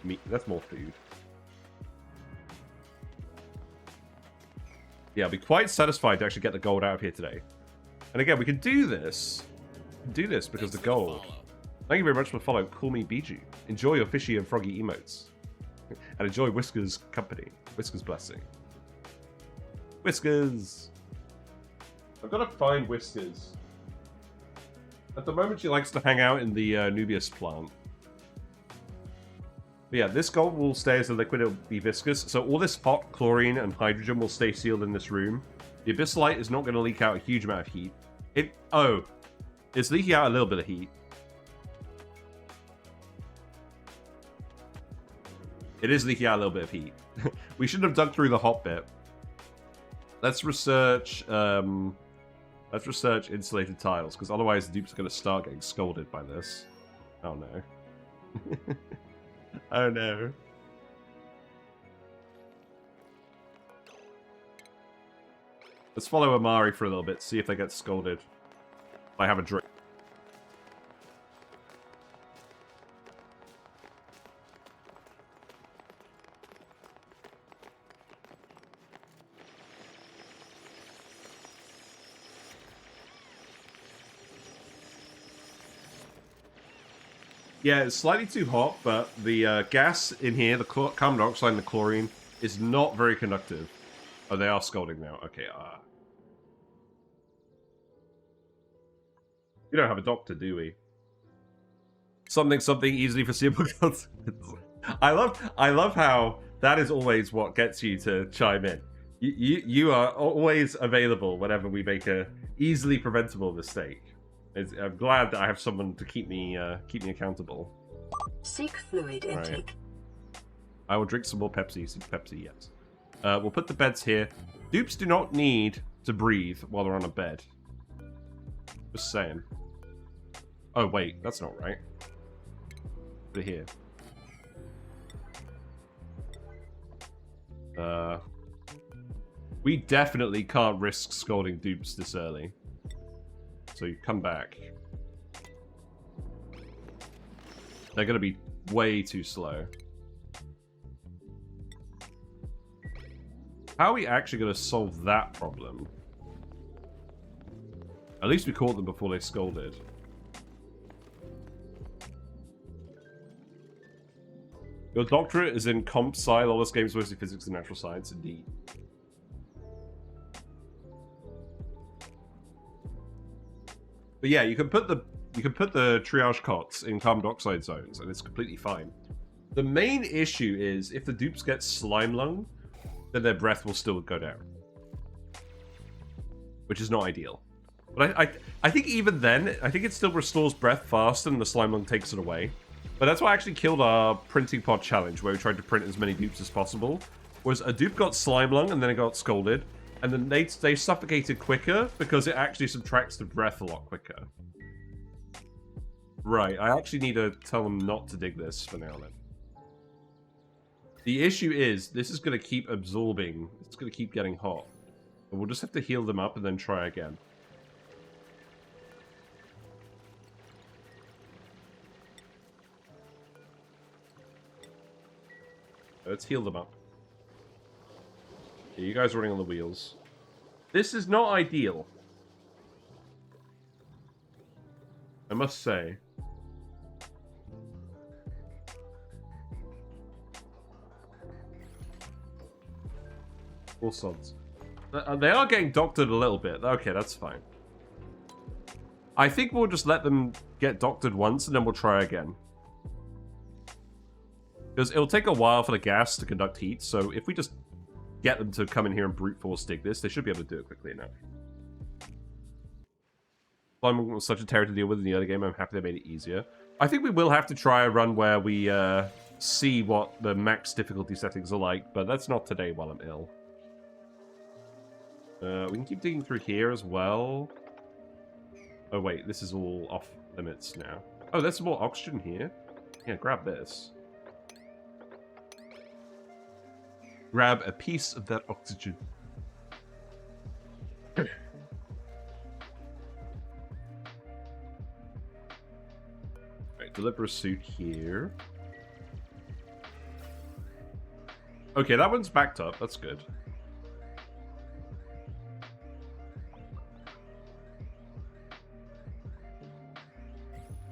meat. That's more food. Yeah, I'll be quite satisfied to actually get the gold out of here today. And again, we can do this. Do this because the gold. Thank you very much for the follow. Call me Biju. Enjoy your fishy and froggy emotes. And enjoy Whisker's company. Whisker's blessing. Whiskers! I've got to find Whiskers. At the moment, she likes to hang out in the Nubius plant. But yeah, this gold will stay as a liquid, it'll be viscous. So all this hot chlorine and hydrogen will stay sealed in this room. The abyssalite is not going to leak out a huge amount of heat. It's leaking out a little bit of heat. It is leaking out a little bit of heat. We shouldn't have dug through the hot bit. Let's research insulated tiles, because otherwise the dupes are going to start getting scolded by this. Oh no. Oh no. Let's follow Amari for a little bit, see if they get scolded. I have a drink. Yeah, it's slightly too hot, but the gas in here, the carbon dioxide and the chlorine, is not very conductive. Oh, they are scolding now. Okay, We don't have a doctor, do we? Something easily foreseeable consequences. I love how that is always what gets you to chime in. You are always available whenever we make a easily preventable mistake. I'm glad that I have someone to keep me accountable. Seek fluid intake. Right. I will drink some more Pepsi. Seek Pepsi, yes. We'll put the beds here. Dupes do not need to breathe while they're on a bed. Just saying. Oh wait, that's not right. Put it here. We definitely can't risk scolding dupes this early. So you come back. They're going to be way too slow. How are we actually going to solve that problem? At least we caught them before they scolded. Your doctorate is in comp sci. All this game's mostly physics and natural science, indeed. But yeah, you can put the triage cots in carbon dioxide zones, and it's completely fine. The main issue is if the dupes get slime lung, then their breath will still go down, which is not ideal. But I think even then, I think it still restores breath faster than the slime lung takes it away. But that's why I actually killed our printing pod challenge, where we tried to print as many dupes as possible. Was a dupe got slime lung and then it got scolded. And then they suffocated quicker because it actually subtracts the breath a lot quicker. Right, I actually need to tell them not to dig this for now then. The issue is, this is going to keep absorbing. It's going to keep getting hot. But we'll just have to heal them up and then try again. Let's heal them up. Yeah, you guys are running on the wheels. This is not ideal. I must say. All sods. They are getting doctored a little bit. Okay, that's fine. I think we'll just let them get doctored once, and then we'll try again. Because it'll take a while for the gas to conduct heat, so if we just get them to come in here and brute force dig this, they should be able to do it quickly enough. Climbing was such a terror to deal with in the other game, I'm happy they made it easier. I think we will have to try a run where we see what the max difficulty settings are like, but that's not today while I'm ill. We can keep digging through here as well. Oh wait, this is all off limits now. Oh, there's some more oxygen here. Yeah, grab this. Grab a piece of that oxygen. Right, deliver a suit here. Okay, that one's backed up. That's good.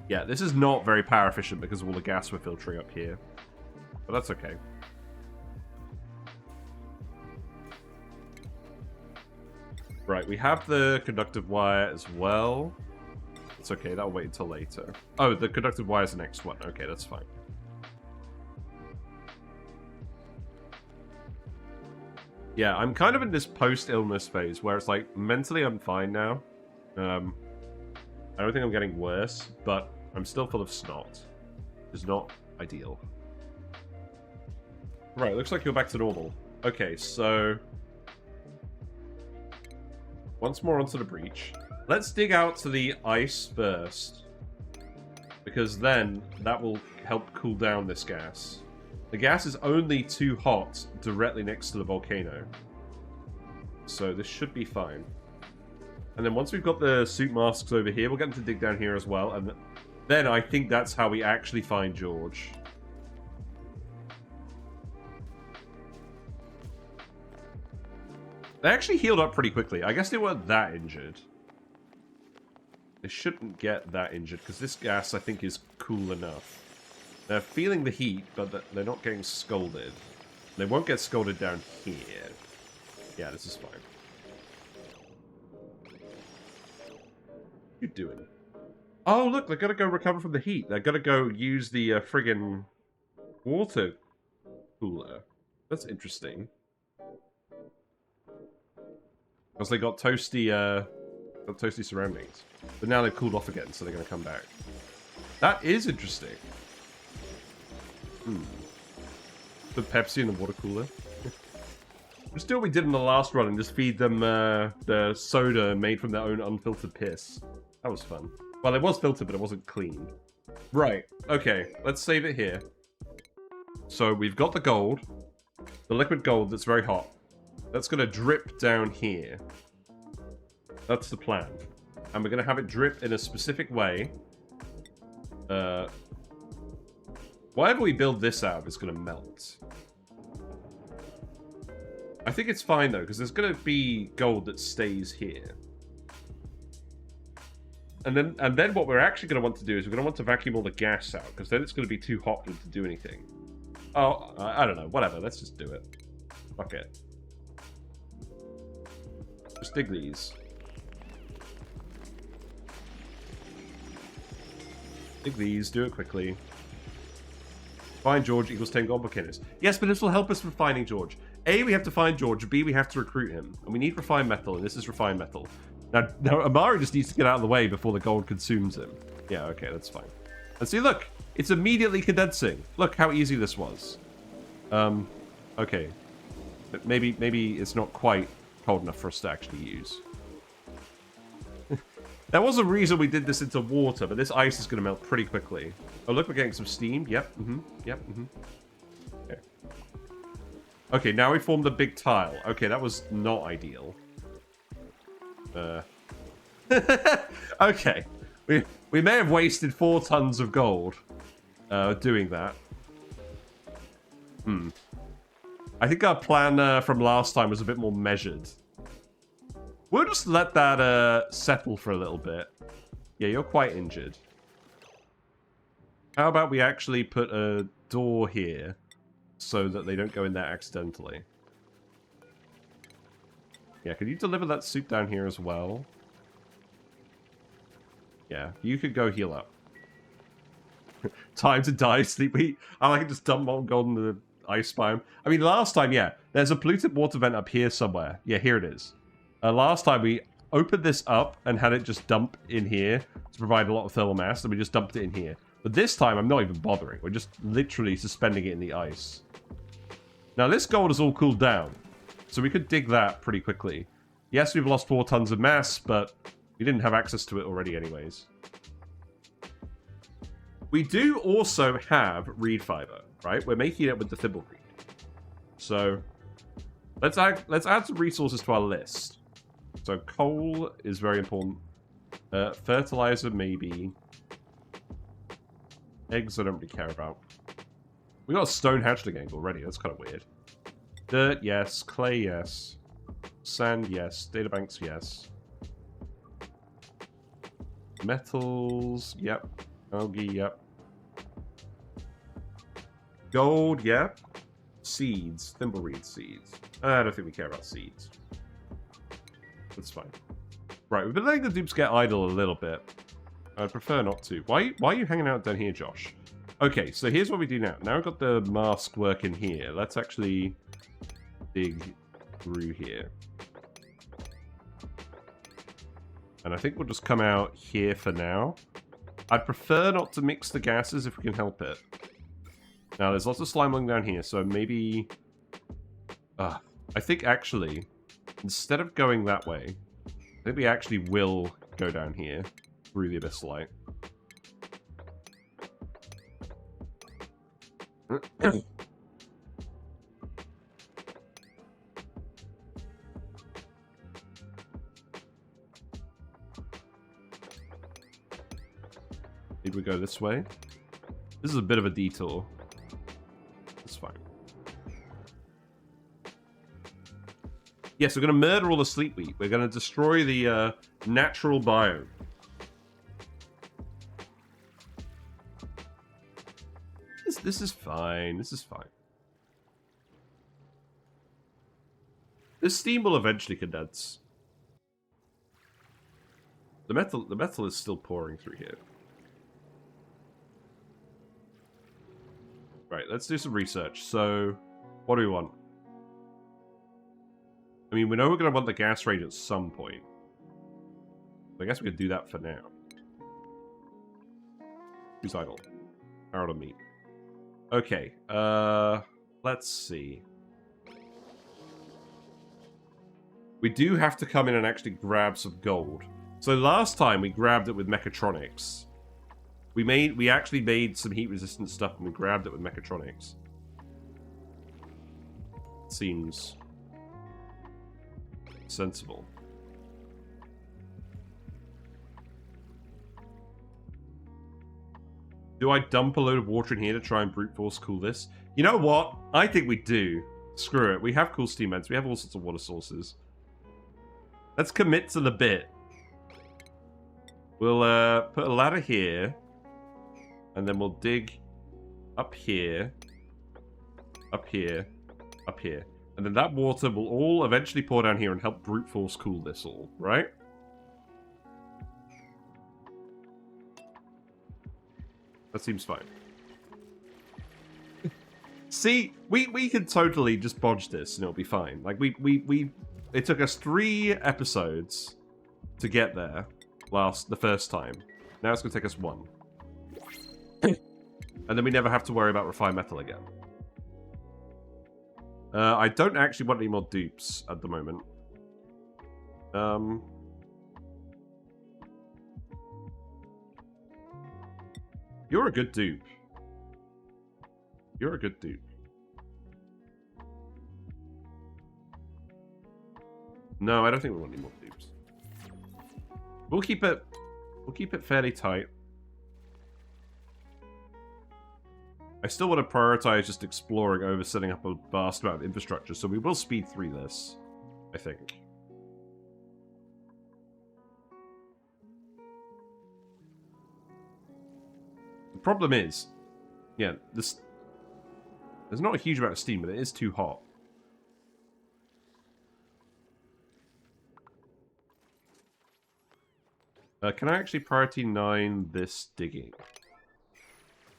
Yeah, this is not very power efficient because of all the gas we're filtering up here. But that's okay. Right, we have the conductive wire as well. It's okay, that'll wait until later. Oh, the conductive wire is the next one. Okay, that's fine. Yeah, I'm kind of in this post-illness phase where it's like, mentally I'm fine now. I don't think I'm getting worse, but I'm still full of snot. Which is not ideal. Right, looks like you're back to normal. Okay, so... once more onto the breach. Let's dig out to the ice first. Because then, that will help cool down this gas. The gas is only too hot directly next to the volcano. So this should be fine. And then once we've got the suit masks over here, we'll get them to dig down here as well. And then I think that's how we actually find George. They actually healed up pretty quickly. I guess they weren't that injured. They shouldn't get that injured, because this gas, I think, is cool enough. They're feeling the heat, but they're not getting scalded. They won't get scalded down here. Yeah, this is fine. What are you doing? Oh, look, they're gonna go recover from the heat. They're gonna go use the friggin' water cooler. That's interesting. Because they got toasty surroundings. But now they've cooled off again, so they're going to come back. That is interesting. Put Pepsi in the water cooler. Just do what we did in the last run and just feed them the soda made from their own unfiltered piss. That was fun. Well, it was filtered, but it wasn't clean. Right. Okay, let's save it here. So we've got the gold. The liquid gold that's very hot. That's going to drip down here. That's the plan. And we're going to have it drip in a specific way. Whatever we build this out of is going to melt. I think it's fine, though, because there's going to be gold that stays here. And then what we're actually going to want to do is we're going to want to vacuum all the gas out, because then it's going to be too hot to do anything. Oh, I don't know. Whatever. Let's just do it. Fuck it. Just dig these. Dig these. Do it quickly. Find George equals 10 gold volcanoes. Yes, but this will help us with finding George. A, we have to find George. B, we have to recruit him. And we need refined metal, and this is refined metal. Now Amari just needs to get out of the way before the gold consumes him. Yeah, okay, that's fine. And see, look! It's immediately condensing. Look how easy this was. Okay. But maybe it's not quite cold enough for us to actually use. There was a reason we did this into water, but this ice is going to melt pretty quickly. Oh, look, we're getting some steam. Yep, Okay. Okay, now we formed a big tile. Okay, that was not ideal. Okay. We may have wasted 4 tons of gold doing that. I think our plan from last time was a bit more measured. We'll just let that settle for a little bit. Yeah, you're quite injured. How about we actually put a door here so that they don't go in there accidentally? Yeah, can you deliver that suit down here as well? Yeah, you could go heal up. Time to die, sleepy. I can just dump molten gold in the ice biome. I mean, last time, yeah, there's a polluted water vent up here somewhere. Yeah, here it is. Last time we opened this up and had it just dump in here to provide a lot of thermal mass, and we just dumped it in here. But this time, I'm not even bothering. We're just literally suspending it in the ice. Now, this gold is all cooled down, so we could dig that pretty quickly. Yes, we've lost 4 tons of mass, but we didn't have access to it already anyways. We do also have reed fiber, right? We're making it with the thimble reed. So let's add some resources to our list. So coal is very important. Fertilizer, maybe. Eggs, I don't really care about. We got a stone hatchet gang already. That's kind of weird. Dirt, yes. Clay, yes. Sand, yes. Databanks, yes. Metals, yep. Algae, yep. Gold, yep. Seeds. Thimbleweed seeds. I don't think we care about seeds. That's fine. Right, we've been letting the dupes get idle a little bit. I'd prefer not to. Why are you hanging out down here, Josh? Okay, so here's what we do now. Now we've got the mask working here. Let's actually dig through here. And I think we'll just come out here for now. I'd prefer not to mix the gases if we can help it. Now, there's lots of slime along down here, so maybe... I think, actually, instead of going that way, I think we actually will go down here through the abyssal light. Did we go this way? This is a bit of a detour. It's fine. Yes, we're going to murder all the sleep wheat. We're going to destroy the natural biome. This is fine. This is fine. This steam will eventually condense. The metal is still pouring through here. Right, let's do some research. So, what do we want? I mean, we know we're going to want the gas range at some point. I guess we could do that for now. Who's idle? Arrow to meat. Okay, let's see. We do have to come in and actually grab some gold. So last time we grabbed it with mechatronics. We actually made some heat-resistant stuff and we grabbed it with mechatronics. Seems sensible. Do I dump a load of water in here to try and brute force cool this? You know what? I think we do. Screw it. We have cool steam vents. We have all sorts of water sources. Let's commit to the bit. We'll put a ladder here. And then we'll dig up here. Up here. Up here. And then that water will all eventually pour down here and help brute force cool this all, right? That seems fine. See, we can totally just bodge this and it'll be fine. Like, it took us 3 episodes to get there the first time. Now it's going to take us 1. And then we never have to worry about refined metal again. I don't actually want any more dupes at the moment. You're a good dupe. You're a good dupe. No, I don't think we want any more dupes. We'll keep it fairly tight. I still want to prioritize just exploring over setting up a vast amount of infrastructure, so we will speed through this, I think. The problem is, yeah, there's not a huge amount of steam, but it is too hot. Can I actually priority 9 this digging?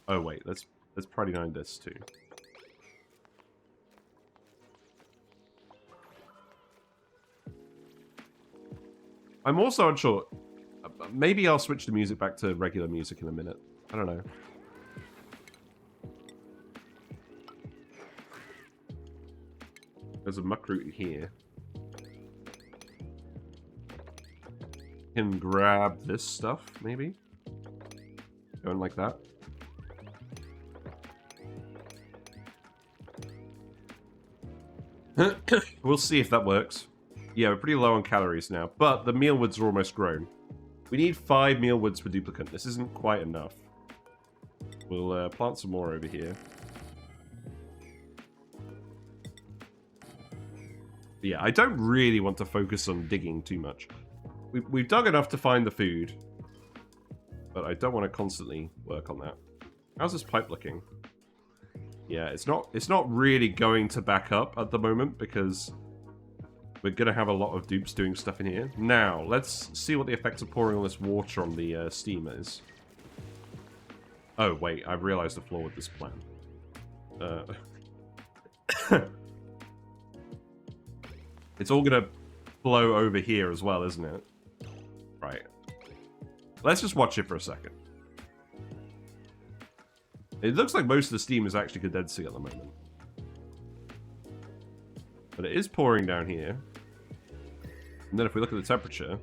Oh wait, let's priority 9 this too. I'm also unsure. Maybe I'll switch the music back to regular music in a minute. I don't know. There's a muck root in here. Can grab this stuff, maybe? Going like that. We'll see if that works. Yeah, we're pretty low on calories now, but the mealwoods are almost grown. We need 5 mealwoods for duplicate. This isn't quite enough. We'll plant some more over here. But yeah, I don't really want to focus on digging too much. We've dug enough to find the food, but I don't want to constantly work on that. How's this pipe looking? Yeah, it's not really going to back up at the moment because we're going to have a lot of dupes doing stuff in here. Now, let's see what the effects of pouring all this water on the steam is. Oh, wait, I've realized the flaw with this plan. It's all going to flow over here as well, isn't it? Right. Let's just watch it for a second. It looks like most of the steam is actually condensing at the moment. But it is pouring down here. And then if we look at the temperature...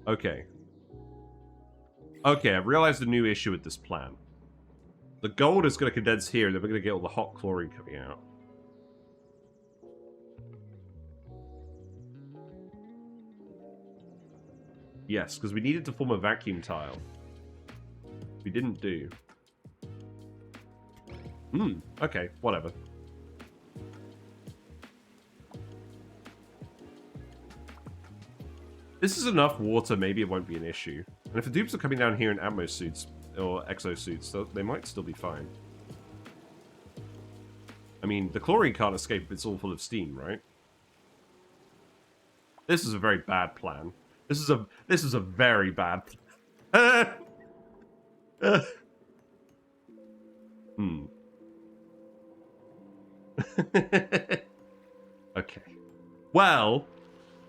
Okay. Okay, I've realized the new issue with this plan. The gold is going to condense here, and then we're going to get all the hot chlorine coming out. Yes, because we needed to form a vacuum tile. We didn't do. Okay, whatever. This is enough water, maybe it won't be an issue. And if the dupes are coming down here in Atmos suits, or exosuits, so they might still be fine. I mean, the chlorine can't escape if it's all full of steam, right? This is a very bad plan. This is a very bad plan. Okay. Well,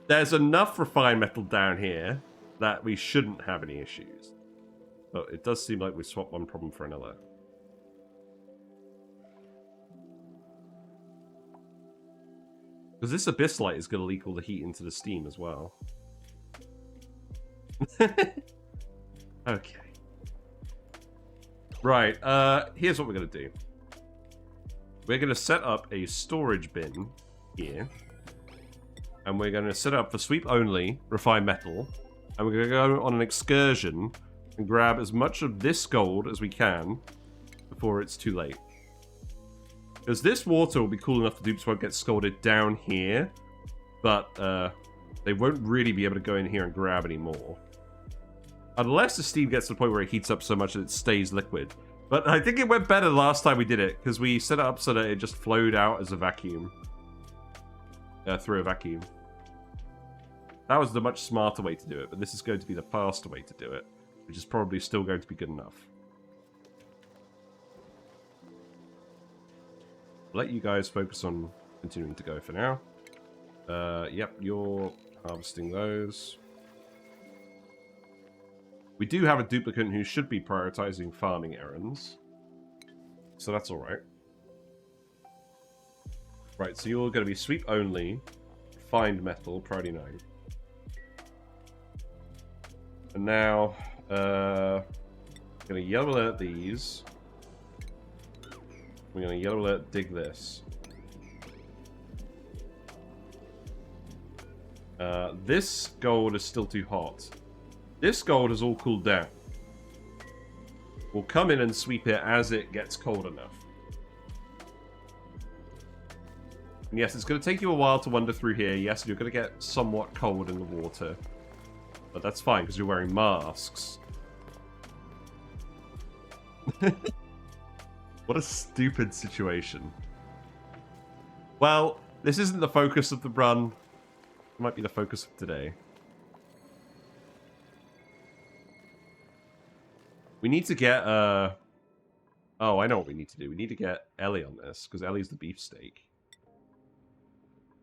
there's enough refined metal down here that we shouldn't have any issues. But it does seem like we swapped one problem for another. Because this abyss light is going to leak all the heat into the steam as well. Okay. Right, here's what we're going to do. We're going to set up a storage bin here. And we're going to set up for sweep only, refined metal. And we're going to go on an excursion and grab as much of this gold as we can before it's too late. Because this water will be cool enough the dupes won't get scalded down here. But they won't really be able to go in here and grab any more. Unless the steam gets to the point where it heats up so much that it stays liquid. But I think it went better last time we did it, because we set it up so that it just flowed out as a vacuum. Through a vacuum. That was the much smarter way to do it, but this is going to be the faster way to do it, which is probably still going to be good enough. I'll let you guys focus on continuing to go for now. Yep, you're harvesting those. We do have a duplicate who should be prioritizing farming errands. So that's alright. Right, so you're going to be sweep only, find metal, priority 9. And now, we're going to yellow alert these. We're going to yellow alert dig this. This gold is still too hot. This gold has all cooled down. We'll come in and sweep it as it gets cold enough. And yes, it's going to take you a while to wander through here. Yes, you're going to get somewhat cold in the water. But that's fine, because you're wearing masks. What a stupid situation. Well, This isn't the focus of the run. It might be the focus of today. We need to get, oh, I know what we need to do. We need to get Ellie on this, because Ellie's the beefsteak.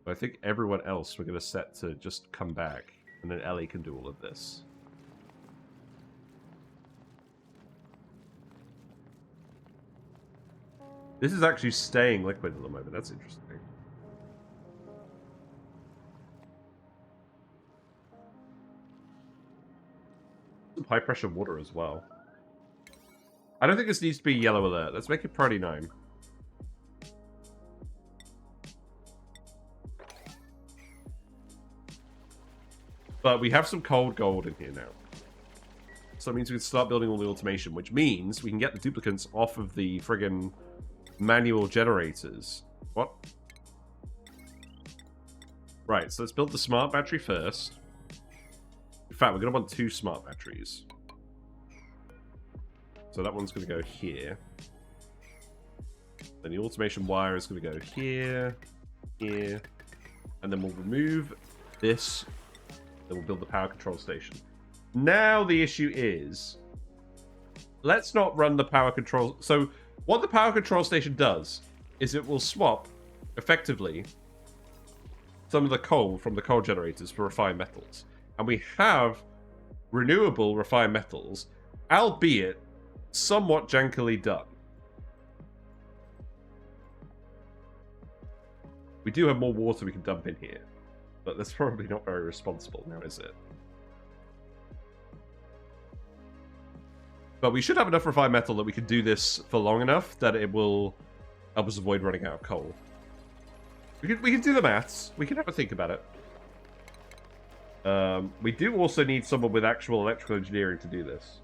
But I think everyone else we're going to set to just come back, and then Ellie can do all of this. This is actually staying liquid at the moment. That's interesting. Some high pressure water as well. I don't think this needs to be yellow alert. Let's make it priority 9. But we have some cold gold in here now. So that means we can start building all the automation, which means we can get the duplicants off of the friggin' manual generators. What? Right, so let's build the smart battery first. In fact, we're going to want 2 smart batteries. So that one's going to go here. Then the automation wire is going to go here, here. And then we'll remove this. Then we'll build the power control station. Now the issue is, let's not run the power control. So what the power control station does is it will swap, effectively, some of the coal from the coal generators for refined metals. And we have renewable refined metals, albeit somewhat jankily done. We do have more water we can dump in here, but that's probably not very responsible now, is it? But we should have enough refined metal that we can do this for long enough that it will help us avoid running out of coal. We can do the maths. We can have a think about it. We do also need someone with actual electrical engineering to do this.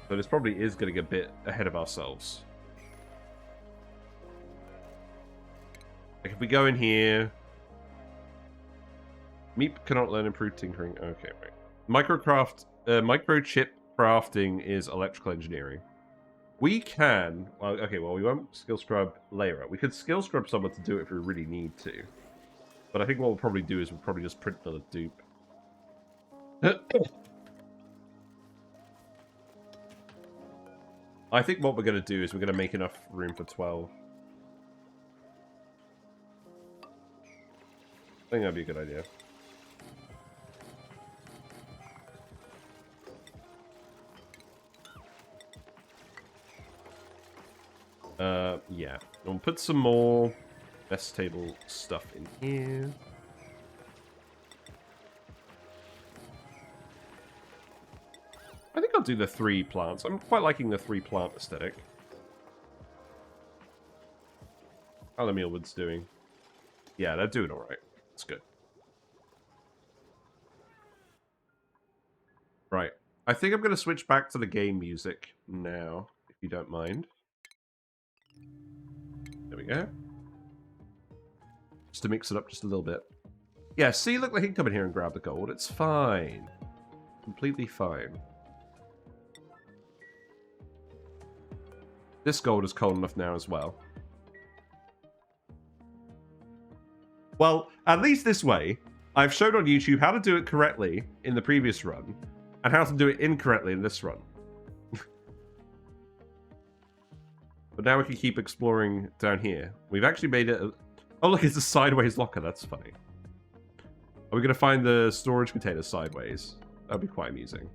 So this probably is getting a bit ahead of ourselves. Like if we go in here... Meep cannot learn improved tinkering. Okay, right. Microchip crafting is electrical engineering. We can... Well, okay, well, we won't skill scrub layer. We could skill scrub someone to do it if we really need to. But I think what we'll probably do is we'll probably just print another dupe. I think what we're going to do is we're going to make enough room for 12. I think that'd be a good idea. Yeah. We'll put some more best table stuff in here. I think I'll do the 3 plants. I'm quite liking the 3 plant aesthetic. How the mealwood's doing? Yeah, they're doing alright. It's good. Right. I think I'm going to switch back to the game music now, if you don't mind. There we go. Just to mix it up just a little bit. Yeah, see, look, they can come in here and grab the gold. It's fine. Completely fine. This gold is cold enough now as well. Well, at least this way, I've showed on YouTube how to do it correctly in the previous run, and how to do it incorrectly in this run. But now we can keep exploring down here. We've actually made it... Oh, look, it's a sideways locker. That's funny. Are we going to find the storage container sideways? That'd be quite amusing.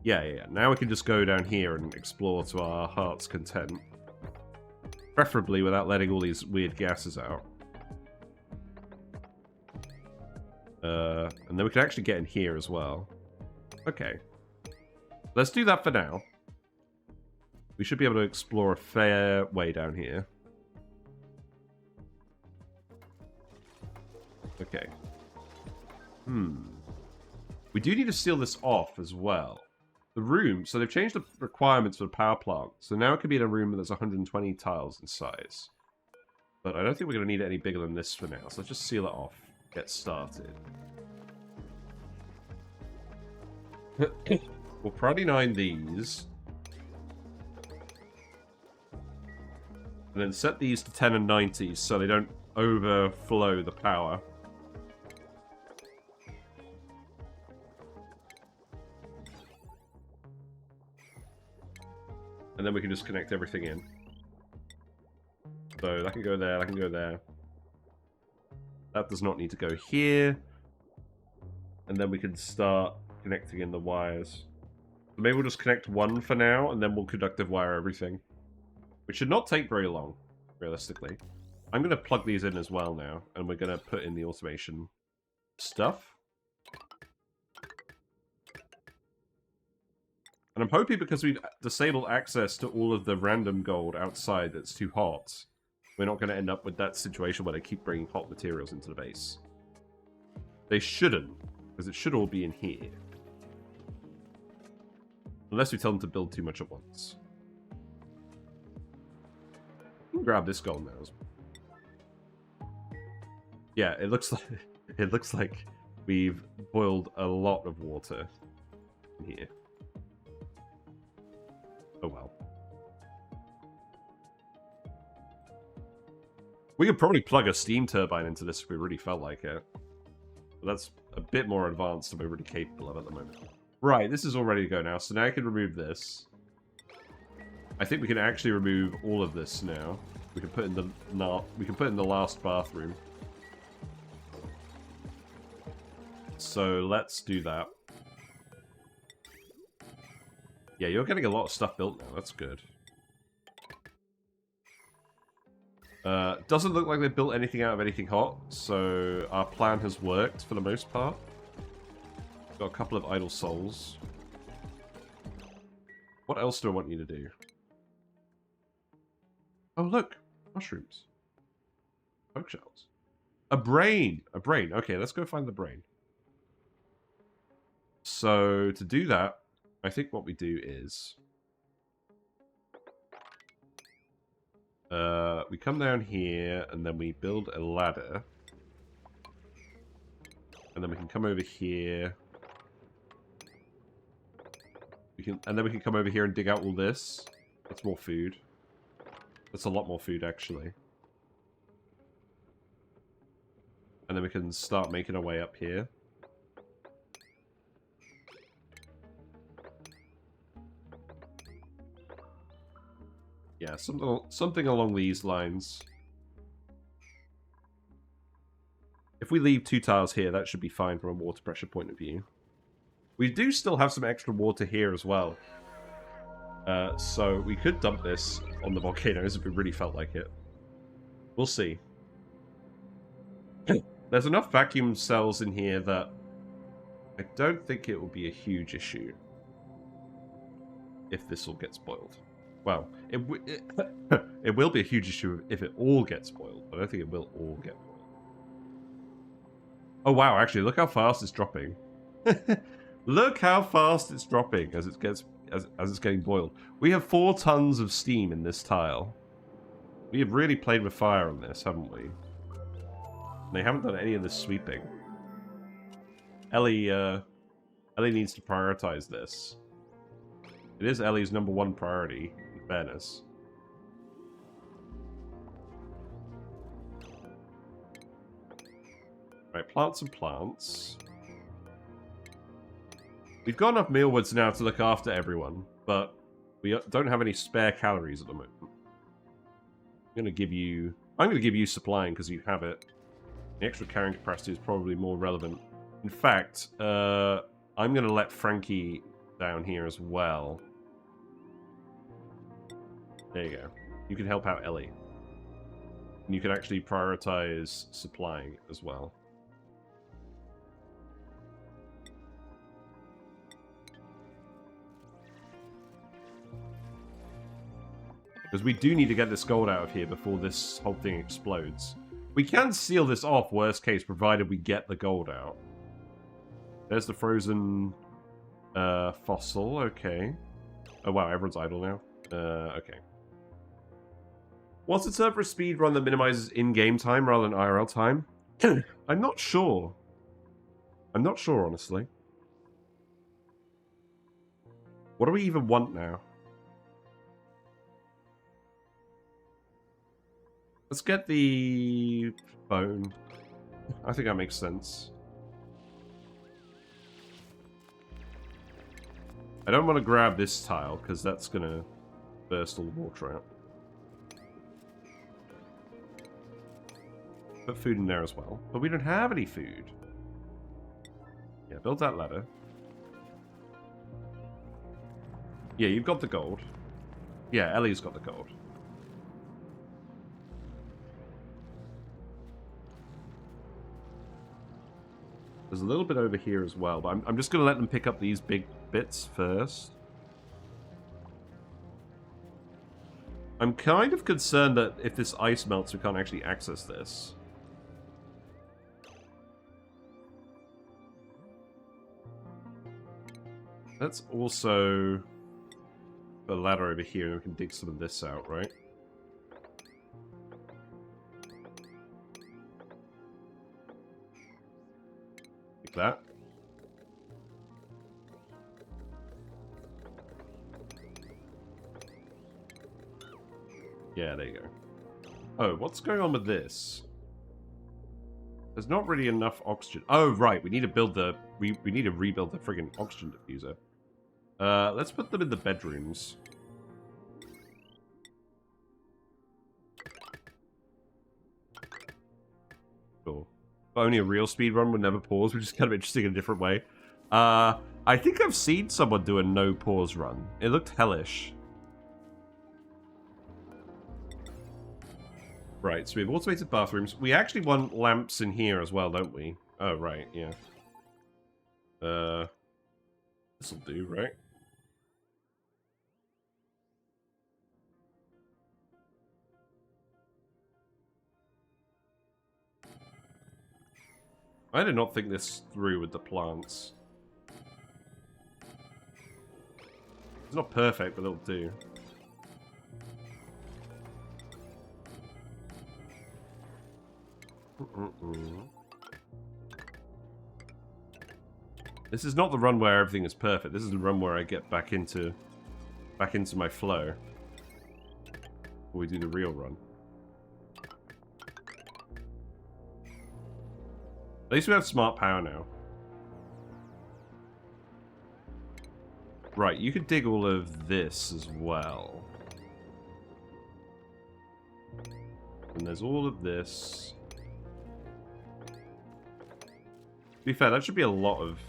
Yeah. Now we can just go down here and explore to our heart's content. Preferably without letting all these weird gases out. And then we can actually get in here as well. Okay. Let's do that for now. We should be able to explore a fair way down here. Okay. We do need to seal this off as well. The room, so they've changed the requirements for the power plant. So now it could be in a room that's 120 tiles in size. But I don't think we're going to need it any bigger than this for now. So let's just seal it off. Get started. We'll priority 9 these. And then set these to 10 and 90 so they don't overflow the power. And then we can just connect everything in. So that can go there, that can go there. That does not need to go here. And then we can start connecting in the wires. Maybe we'll just connect one for now, and then we'll conductive wire everything. Which should not take very long, realistically. I'm going to plug these in as well now, and we're going to put in the automation stuff. And I'm hoping because we've disabled access to all of the random gold outside that's too hot, we're not going to end up with that situation where they keep bringing hot materials into the base. They shouldn't, because it should all be in here. Unless we tell them to build too much at once. We can grab this gold now. Yeah, it looks like we've boiled a lot of water in here. Oh well. We could probably plug a steam turbine into this if we really felt like it. But that's a bit more advanced than we're really capable of at the moment. Right, this is all ready to go now, so now I can remove this. I think we can actually remove all of this now. We can put in the last bathroom. So let's do that. Yeah, you're getting a lot of stuff built now. That's good. Doesn't look like they built anything out of anything hot, so our plan has worked for the most part. Got a couple of idle souls. What else do I want you to do? Oh, look. Mushrooms. Oak shells. A brain! A brain. Okay, let's go find the brain. So, to do that, I think what we do is... we come down here, and then we build a ladder. And then we can come over here. And then we can come over here and dig out all this. That's more food. That's a lot more food, actually. And then we can start making our way up here. Yeah, something along these lines. If we leave 2 tiles here, that should be fine from a water pressure point of view. We do still have some extra water here as well. So we could dump this on the volcanoes if we really felt like it. We'll see. There's enough vacuum cells in here that I don't think it will be a huge issue if this all gets boiled. Well, it will be a huge issue if it all gets boiled, but I don't think it will all get boiled. Oh wow, actually, look how fast it's dropping. Look how fast it's dropping as it's getting boiled. We have 4 tons of steam in this tile. We have really played with fire on this, haven't we? And they haven't done any of this sweeping. Ellie needs to prioritize this. It is Ellie's #1 priority, in fairness. Right, plants and plants. We've got enough mealwoods now to look after everyone, but we don't have any spare calories at the moment. I'm going to give you supplying because you have it. The extra carrying capacity is probably more relevant. In fact, I'm going to let Frankie down here as well. There you go. You can help out Ellie. And you can actually prioritize supplying as well. Because we do need to get this gold out of here before this whole thing explodes. We can seal this off, worst case, provided we get the gold out. There's the frozen fossil, okay. Oh wow, everyone's idle now. Okay. What's the serve for a speedrun that minimizes in-game time rather than IRL time? I'm not sure. I'm not sure, honestly. What do we even want now? Let's get the phone. I think that makes sense. I don't want to grab this tile, because that's going to burst all the water out. Put food in there as well. But we don't have any food. Yeah, build that ladder. Yeah, you've got the gold. Yeah, Ellie's got the gold. There's a little bit over here as well, but I'm just going to let them pick up these big bits first. I'm kind of concerned that if this ice melts, we can't actually access this. Let's also put a ladder over here and we can dig some of this out, right? Like that. Yeah, there you go. Oh, what's going on with this? There's not really enough oxygen. Oh, right. We need to build the... We need to rebuild the friggin' oxygen diffuser. Let's put them in the bedrooms. Cool. But only a real speedrun would never pause, which is kind of interesting in a different way. I think I've seen someone do a no-pause run. It looked hellish. Right, so we have automated bathrooms. We actually want lamps in here as well, don't we? Oh, right, yeah. This'll do, right? I did not think this through with the plants. It's not perfect, but it'll do. This is not the run where everything is perfect. This is the run where I get back into my flow. Before we do the real run. At least we have smart power now. Right, you could dig all of this as well. And there's all of this. To be fair, that should be a lot of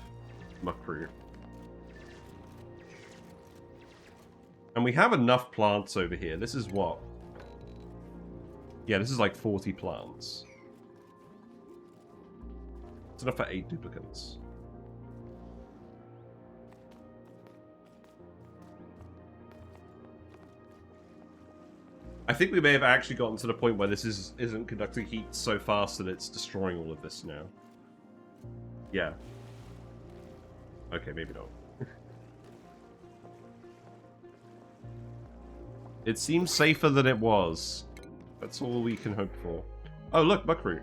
muckroot. And we have enough plants over here. This is what? Yeah, this is like 40 plants. It's enough for 8 duplicates. I think we may have actually gotten to the point where this isn't conducting heat so fast that it's destroying all of this now. Yeah. Okay, maybe not. It seems safer than it was. That's all we can hope for. Oh, look, muckroot.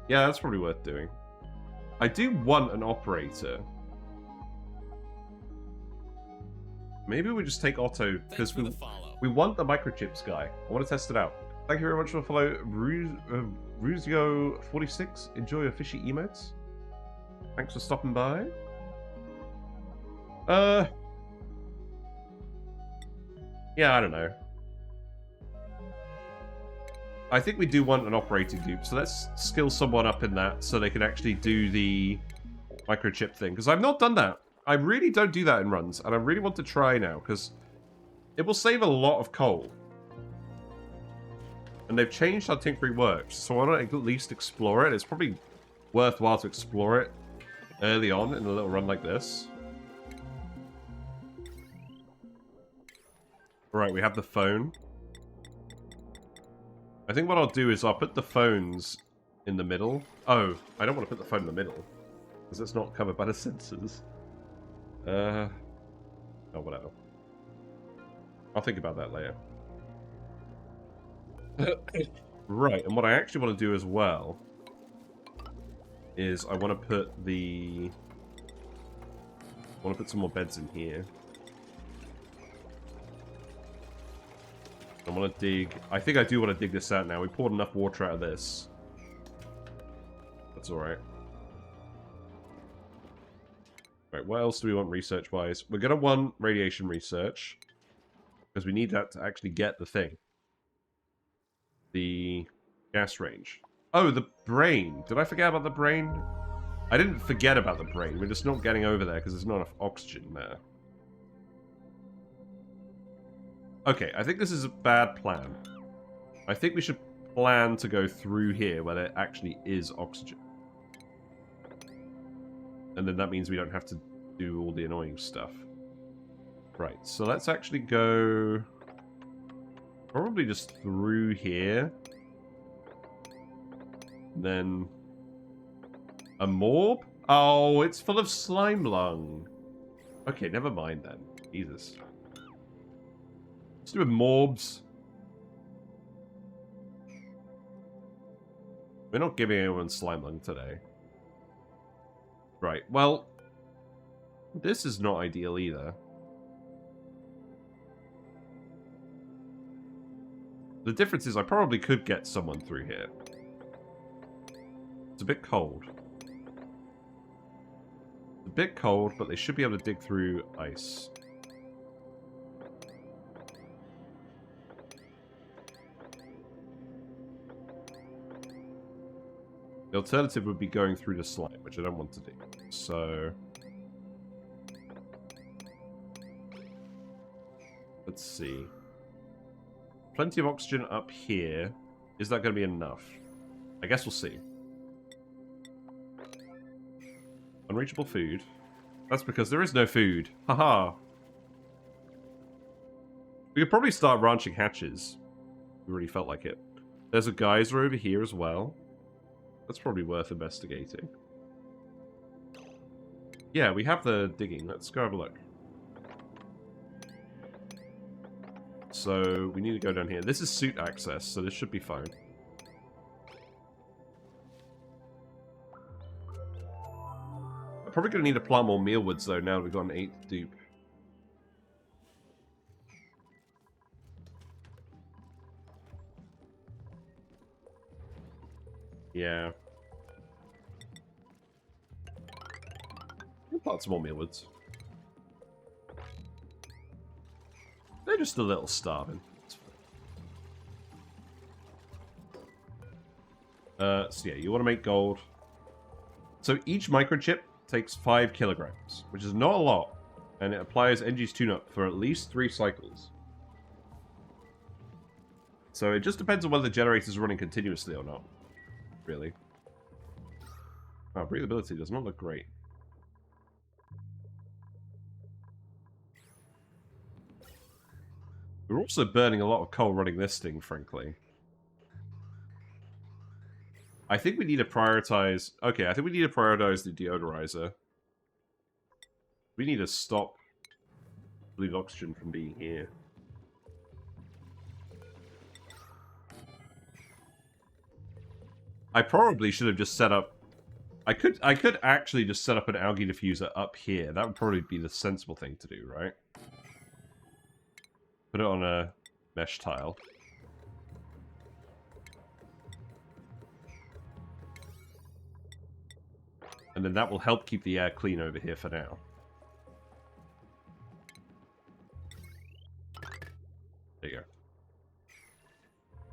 Yeah, that's probably worth doing. I do want an operator. Maybe we just take Otto, because we want the microchips guy. I want to test it out. Thank you very much for the follow, Ruzio46. Enjoy your fishy emotes. Thanks for stopping by. Yeah, I don't know. I think we do want an operating dupe, so let's skill someone up in that so they can actually do the microchip thing. Because I've not done that. I really don't do that in runs, and I really want to try now, because it will save a lot of coal. And they've changed how tinkering works, so I want to at least explore it. It's probably worthwhile to explore it early on in a little run like this. Right, we have the phone. I think what I'll do is I'll put the phones in the middle. Oh, I don't want to put the phone in the middle, because it's not covered by the sensors. Oh, whatever. I'll think about that later. Right, and what I actually want to do as well is I want to put the... I want to put some more beds in here. I want to dig... I think I do want to dig this out now. We poured enough water out of this. That's alright. Right, what else do we want research-wise? We're going to want radiation research. Because we need that to actually get the thing. The gas range. Oh, the brain. Did I forget about the brain? I didn't forget about the brain. We're just not getting over there because there's not enough oxygen there. Okay, I think this is a bad plan. I think we should plan to go through here where there actually is oxygen. And then that means we don't have to do all the annoying stuff. Right, so let's actually go... probably just through here. Then... a morb? Oh, it's full of slime lung. Okay, never mind then. Jesus. Let's do with morbs. We're not giving anyone slime lung today. Right, well... this is not ideal either. The difference is I probably could get someone through here. It's a bit cold. It's a bit cold, but they should be able to dig through ice. The alternative would be going through the slime, which I don't want to do. So... let's see. Plenty of oxygen up here. Is that going to be enough? I guess we'll see. Unreachable food. That's because there is no food. Haha. We could probably start ranching hatches. We really felt like it. There's a geyser over here as well. That's probably worth investigating. Yeah, we have the digging. Let's go have a look. So, we need to go down here. This is suit access, so this should be fine. I'm probably going to need to plant more mealwoods, though, now that we've got an 8th dupe. Yeah. We'll plant some more mealwoods. They're just a little starving. So yeah, you want to make gold. So each microchip takes 5 kilograms, which is not a lot, and it applies NG's tune-up for at least 3 cycles. So it just depends on whether the generator's running continuously or not, really. Oh, breathability does not look great. We're also burning a lot of coal running this thing, frankly. I think we need to prioritize... okay, I think we need to prioritize the deodorizer. We need to stop blue oxygen from being here. I probably should have just set up... I could actually just set up an algae diffuser up here. That would probably be the sensible thing to do, right? Put it on a mesh tile. And then that will help keep the air clean over here for now. There you go.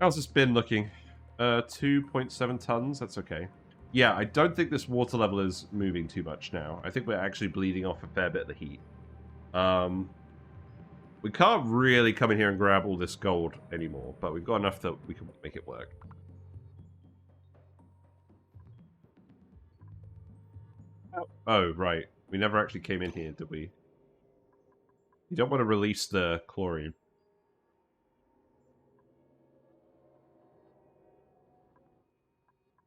How's this bin looking? 2.7 tons, that's okay. Yeah, I don't think this water level is moving too much now. I think we're actually bleeding off a fair bit of the heat. We can't really come in here and grab all this gold anymore, but we've got enough that we can make it work. Oh, right. We never actually came in here, did we? You don't want to release the chlorine.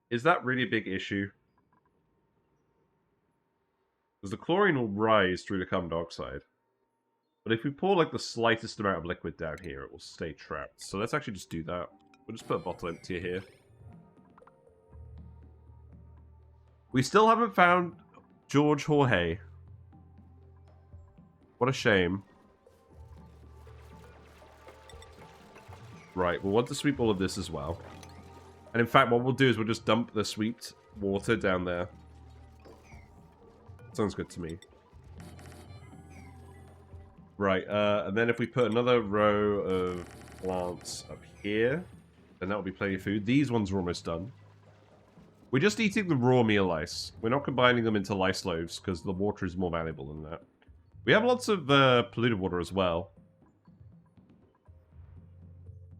Is that really a big issue? Because the chlorine will rise through the carbon dioxide. But if we pour like the slightest amount of liquid down here, it will stay trapped. So let's actually just do that. We'll just put a bottle empty here. We still haven't found Jorge. What a shame. Right, we'll want to sweep all of this as well. And in fact, what we'll do is we'll just dump the sweeped water down there. Sounds good to me. Right, and then if we put another row of plants up here, then that will be plenty of food. These ones are almost done. We're just eating the raw meal ice. We're not combining them into lice loaves because the water is more valuable than that. We have lots of polluted water as well,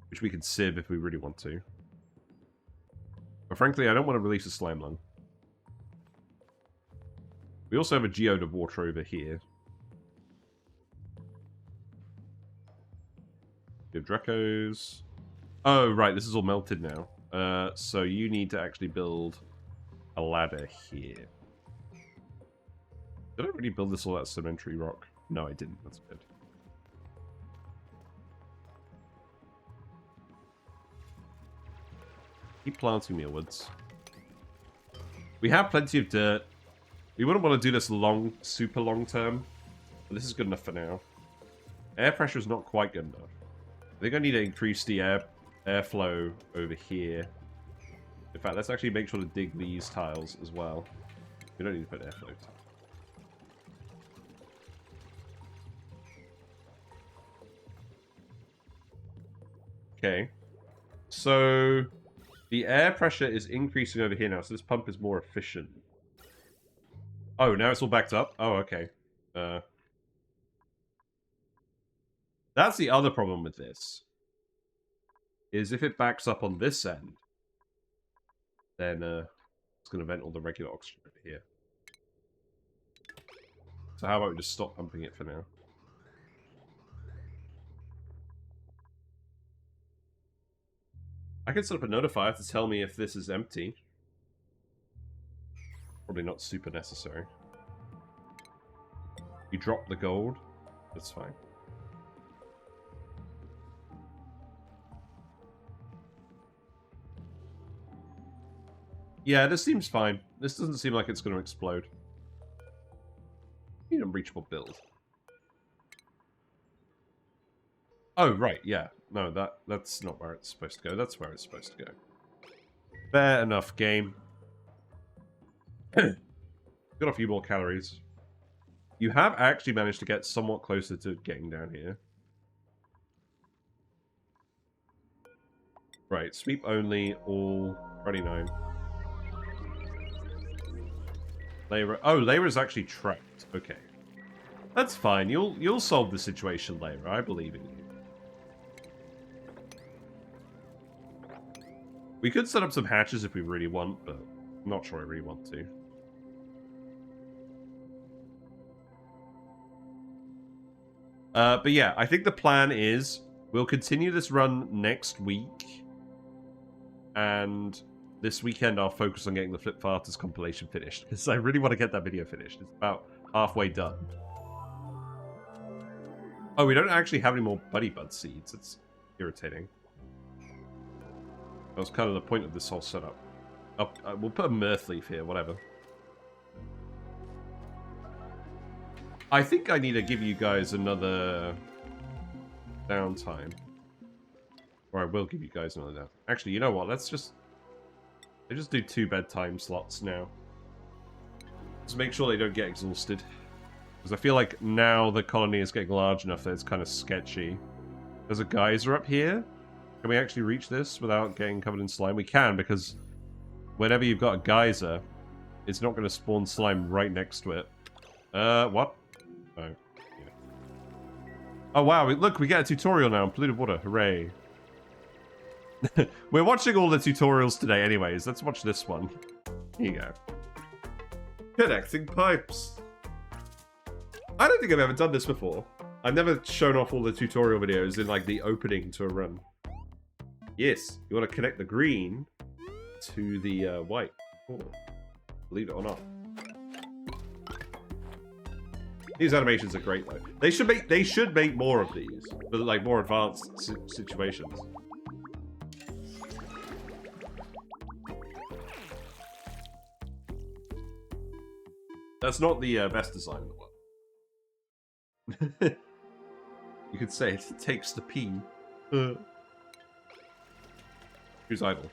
which we can sieve if we really want to. But frankly, I don't want to release a slime lung. We also have a geode of water over here. We have Drecos. Oh, right, this is all melted now. So you need to actually build a ladder here. Did I really build this all out of cemetery rock? No, I didn't. That's good. Keep planting mealwoods. We have plenty of dirt. We wouldn't want to do this super long term, but this is good enough for now. Air pressure is not quite good enough. I think I need to increase the airflow over here. In fact, let's actually make sure to dig these tiles as well. We don't need to put airflow. Okay. So the air pressure is increasing over here now, so this pump is more efficient. Oh, now it's all backed up? Oh, okay. That's the other problem with this. Is if it backs up on this end, then it's going to vent all the regular oxygen over here. So how about we just stop pumping it for now? I can set up a notifier to tell me if this is empty. Probably not super necessary. You drop the gold, that's fine. Yeah, this seems fine. This doesn't seem like it's going to explode. Need an unreachable build. Oh, right, yeah. No, that's not where it's supposed to go. That's where it's supposed to go. Fair enough, game. Got a few more calories. You have actually managed to get somewhat closer to getting down here. Right, sweep only, all 29. Layra. Oh, Layra's actually trapped. Okay. That's fine. You'll solve the situation, Layra. I believe in you. We could set up some hatches if we really want, but I'm not sure I really want to. But yeah, I think the plan is we'll continue this run next week. And this weekend I'll focus on getting the Flip Farters compilation finished. Because I really want to get that video finished. It's about halfway done. Oh, we don't actually have any more Buddy Bud seeds. It's irritating. That was kind of the point of this whole setup. We'll put a Mirth Leaf here, whatever. I think I need to give you guys another downtime. Or I will give you guys another downtime. Actually, you know what? Let's just do 2 bedtime slots now. Just make sure they don't get exhausted. Because I feel like now the colony is getting large enough that it's kind of sketchy. There's a geyser up here. Can we actually reach this without getting covered in slime? We can, because whenever you've got a geyser, it's not going to spawn slime right next to it. What? Oh, yeah. Oh wow, look, we get a tutorial now on polluted water. Hooray. We're watching all the tutorials today anyways. Let's watch this one. Here you go. Connecting pipes. I don't think I've ever done this before. I've never shown off all the tutorial videos in like the opening to a run. Yes, you want to connect the green to the white. Oh, believe it or not. These animations are great though. They should make more of these, but like more advanced situations. That's not the best design in the world. You could say it takes the pee. Who's idle?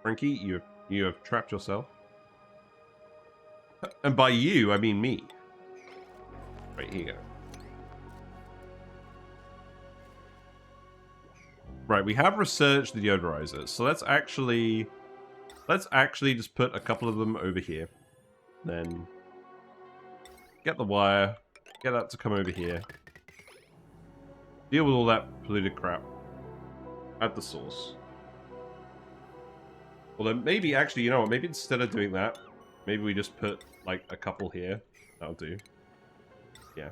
Frankie, you have trapped yourself. And by you, I mean me. Right, here you go. Right, we have researched the deodorizers, so let's actually just put a couple of them over here. Then get the wire, get that to come over here. Deal with all that polluted crap at the source. Well, then maybe, actually, you know what, maybe instead of doing that, maybe we just put, like, a couple here. That'll do. Yeah.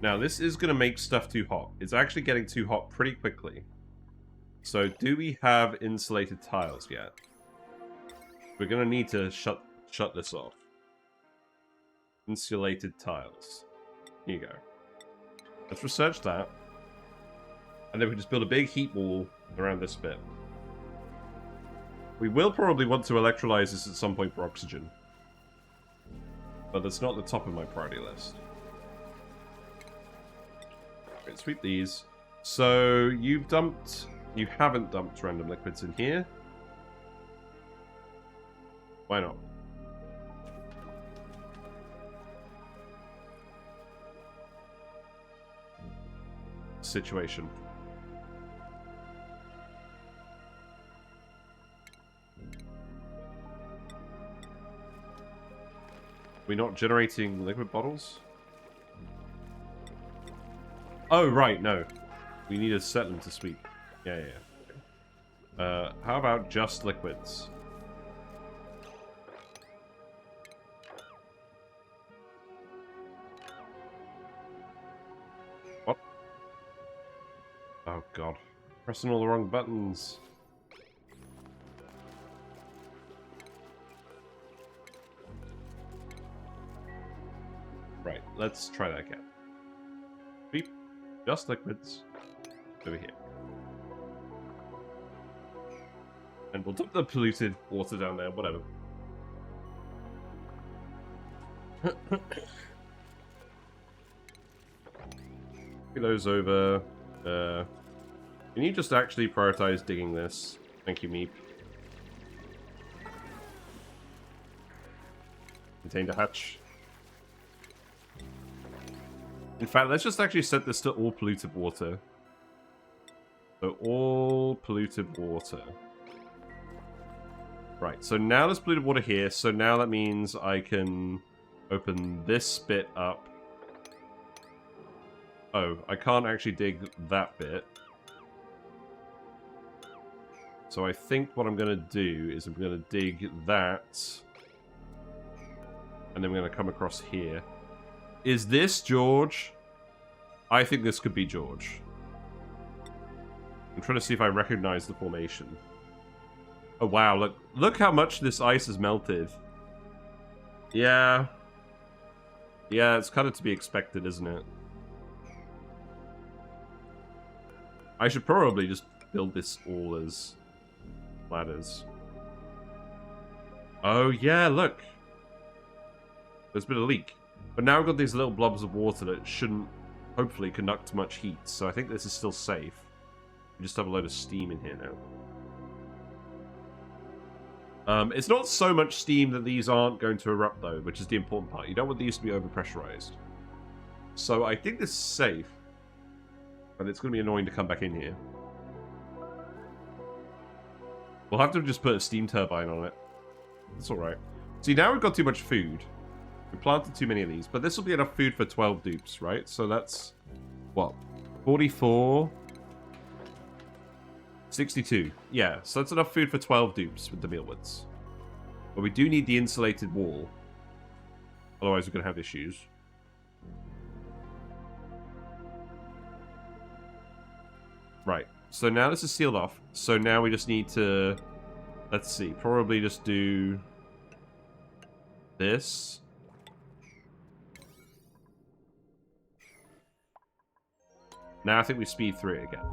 Now, this is going to make stuff too hot. It's actually getting too hot pretty quickly. So, do we have insulated tiles yet? We're going to need to shut this off. Insulated tiles. Here you go. Let's research that. And then we just build a big heat wall around this bit. We will probably want to electrolyze this at some point for oxygen. But that's not the top of my priority list. Okay, sweep these. So, you haven't dumped random liquids in here. Why not? Situation. We're not generating liquid bottles? Oh, right, no. We need to set them to sweep. Yeah. Okay. How about just liquids? What? Oh, God. Pressing all the wrong buttons. Right, let's try that again. Sweep. Just liquids. Over here. And we'll dump the polluted water down there, whatever. Get those over. Can you just actually prioritize digging this? Thank you, Meep. Contained a hatch. In fact, let's just actually set this to all polluted water. So, all polluted water. Right, so now there's polluted water here, so now that means I can open this bit up. Oh, I can't actually dig that bit. So I think what I'm going to do is I'm going to dig that. And then we're going to come across here. Is this George? I think this could be George. I'm trying to see if I recognize the formation. Oh wow, look how much this ice has melted. Yeah. Yeah, it's kind of to be expected, isn't it? I should probably just build this all as ladders. Oh yeah, look. There's been a leak. But now we've got these little blobs of water that shouldn't, hopefully, conduct much heat. So I think this is still safe. We just have a load of steam in here now. It's not so much steam that these aren't going to erupt, though, which is the important part. You don't want these to be overpressurized. So I think this is safe. But it's going to be annoying to come back in here. We'll have to just put a steam turbine on it. That's alright. See, now we've got too much food. We planted too many of these, but this will be enough food for 12 dupes, right? So that's, what, 44? 62. Yeah, so that's enough food for 12 dupes with the mealwoods. But we do need the insulated wall. Otherwise we're going to have issues. Right, so now this is sealed off. So now we just need to, let's see, probably just do this. Now I think we speed through it again.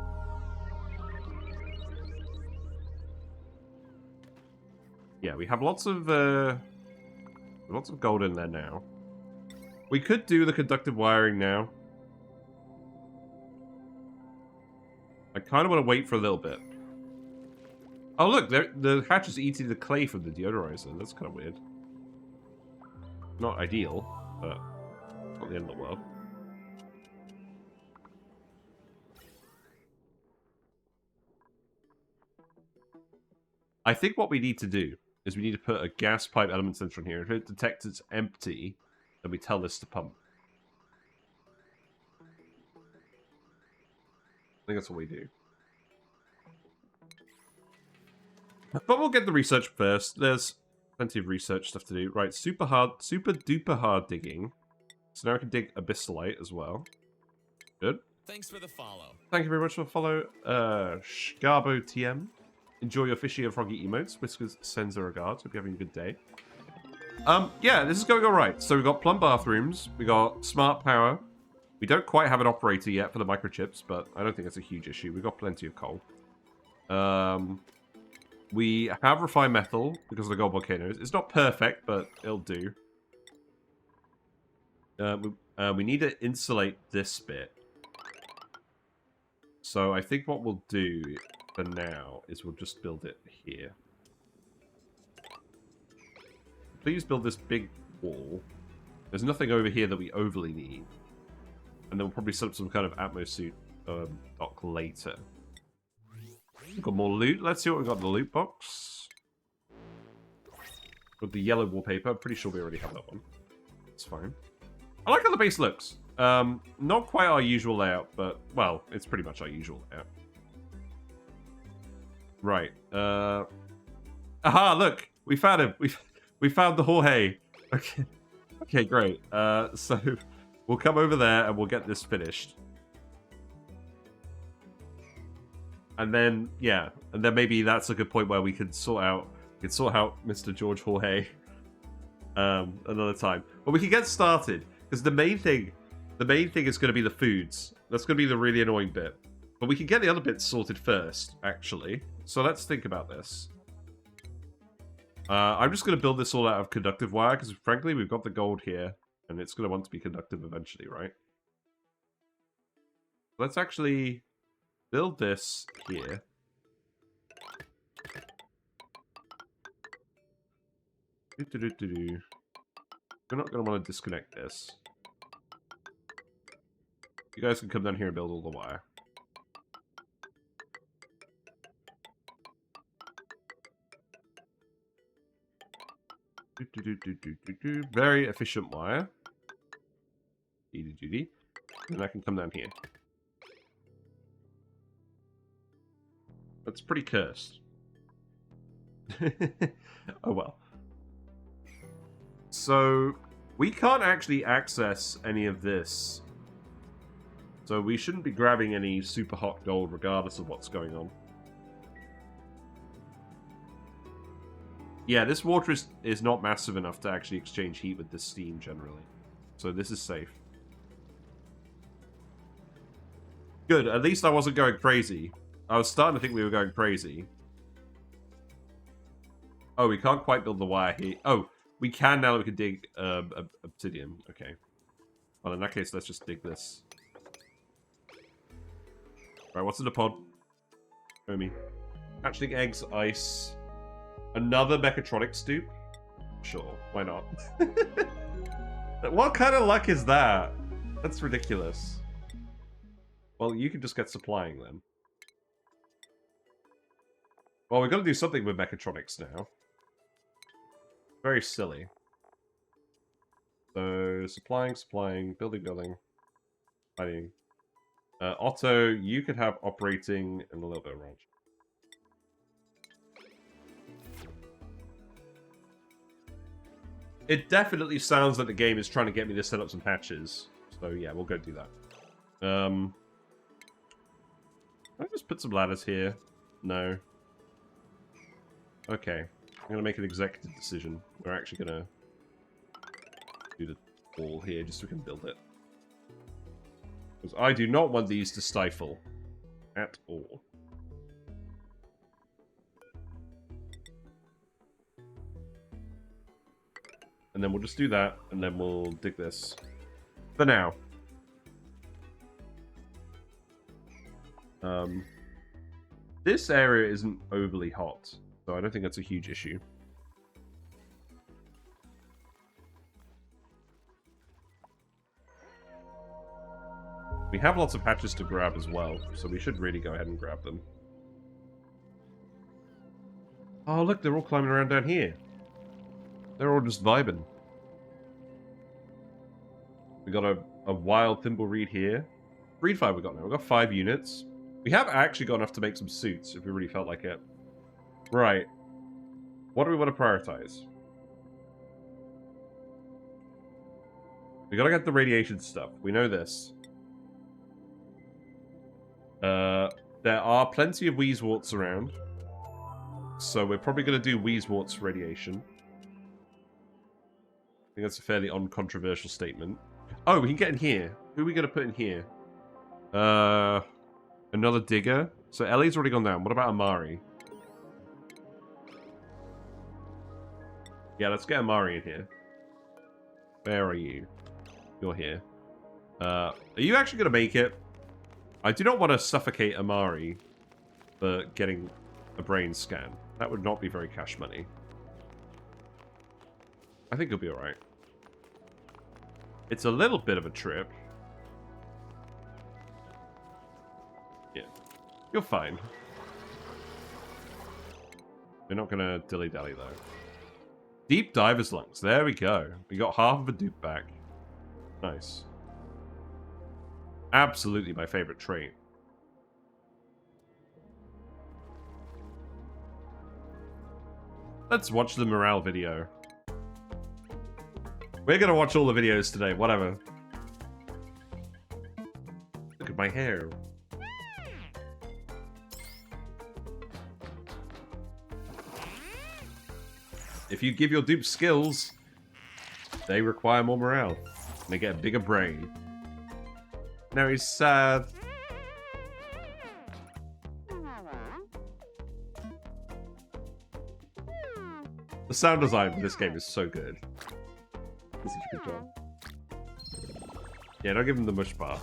Yeah, we have lots of gold in there now. We could do the conductive wiring now. I kind of want to wait for a little bit. Oh, look, the hatch is eating the clay from the deodorizer. That's kind of weird. Not ideal, but not the end of the world. I think what we need to do is we need to put a gas pipe element sensor in here. If it detects it's empty, then we tell this to pump. I think that's what we do. But we'll get the research first. There's plenty of research stuff to do. Right, super duper hard digging. So now I can dig abyssalite as well. Good. Thanks for the follow. Thank you very much for the follow. Scarbo TM. Enjoy your fishy and froggy emotes. Whiskers sends a regards. Hope you're having a good day. Yeah, this is going alright. So we've got plumb bathrooms. We got smart power. We don't quite have an operator yet for the microchips, but I don't think that's a huge issue. We've got plenty of coal. We have refined metal because of the gold volcanoes. It's not perfect, but it'll do. We need to insulate this bit. So I think what we'll do for now is we'll just build it here. Please build this big wall. There's nothing over here that we overly need. And then we'll probably set up some kind of atmosuit dock later. We've got more loot. Let's see what we've got in the loot box. With the yellow wallpaper. I'm pretty sure we already have that one. It's fine. I like how the base looks. Not quite our usual layout, but, well, it's pretty much our usual layout. Right. Aha, look! We found him! We found the Jorge! Okay. Okay, great. So, we'll come over there and we'll get this finished. And then, yeah, and then maybe that's a good point where we could sort out Mr. George Jorge another time. But we can get started because the main thing is going to be the foods. That's going to be the really annoying bit. But we can get the other bits sorted first, actually. So let's think about this. I'm just going to build this all out of conductive wire because, frankly, we've got the gold here, and it's going to want to be conductive eventually, right? Let's actually build this here. We're not going to want to disconnect this. You guys can come down here and build all the wire. Very efficient wire. And I can come down here. That's pretty cursed. Oh well. So, we can't actually access any of this. So we shouldn't be grabbing any super hot gold regardless of what's going on. Yeah, this water is not massive enough to actually exchange heat with this steam generally. So this is safe. Good, at least I wasn't going crazy. I was starting to think we were going crazy. Oh, we can't quite build the wire here. Oh, we can now that we can dig obsidian. Okay. Well, in that case, let's just dig this. Right, what's in the pod? Show me. Hatchling eggs, ice. Another mechatronics dupe? Sure, why not? What kind of luck is that? That's ridiculous. Well, you can just get supplying then. Well, we've got to do something with mechatronics now. Very silly. So, supplying, building, fighting. Otto, you could have operating and a little bit of range. It definitely sounds like the game is trying to get me to set up some patches. So yeah, we'll go do that. Can I just put some ladders here? No. Okay. I'm going to make an executive decision. We're actually going to do the wall here just so we can build it. Because I do not want these to stifle. At all. And then we'll just do that, and then we'll dig this. For now. This area isn't overly hot, so I don't think that's a huge issue. We have lots of patches to grab as well, so we should really go ahead and grab them. Oh, look, they're all climbing around down here. They're all just vibing. We got a wild thimbleweed here. Breed 5 we got now. We've got 5 units. We have actually got enough to make some suits if we really felt like it. Right. What do we want to prioritize? We gotta get the radiation stuff. We know this. There are plenty of Wheezeworts around. So we're probably going to do Wheezeworts radiation. I think that's a fairly uncontroversial statement. Oh, we can get in here. Who are we going to put in here? Another digger. So Ellie's already gone down. What about Amari? Yeah, let's get Amari in here. Where are you? You're here. Are you actually going to make it? I do not want to suffocate Amari for getting a brain scan. That would not be very cash money. I think he'll be alright. It's a little bit of a trip. Yeah. You're fine. We're not going to dilly-dally, though. Deep Diver's Lungs. There we go. We got half of a dupe back. Nice. Absolutely my favorite trait. Let's watch the morale video. We're gonna watch all the videos today, whatever. Look at my hair. If you give your dupes skills, they require more morale. And they get a bigger brain. Now he's sad. The sound design for this game is so good. This is a good job. Yeah, don't give him the mush bar.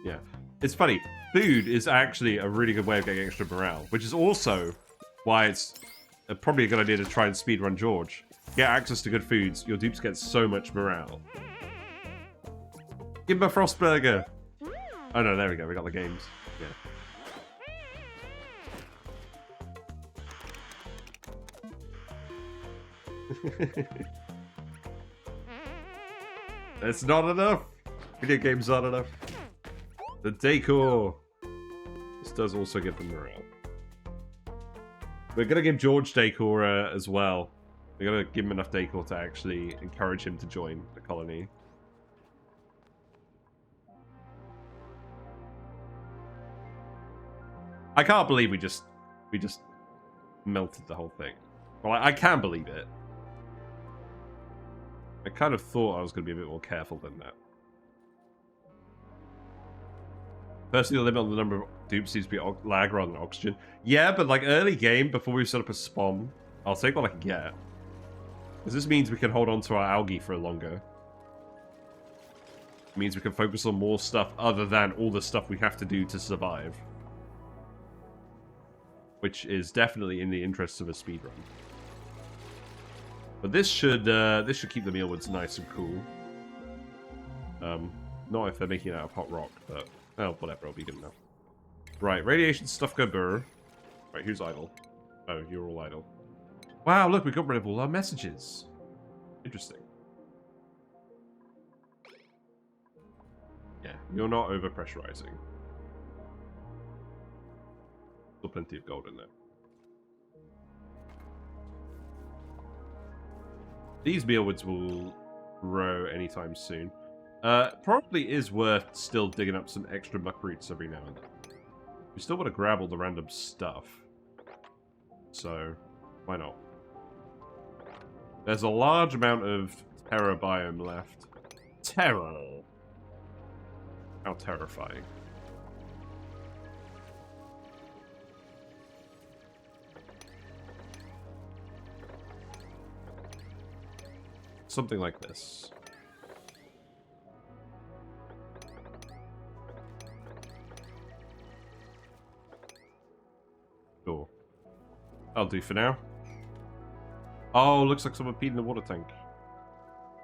Yeah. It's funny. Food is actually a really good way of getting extra morale, which is also why it's probably a good idea to try and speedrun George. Get access to good foods, your dupes get so much morale. Give him a Frostburger! Oh no, there we go, we got the games. Yeah. It's not enough! Video games aren't enough. The decor! This does also give them morale. We're gonna give George decor as well. We're gonna give him enough decor to actually encourage him to join the colony. I can't believe we just melted the whole thing. Well, I can believe it. I kind of thought I was going to be a bit more careful than that. Personally, the limit on the number of dupes seems to be lag rather than oxygen. Yeah, but like early game, before we set up a spawn, I'll take what I can get. Because this means we can hold on to our algae for longer. It means we can focus on more stuff other than all the stuff we have to do to survive. Which is definitely in the interests of a speedrun. But this should keep the mealwoods nice and cool. Not if they're making it out of hot rock, but oh, whatever, it'll be good enough. Right, radiation stuff go burr. Right, who's idle? Oh, you're all idle. Wow, look, we got rid of all our messages. Interesting. Yeah, you're not overpressurizing. Still plenty of gold in there. These mealwoods will grow anytime soon. Probably is worth still digging up some extra muck roots every now and then. We still want to grab all the random stuff. So, why not? There's a large amount of terror biome left. Terror! How terrifying. something like this. Sure. I'll do for now. Oh, looks like someone peed in the water tank.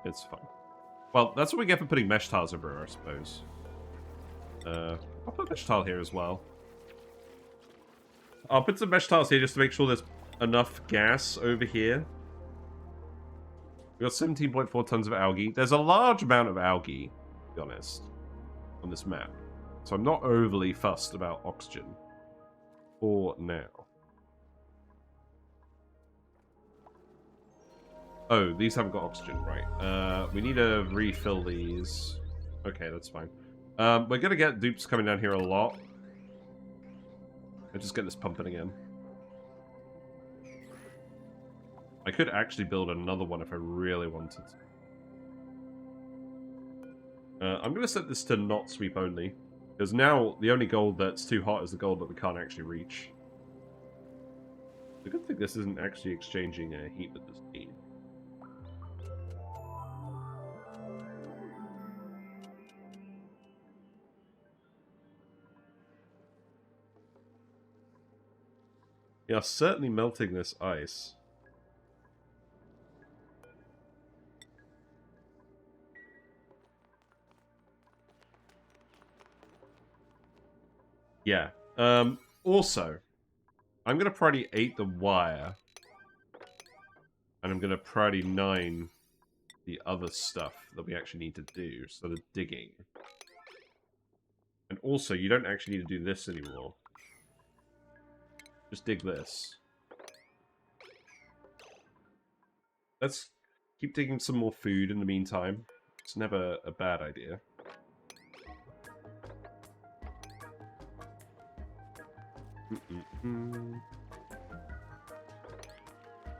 It's fine. Well, that's what we get for putting mesh tiles everywhere, I suppose. I'll put mesh tile here as well. I'll put some mesh tiles here just to make sure there's enough gas over here. We've got 17.4 tons of algae. There's a large amount of algae, to be honest, on this map. So I'm not overly fussed about oxygen for now. Oh, these haven't got oxygen, right. We need to refill these. Okay, that's fine. We're going to get dupes coming down here a lot. Let's just get this pumping again. I could actually build another one if I really wanted to. I'm going to set this to not sweep only. Because now the only gold that's too hot is the gold that we can't actually reach. The good thing this isn't actually exchanging heat with this team. Yeah, certainly melting this ice. Yeah. Also, I'm going to priority 8 the wire. And I'm going to priority 9 the other stuff that we actually need to do. So the digging. And also, you don't actually need to do this anymore. Just dig this. Let's keep digging some more food in the meantime. It's never a bad idea.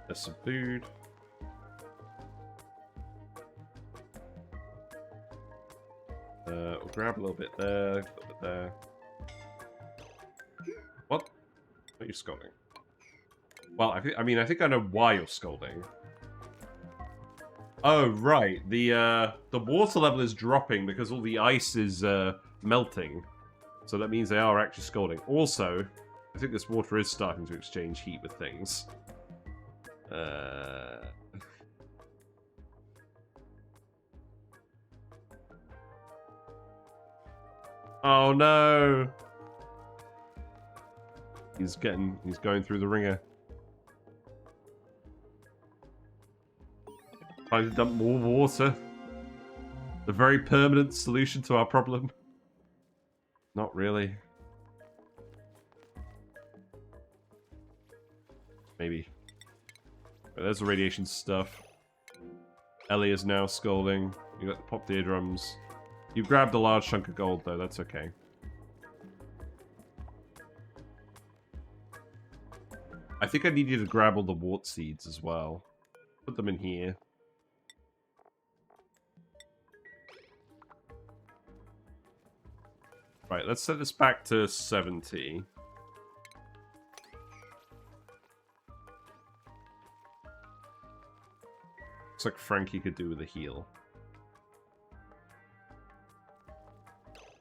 There's some food. We'll grab a little bit there, a little bit there. What? What are you scolding? Well, I mean, I think I know why you're scolding. Oh, right. The water level is dropping because all the ice is melting. So that means they are actually scalding. Also, I think this water is starting to exchange heat with things. Oh no! He's going through the ringer. Time to dump more water. The very permanent solution to our problem. Not really. Maybe. But there's the radiation stuff. Ellie is now scolding. You got the popped eardrums. You grabbed a large chunk of gold, though. That's okay. I think I need you to grab all the wart seeds as well. Put them in here. Right, let's set this back to 70. Looks like Frankie could do with a heal.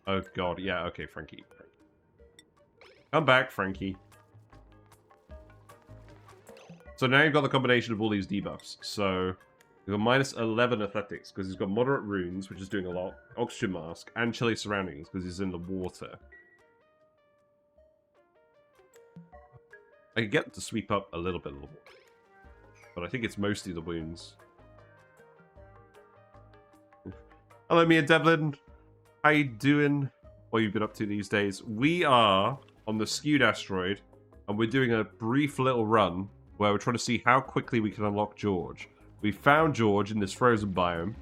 Oh god, yeah, okay, Frankie. Come back, Frankie. So now you've got the combination of all these debuffs. So you've got minus 11 athletics because he's got moderate runes, which is doing a lot, oxygen mask, and chilly surroundings because he's in the water. I could get to sweep up a little bit of the water, but I think it's mostly the wounds. Hello, me and Devlin. How you doing? What you've been up to these days? We are on the Skewed Asteroid, and we're doing a brief little run where we're trying to see how quickly we can unlock George. We found George in this frozen biome,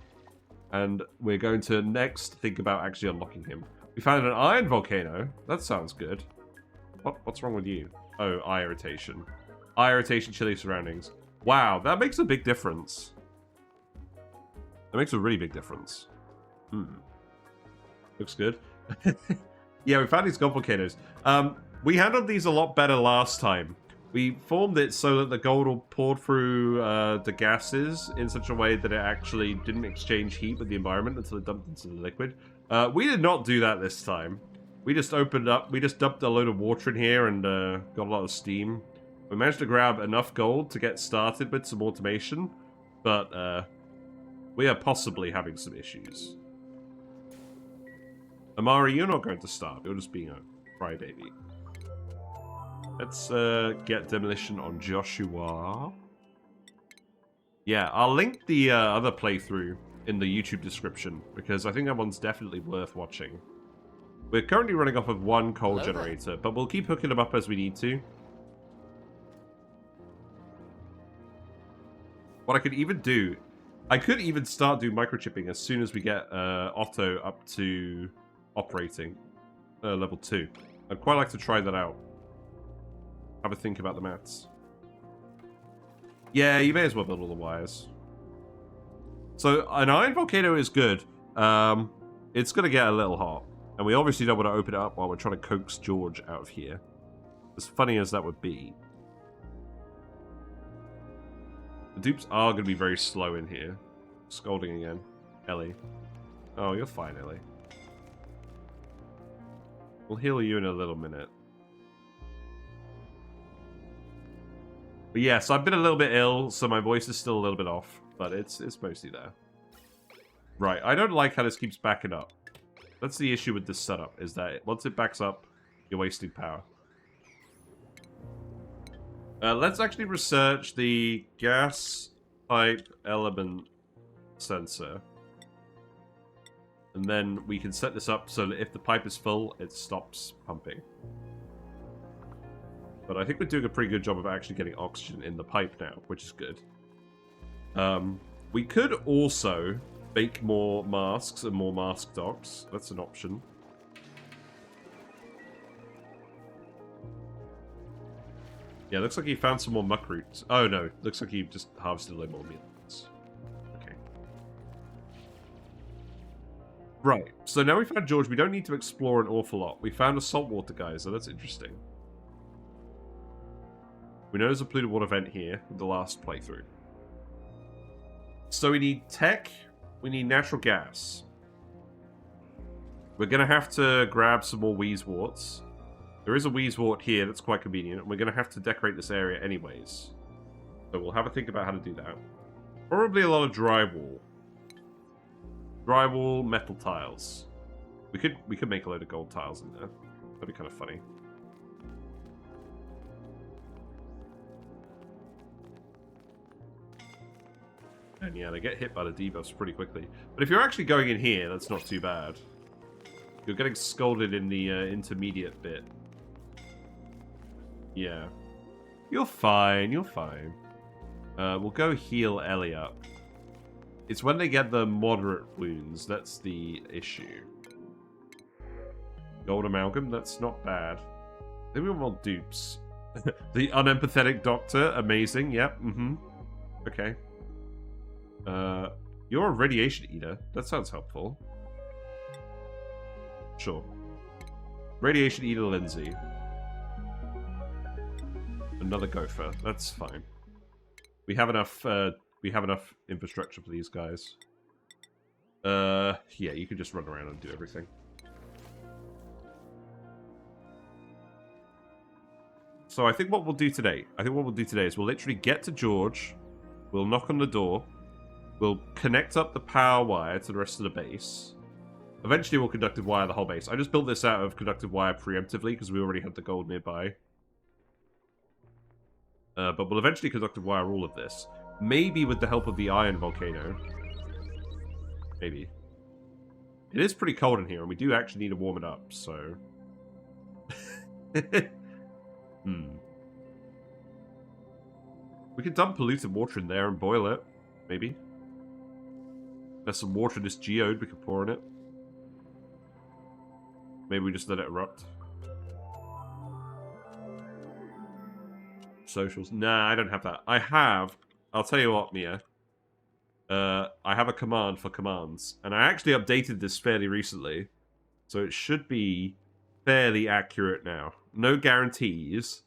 and we're going to next think about actually unlocking him. We found an iron volcano. That sounds good. What's wrong with you? Oh, eye irritation. Eye irritation, chilly surroundings. Wow, that makes a big difference. That makes a really big difference. Looks good. Yeah, we found these gold volcanoes. We handled these a lot better last time. We formed it so that the gold will pour through the gases in such a way that it actually didn't exchange heat with the environment until it dumped into the liquid. We did not do that this time. We just opened up, we just dumped a load of water in here and got a lot of steam. We managed to grab enough gold to get started with some automation, but we are possibly having some issues. Amari, you're not going to starve. You're just being a crybaby. Let's get demolition on Joshua. Yeah, I'll link the other playthrough in the YouTube description because I think that one's definitely worth watching. We're currently running off of one coal generator, but we'll keep hooking them up as we need to. What I could even do, I could even start doing microchipping as soon as we get Otto up to operating level 2. I'd quite like to try that out. Have a think about the maths. Yeah, you may as well build all the wires. So an iron volcano is good. It's going to get a little hot. And we obviously don't want to open it up while we're trying to coax George out of here. As funny as that would be. The dupes are going to be very slow in here. Scolding again. Ellie. Oh, you're fine, Ellie. We'll heal you in a little minute. But yes, I've been a little bit ill, so my voice is still a little bit off. But it's mostly there. Right, I don't like how this keeps backing up. That's the issue with this setup, is that once it backs up, you're wasting power. Let's actually research the gas pipe element sensor. And then we can set this up so that if the pipe is full, it stops pumping. But I think we're doing a pretty good job of actually getting oxygen in the pipe now, which is good. We could also make more masks and more mask docks. That's an option. Yeah, looks like he found some more muck roots. Oh no, looks like he just harvested a little more mutants. Okay. Right, so now we found George. We don't need to explore an awful lot. We found a saltwater geyser. That's interesting. We know there's a polluted water vent here with the last playthrough. So we need tech, we need natural gas. We're going to have to grab some more wheezeworts. There is a wheezewort here that's quite convenient, and we're going to have to decorate this area anyways. So we'll have a think about how to do that. Probably a lot of drywall. Drywall, metal tiles. We could make a load of gold tiles in there. That'd be kind of funny. And yeah, they get hit by the debuffs pretty quickly. But if you're actually going in here, that's not too bad. You're getting scolded in the intermediate bit. Yeah. You're fine, you're fine. We'll go heal Ellie up. It's when they get the moderate wounds, that's the issue. Gold amalgam, that's not bad. Then we want more dupes. The unempathetic doctor, amazing, yep, Okay. You're a radiation eater. That sounds helpful. Sure. Radiation eater Lindsay. Another gopher. That's fine. We have enough infrastructure for these guys. Yeah, you can just run around and do everything. So I think what we'll do today, is we'll literally get to George, we'll knock on the door, we'll connect up the power wire to the rest of the base. Eventually we'll conductive wire the whole base. I just built this out of conductive wire preemptively because we already had the gold nearby. But we'll eventually conductive wire all of this. Maybe with the help of the iron volcano. Maybe. It is pretty cold in here, and we do actually need to warm it up, so... We could dump polluted water in there and boil it. Maybe. There's some water in this geode we could pour in it. Maybe we just let it erupt. Socials. Nah, I don't have that. I have... I'll tell you what, Mia. I have a command for commands. And I actually updated this fairly recently. So it should be fairly accurate now. No guarantees.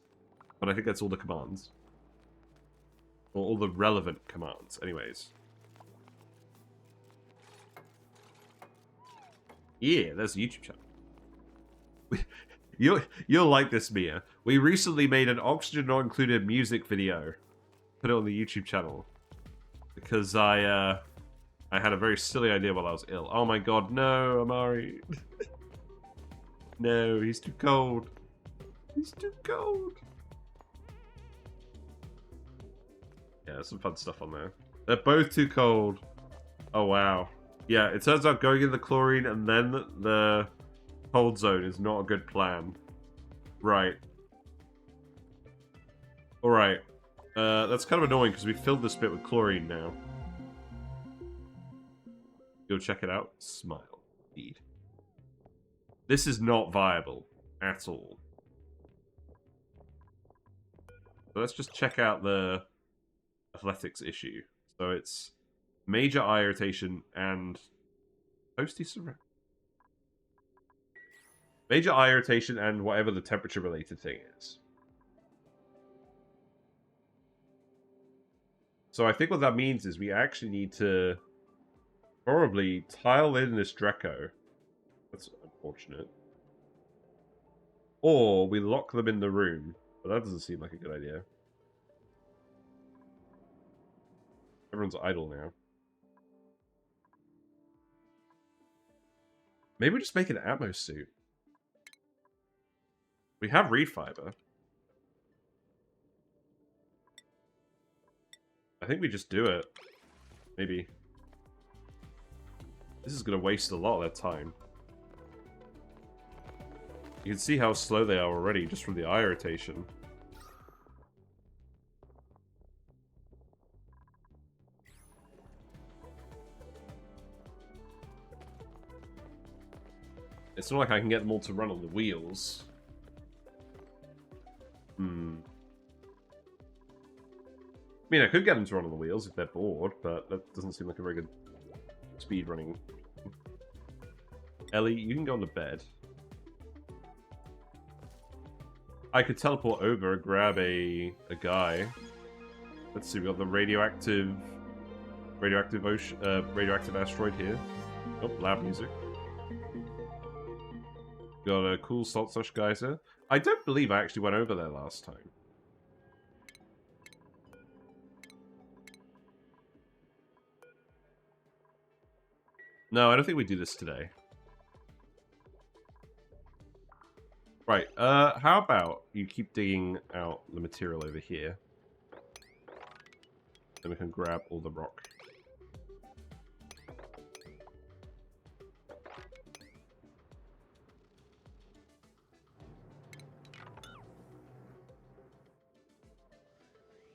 But I think that's all the commands. Or all the relevant commands, anyways. Yeah, there's the YouTube channel. You'll like this, Mia. We recently made an oxygen not included music video. Put it on the YouTube channel. Because I had a very silly idea while I was ill. Oh my god, no, Amari. No, he's too cold. He's too cold. Yeah, there's some fun stuff on there. They're both too cold. Oh, wow. Yeah, it turns out going in the chlorine and then the cold zone is not a good plan. Right. Alright. That's kind of annoying because we filled this bit with chlorine now. Go check it out. Smile. Indeed. This is not viable at all. So let's just check out the athletics issue. So it's major eye irritation and toasty surround. Major eye irritation and whatever the temperature related thing is. So I think what that means is we actually need to probably tile in this Dreco. That's unfortunate. Or we lock them in the room. But that doesn't seem like a good idea. Everyone's idle now. Maybe we just make an Atmos suit. We have reed fiber. I think we just do it. Maybe. This is going to waste a lot of their time. You can see how slow they are already, just from the eye irritation. It's not like I can get them all to run on the wheels. I mean, I could get them to run on the wheels if they're bored, but that doesn't seem like a very good speed running. Ellie, you can go on to bed. I could teleport over and grab a guy. Let's see, we got the radioactive asteroid here. Oh, loud music. Got a cool salt slush geyser. I don't believe I actually went over there last time. No, I don't think we do this today. Right, how about you keep digging out the material over here. Then we can grab all the rock.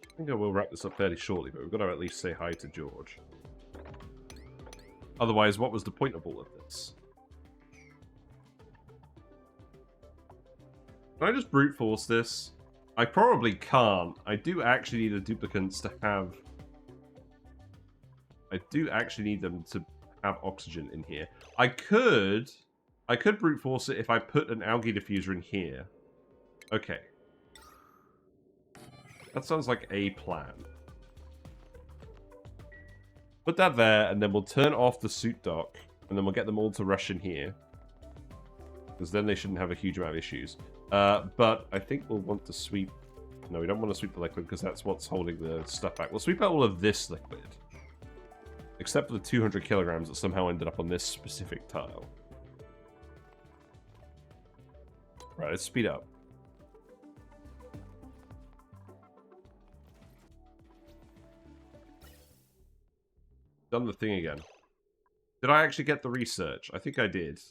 I think I will wrap this up fairly shortly, but we've got to at least say hi to George. Otherwise, what was the point of all of this? Can I just brute force this? I probably can't. I do actually need the duplicants to have... I do actually need them to have oxygen in here. I could brute force it if I put an algae diffuser in here. Okay. That sounds like a plan. Put that there, and then we'll turn off the suit dock, and then we'll get them all to rush in here. Because then they shouldn't have a huge amount of issues. But I think we'll want to sweep... No, we don't want to sweep the liquid, because that's what's holding the stuff back. We'll sweep out all of this liquid. Except for the 200 kilograms that somehow ended up on this specific tile. Right, let's speed up. Done the thing again. Did I actually get the research? I think I did.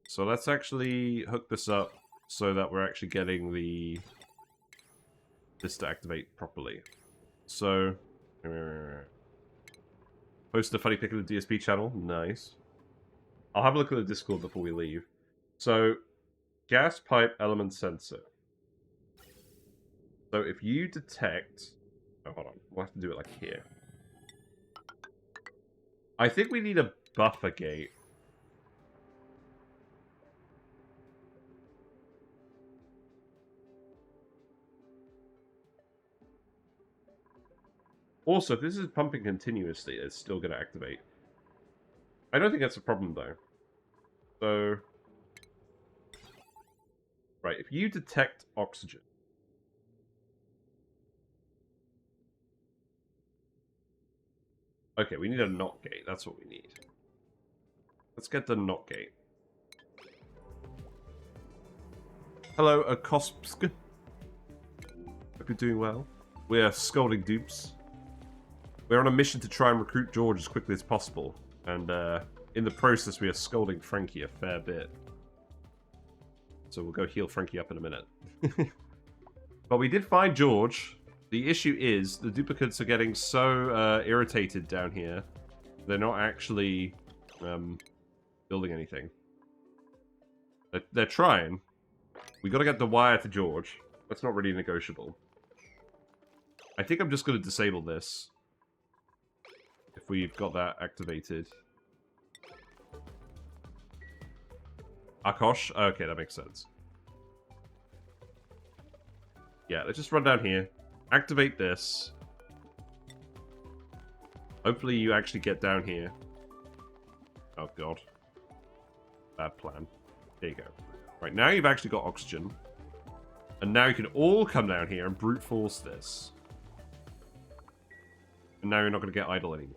So let's actually hook this up so that we're actually getting this to activate properly. So post a funny pic of the DSP channel. Nice. I'll have a look at the Discord before we leave. So gas pipe element sensor. So if you detect... Oh, hold on. We'll have to do it like here. I think we need a buffer gate. Also, if this is pumping continuously, it's still going to activate. I don't think that's a problem, though. So... Right, if you detect oxygen... Okay, we need a NOT gate. That's what we need. Let's get the NOT gate. Hello, Akospsk. Hope you're doing well. We are scolding dupes. We're on a mission to try and recruit George as quickly as possible. And in the process, we are scolding Frankie a fair bit. So we'll go heal Frankie up in a minute. But we did find George. The issue is the duplicates are getting so irritated down here. They're not actually building anything. They're trying. We got to get the wire to George. That's not really negotiable. I think I'm just going to disable this. If we've got that activated. Akosh? Okay, that makes sense. Yeah, let's just run down here. Activate this. Hopefully you actually get down here. Oh, God. Bad plan. There you go. Right, now you've actually got oxygen. And now you can all come down here and brute force this. And now you're not going to get idle anymore.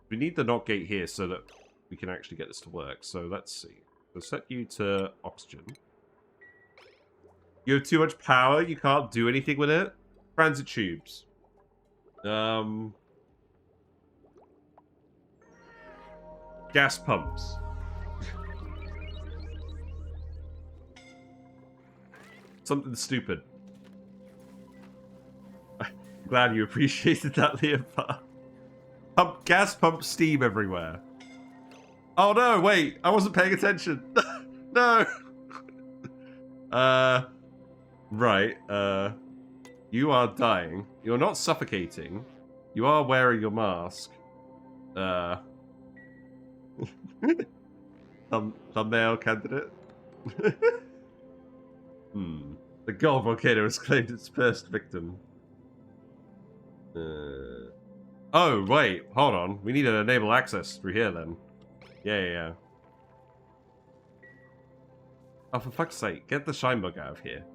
We need the NOT gate here so that we can actually get this to work. So let's see. So set you to oxygen. You have too much power. You can't do anything with it. Transit tubes. Gas pumps. Something stupid. I'm glad you appreciated that, Leopard. Gas pump steam everywhere. Oh no, wait. I wasn't paying attention. No. Right. You are dying. You're not suffocating. You are wearing your mask. Thumbnail candidate. The gold volcano has claimed its first victim. Oh, wait. Hold on. We need to enable access through here, then. Yeah. Oh, for fuck's sake. Get the shine bug out of here.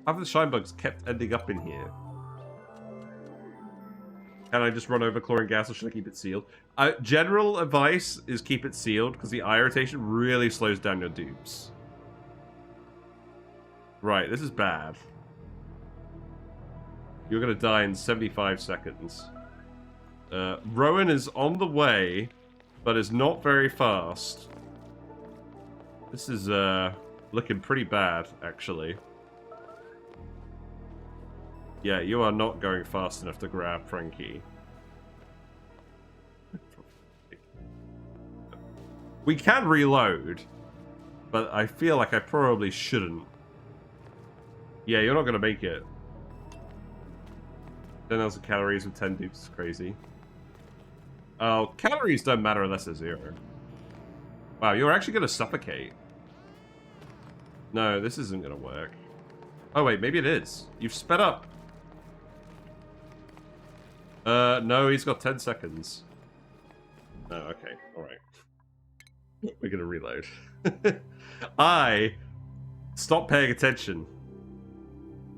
How have the shine bugs kept ending up in here? Can I just run over chlorine gas, or should I keep it sealed? General advice is keep it sealed, because the eye irritation really slows down your dupes. Right, this is bad. You're going to die in 75 seconds. Rowan is on the way, but is not very fast. This is looking pretty bad, actually. Yeah, you are not going fast enough to grab Frankie. We can reload, but I feel like I probably shouldn't. Yeah, you're not going to make it. 10,000 calories with 10 dupes is crazy. Oh, calories don't matter unless they're 0. Wow, you're actually going to suffocate. No, this isn't going to work. Oh, wait, maybe it is. You've sped up. No, he's got 10 seconds. Oh, okay. Alright. We're going to reload. I stopped paying attention.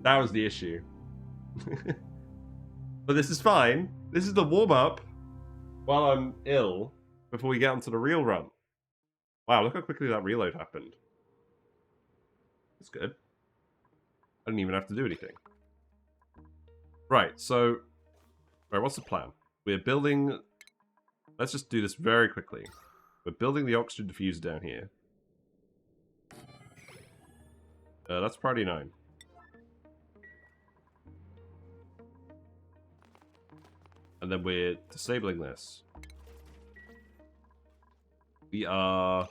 That was the issue. But this is fine. This is the warm-up while I'm ill before we get onto the real run. Wow, look how quickly that reload happened. That's good. I didn't even have to do anything. Right, so... Right, what's the plan? We're building... Let's just do this very quickly. We're building the oxygen diffuser down here. That's priority 9. And then we're disabling this. We are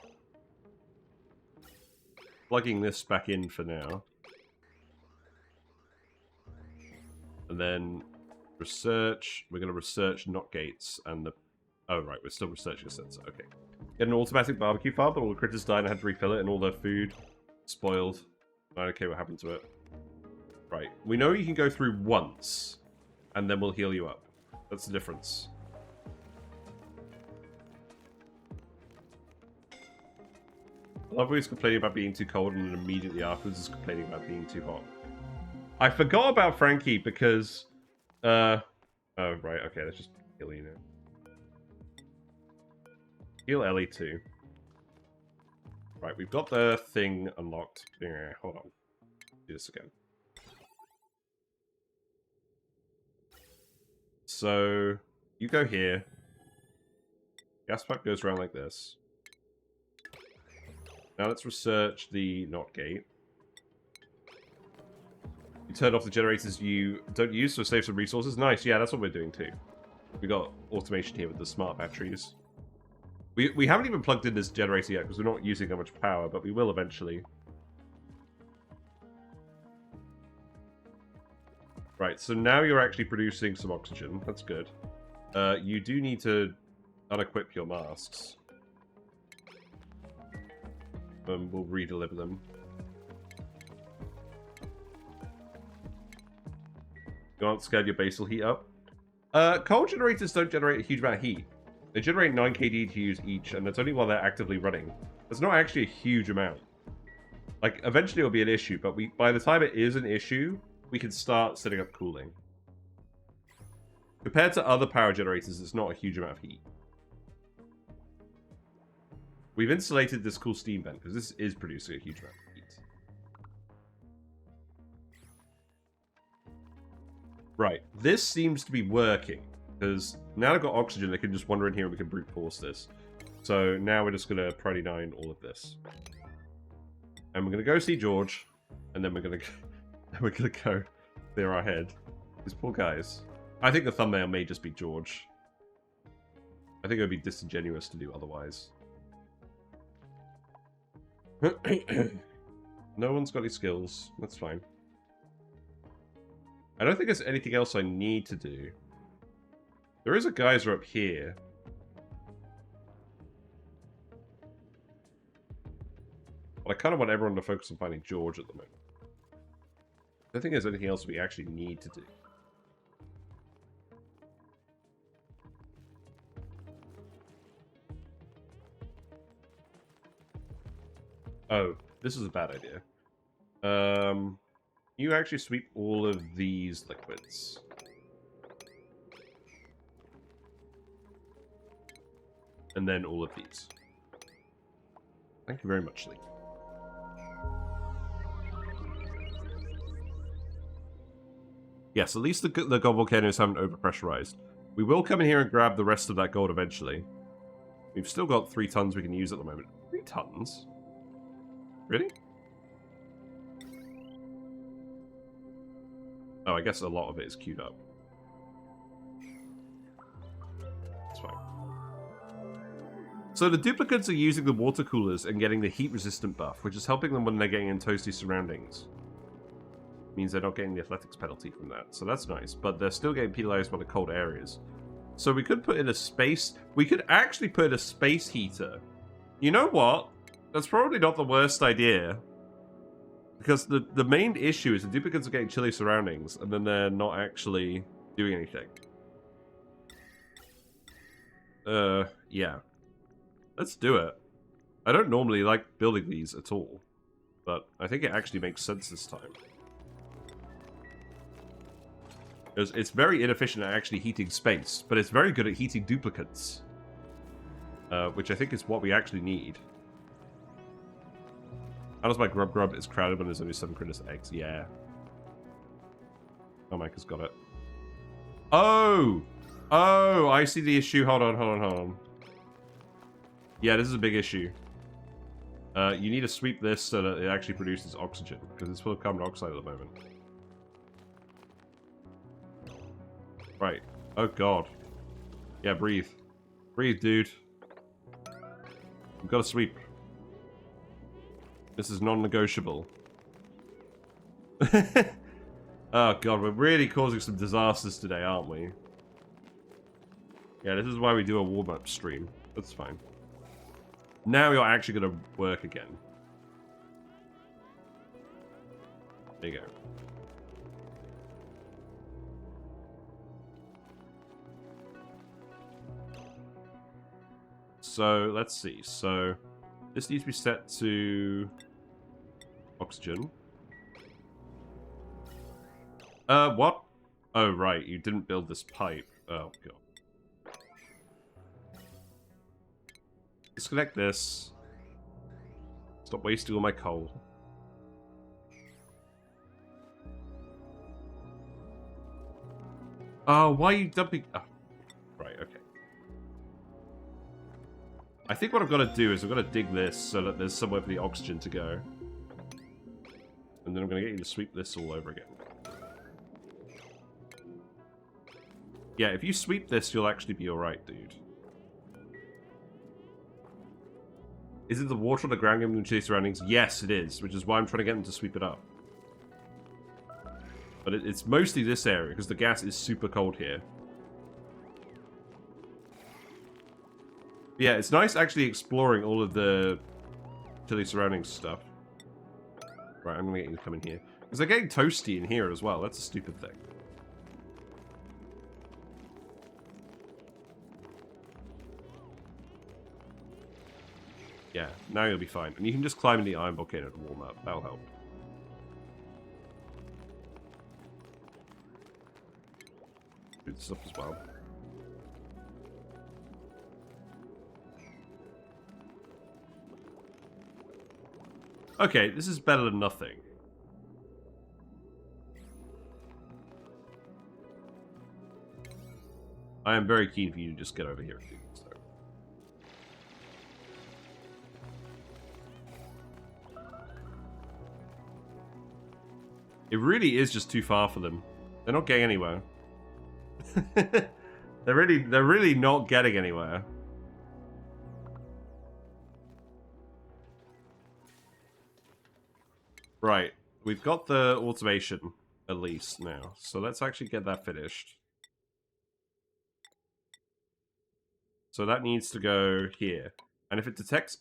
plugging this back in for now. And then research. We're going to research NOT gates and the... Oh, right. We're still researching a sensor. Okay. Get an automatic barbecue farm, but all the critters died and I had to refill it and all their food spoiled. I don't care what happened to it. Right. We know you can go through once, and then we'll heal you up. That's the difference. I love when he's complaining about being too cold, and then immediately afterwards is complaining about being too hot. I forgot about Frankie because... oh, right. Okay, let's just heal you now. Heal Ellie too. Right, we've got the thing unlocked. Yeah, hold on. Do this again. So, you go here. Gas pipe goes around like this. Now let's research the NOT gate. You turn off the generators you don't use, so save some resources. Nice, yeah, that's what we're doing too. We got automation here with the smart batteries. We haven't even plugged in this generator yet because we're not using that much power, but we will eventually. Right, so now you're actually producing some oxygen. That's good. You do need to unequip your masks. We'll redeliver them. You aren't scared your base will heat up? Coal generators don't generate a huge amount of heat. They generate 9 kD to use each, and that's only while they're actively running. That's not actually a huge amount. Like, eventually it'll be an issue, but by the time it is an issue, we can start setting up cooling. Compared to other power generators, it's not a huge amount of heat. We've insulated this cool steam vent, because this is producing a huge amount of heat. Right, this seems to be working. Because now I've got oxygen, they can just wander in here and we can brute force this. So now we're just going to Priority 9 all of this. And we're going to go see George. And then we're going to go clear our head. These poor guys. I think the thumbnail may just be George. I think it would be disingenuous to do otherwise. No one's got any skills. That's fine. I don't think there's anything else I need to do. There is a geyser up here. But I kind of want everyone to focus on finding George at the moment. I don't think there's anything else we actually need to do. Oh, this is a bad idea. You actually sweep all of these liquids. And then all of these. Thank you very much, Lee. Yes, at least the gold volcanoes haven't overpressurized. We will come in here and grab the rest of that gold eventually. We've still got 3 tons we can use at the moment. 3 tons? Really? Oh, I guess a lot of it is queued up. That's fine. So the duplicates are using the water coolers and getting the heat-resistant buff, which is helping them when they're getting in toasty surroundings. Means they're not getting the athletics penalty from that, so that's nice. But they're still getting penalized by the cold areas. So we could put in a space... We could actually put in a space heater. You know what? That's probably not the worst idea. Because the main issue is the duplicates are getting chilly surroundings, and then they're not actually doing anything. Yeah. Let's do it. I don't normally like building these at all, but I think it actually makes sense this time. Because it's very inefficient at actually heating space, but it's very good at heating duplicates. Which I think is what we actually need. How does my grub is crowded when there's only 7 critters eggs? Yeah. Oh, Mike has got it. Oh! Oh, I see the issue. Hold on. Yeah, this is a big issue. You need to sweep this so that it actually produces oxygen, because it's full of carbon dioxide at the moment. Right. Oh, God. Yeah, breathe. Breathe, dude. We've got to sweep. This is non-negotiable. Oh, God, we're really causing some disasters today, aren't we? Yeah, this is why we do a warm-up stream. That's fine. Now you're actually going to work again. There you go. So let's see. So this needs to be set to oxygen. What? Oh, right. You didn't build this pipe. Oh, God. Disconnect this. Stop wasting all my coal. Oh, why are you dumping... Oh, right, okay. I think what I've got to do is I've got to dig this so that there's somewhere for the oxygen to go. And then I'm going to get you to sweep this all over again. Yeah, if you sweep this, you'll actually be alright, dude. Is it the water on the ground giving them to the surroundings? Yes, it is, which is why I'm trying to get them to sweep it up. But it's mostly this area, because the gas is super cold here. Yeah, it's nice actually exploring all of the chilly surroundings stuff. Right, I'm gonna get you to come in here. Because they're getting toasty in here as well, that's a stupid thing. Yeah, now you'll be fine. And you can just climb in the iron volcano to warm up. That'll help. Good stuff as well. Okay, this is better than nothing. I am very keen for you to just get over here and do this, though. It really is just too far for them. They're not getting anywhere. They're really not getting anywhere. Right, we've got the automation at least now, so let's actually get that finished. So that needs to go here, and if it detects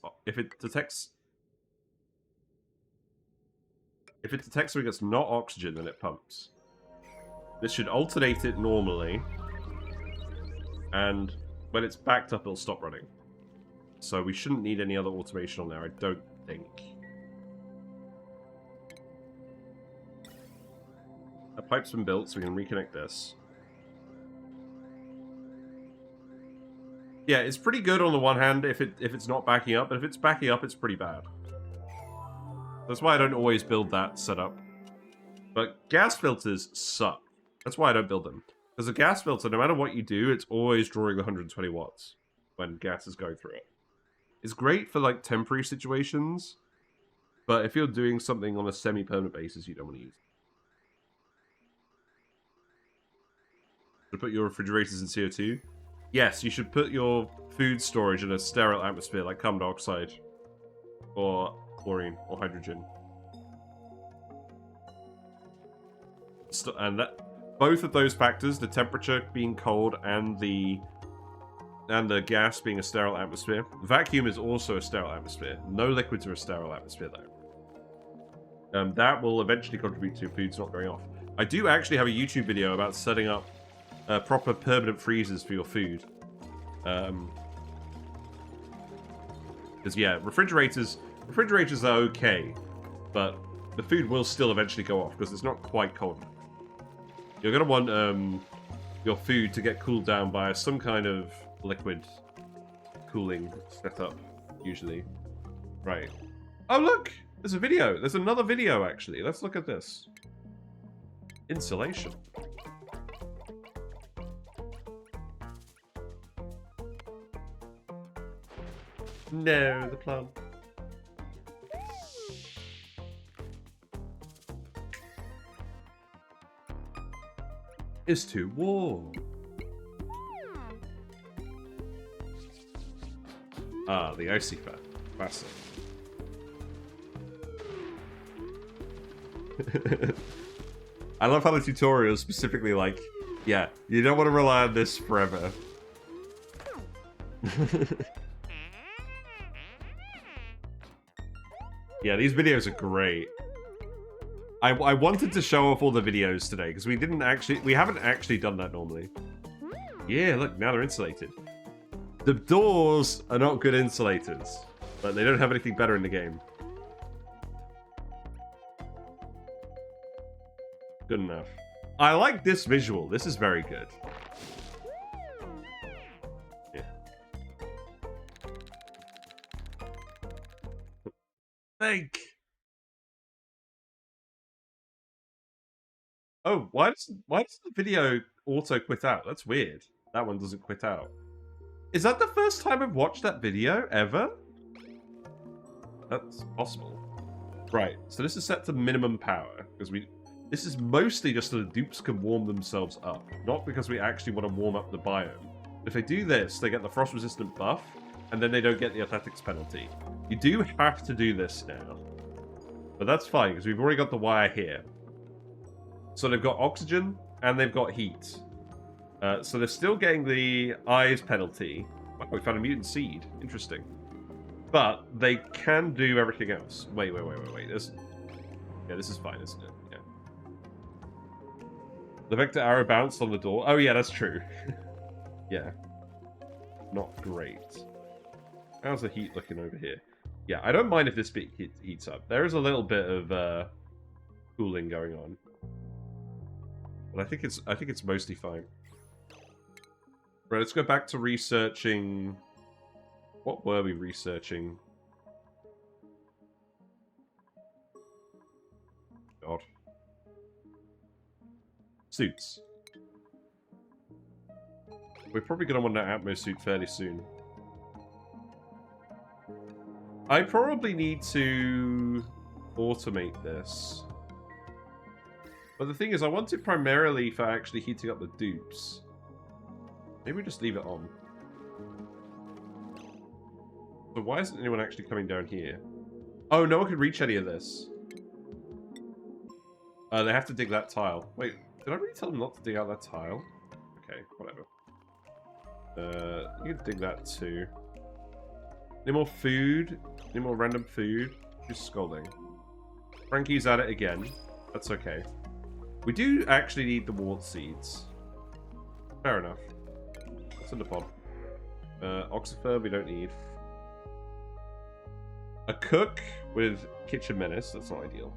something that's not oxygen, then it pumps. This should alternate it normally, and when it's backed up, it'll stop running. So we shouldn't need any other automation on there, I don't think. A pipe's been built, so we can reconnect this. Yeah, it's pretty good on the one hand if it's not backing up, but if it's backing up, it's pretty bad. That's why I don't always build that setup. But gas filters suck. That's why I don't build them. Because a gas filter, no matter what you do, it's always drawing 120 watts when gas is going through it. It's great for like temporary situations, but if you're doing something on a semi-permanent basis, you don't want to use it. To put your refrigerators in CO2? Yes, you should put your food storage in a sterile atmosphere like carbon dioxide or chlorine or hydrogen. And that both of those factors, the temperature being cold and the gas being a sterile atmosphere. Vacuum is also a sterile atmosphere. No liquids are a sterile atmosphere though. That will eventually contribute to foods not going off. I do actually have a YouTube video about setting up proper permanent freezers for your food. Because yeah, refrigerators are okay, but the food will still eventually go off because it's not quite cold enough. You're going to want your food to get cooled down by some kind of liquid cooling setup, usually. Right. Oh look! There's a video! There's another video, actually. Let's look at this. Insulation. No, the plant. It's too warm. Ah, the icy fat. Classic. I love how the tutorial is specifically like, yeah, you don't want to rely on this forever. Yeah, these videos are great. I wanted to show off all the videos today because we haven't actually done that normally. Yeah, look, now they're insulated. The doors are not good insulators, but they don't have anything better in the game. Good enough. I like this visual. This is very good. Yeah. Thank. Oh, why does the video auto quit out? That's weird. That one doesn't quit out. Is that the first time I've watched that video ever? That's possible. Right. So this is set to minimum power because this is mostly just so the dupes can warm themselves up, not because we actually want to warm up the biome. If they do this, they get the frost resistant buff, and then they don't get the athletics penalty. You do have to do this now, but that's fine because we've already got the wire here. So they've got oxygen, and they've got heat. So they're still getting the eyes penalty. Oh, we found a mutant seed. Interesting. But they can do everything else. Wait. This is fine, isn't it? Yeah. The vector arrow bounced on the door. Oh, yeah, that's true. Yeah. Not great. How's the heat looking over here? Yeah, I don't mind if this bit heats up. There is a little bit of cooling going on. But I think it's mostly fine. Right, let's go back to researching. What were we researching? God. Suits. We're probably going to want an Atmos suit fairly soon. I probably need to automate this. But the thing is, I want it primarily for actually heating up the dupes. Maybe we just leave it on. So why isn't anyone actually coming down here? Oh, no one can reach any of this. They have to dig that tile. Wait, did I really tell them not to dig out that tile? Okay, whatever. You can dig that too. Any more food? Any more random food? Just scolding. Frankie's at it again. That's okay. We do actually need the wart seeds. Fair enough. What's in the pod? Oxyfer we don't need. A cook with kitchen menace. That's not ideal.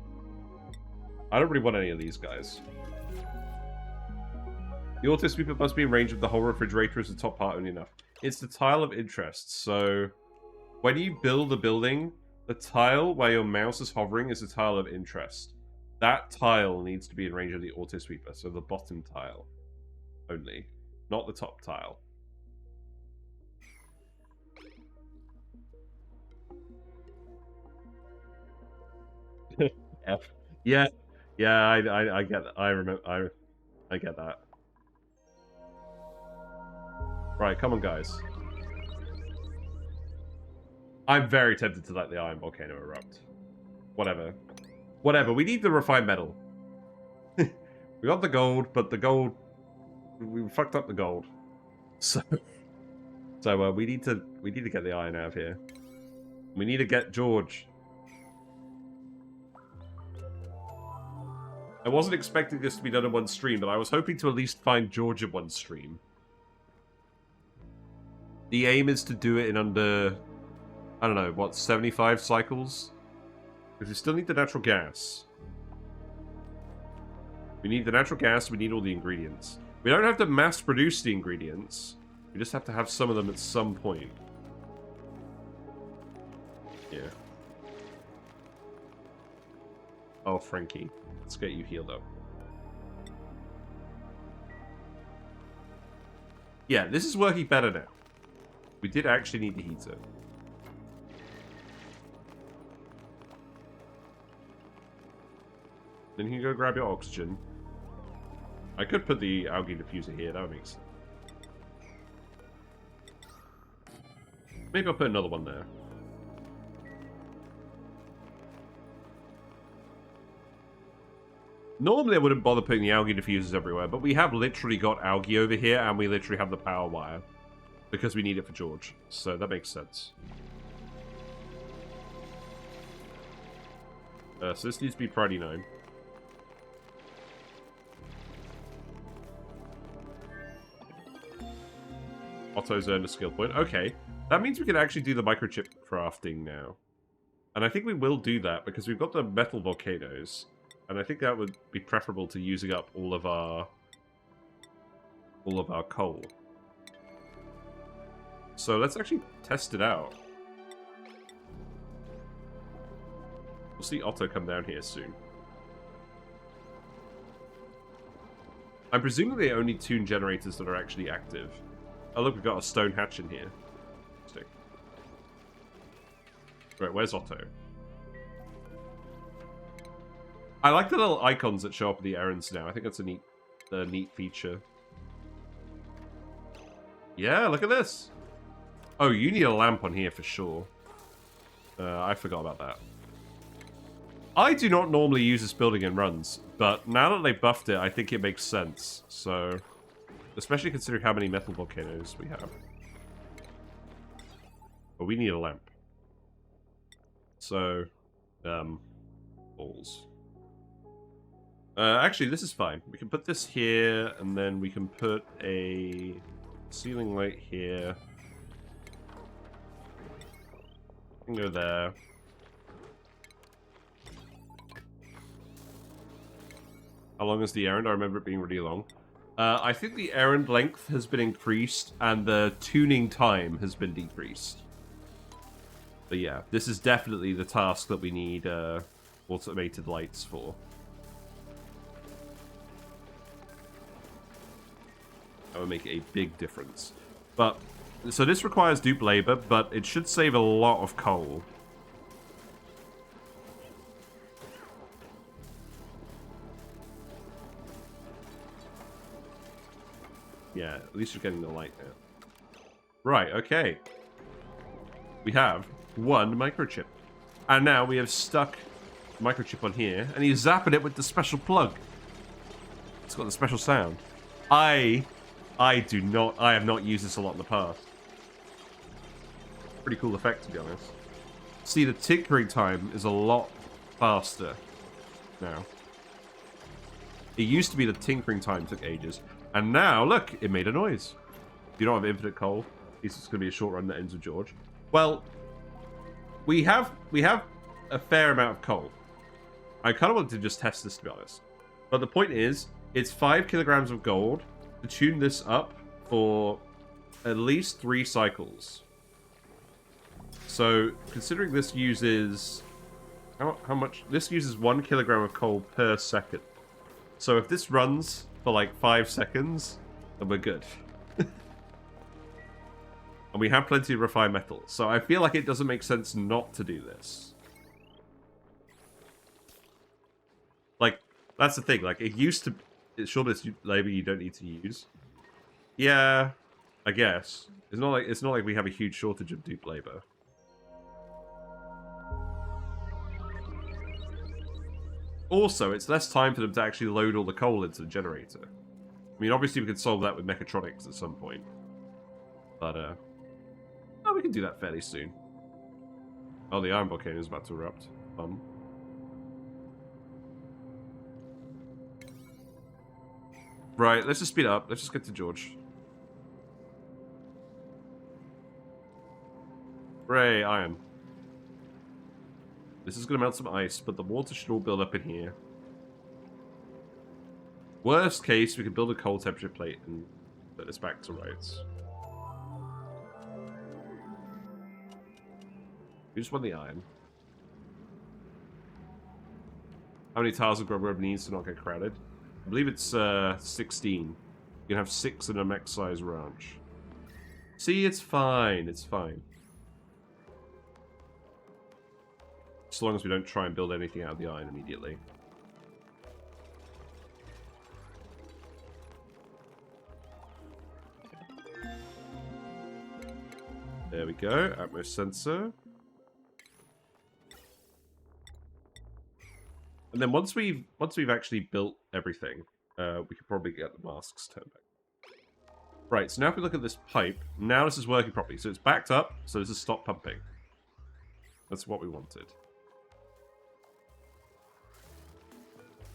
I don't really want any of these guys. The auto sweeper must be in range of the whole refrigerator as the top part only enough. It's the tile of interest. So when you build a building, the tile where your mouse is hovering is the tile of interest. That tile needs to be in range of the auto sweeper. So the bottom tile only, not the top tile. F. Yeah, I get that. I remember. I get that. Right, come on, guys. I'm very tempted to let the iron volcano erupt. Whatever. Whatever. We need the refined metal. We got the gold, but the gold, we fucked up the gold. So we need to get the iron out of here. We need to get George. I wasn't expecting this to be done in one stream, but I was hoping to at least find George in one stream. The aim is to do it in under, I don't know, what, 75 cycles? Because we still need the natural gas. We need the natural gas, we need all the ingredients. We don't have to mass produce the ingredients. We just have to have some of them at some point. Yeah. Oh, Frankie. Let's get you healed up. Yeah, this is working better now. We did actually need the heater. Then you can go grab your oxygen. I could put the algae diffuser here, that would make sense. Maybe I'll put another one there. Normally I wouldn't bother putting the algae diffusers everywhere, but we have literally got algae over here, and we literally have the power wire. Because we need it for George. So that makes sense. So this needs to be priority 9. I'll Otto's earned a skill point. Okay, that means we can actually do the microchip crafting now. And I think we will do that because we've got the metal volcanoes. And I think that would be preferable to using up all of our coal. So let's actually test it out. We'll see Otto come down here soon. I'm presuming they only tune generators that are actually active. Oh look, we've got a stone hatch in here. Interesting. Right, where's Otto? I like the little icons that show up in the errands now. I think that's a neat feature. Yeah, look at this. Oh, you need a lamp on here for sure. I forgot about that. I do not normally use this building in runs, but now that they buffed it, I think it makes sense. So, especially considering how many metal volcanoes we have. But we need a lamp. So, balls. Actually, this is fine. We can put this here, and then we can put a ceiling light here. We can go there. How long is the errand? I remember it being really long. I think the errand length has been increased, and the tuning time has been decreased. But yeah, this is definitely the task that we need automated lights for. That would make a big difference. But so this requires dupe labor, but it should save a lot of coal. Yeah, at least you're getting the light now. Right, okay. We have one microchip. And now we have stuck the microchip on here, and he's zapping it with the special plug. It's got the special sound. I have not used this a lot in the past. Pretty cool effect, to be honest. See, the tinkering time is a lot faster now. It used to be the tinkering time took ages. And now, look, it made a noise. You don't have infinite coal. It's going to be a short run that ends with George. Well, we have a fair amount of coal. I kind of wanted to just test this, to be honest. But the point is, it's 5 kilograms of gold to tune this up for at least 3 cycles. So, considering this uses... How much? This uses 1 kilogram of coal per second. So if this runs for like 5 seconds, then we're good. And we have plenty of refined metal. So I feel like it doesn't make sense not to do this. Like, that's the thing. Like, it used to... It's shortest labor you don't need to use. Yeah, I guess. It's not like we have a huge shortage of dupe labor. Also, it's less time for them to actually load all the coal into the generator. I mean, obviously we could solve that with mechatronics at some point. But, oh, we can do that fairly soon. Oh, the iron volcano is about to erupt. Right, let's just speed it up. Let's just get to George. Hooray, iron. This is going to melt some ice, but the water should all build up in here. Worst case, we can build a cold temperature plate and put this back to rights. We just want the iron. How many tiles of grub needs to not get crowded? I believe it's 16. You can have 6 in a max-size ranch. See, it's fine. It's fine. As long as we don't try and build anything out of the iron immediately. There we go. Atmos sensor. And then once we've actually built everything, we could probably get the masks turned back. Right, so now if we look at this pipe, now this is working properly. So it's backed up, so this is stop pumping. That's what we wanted.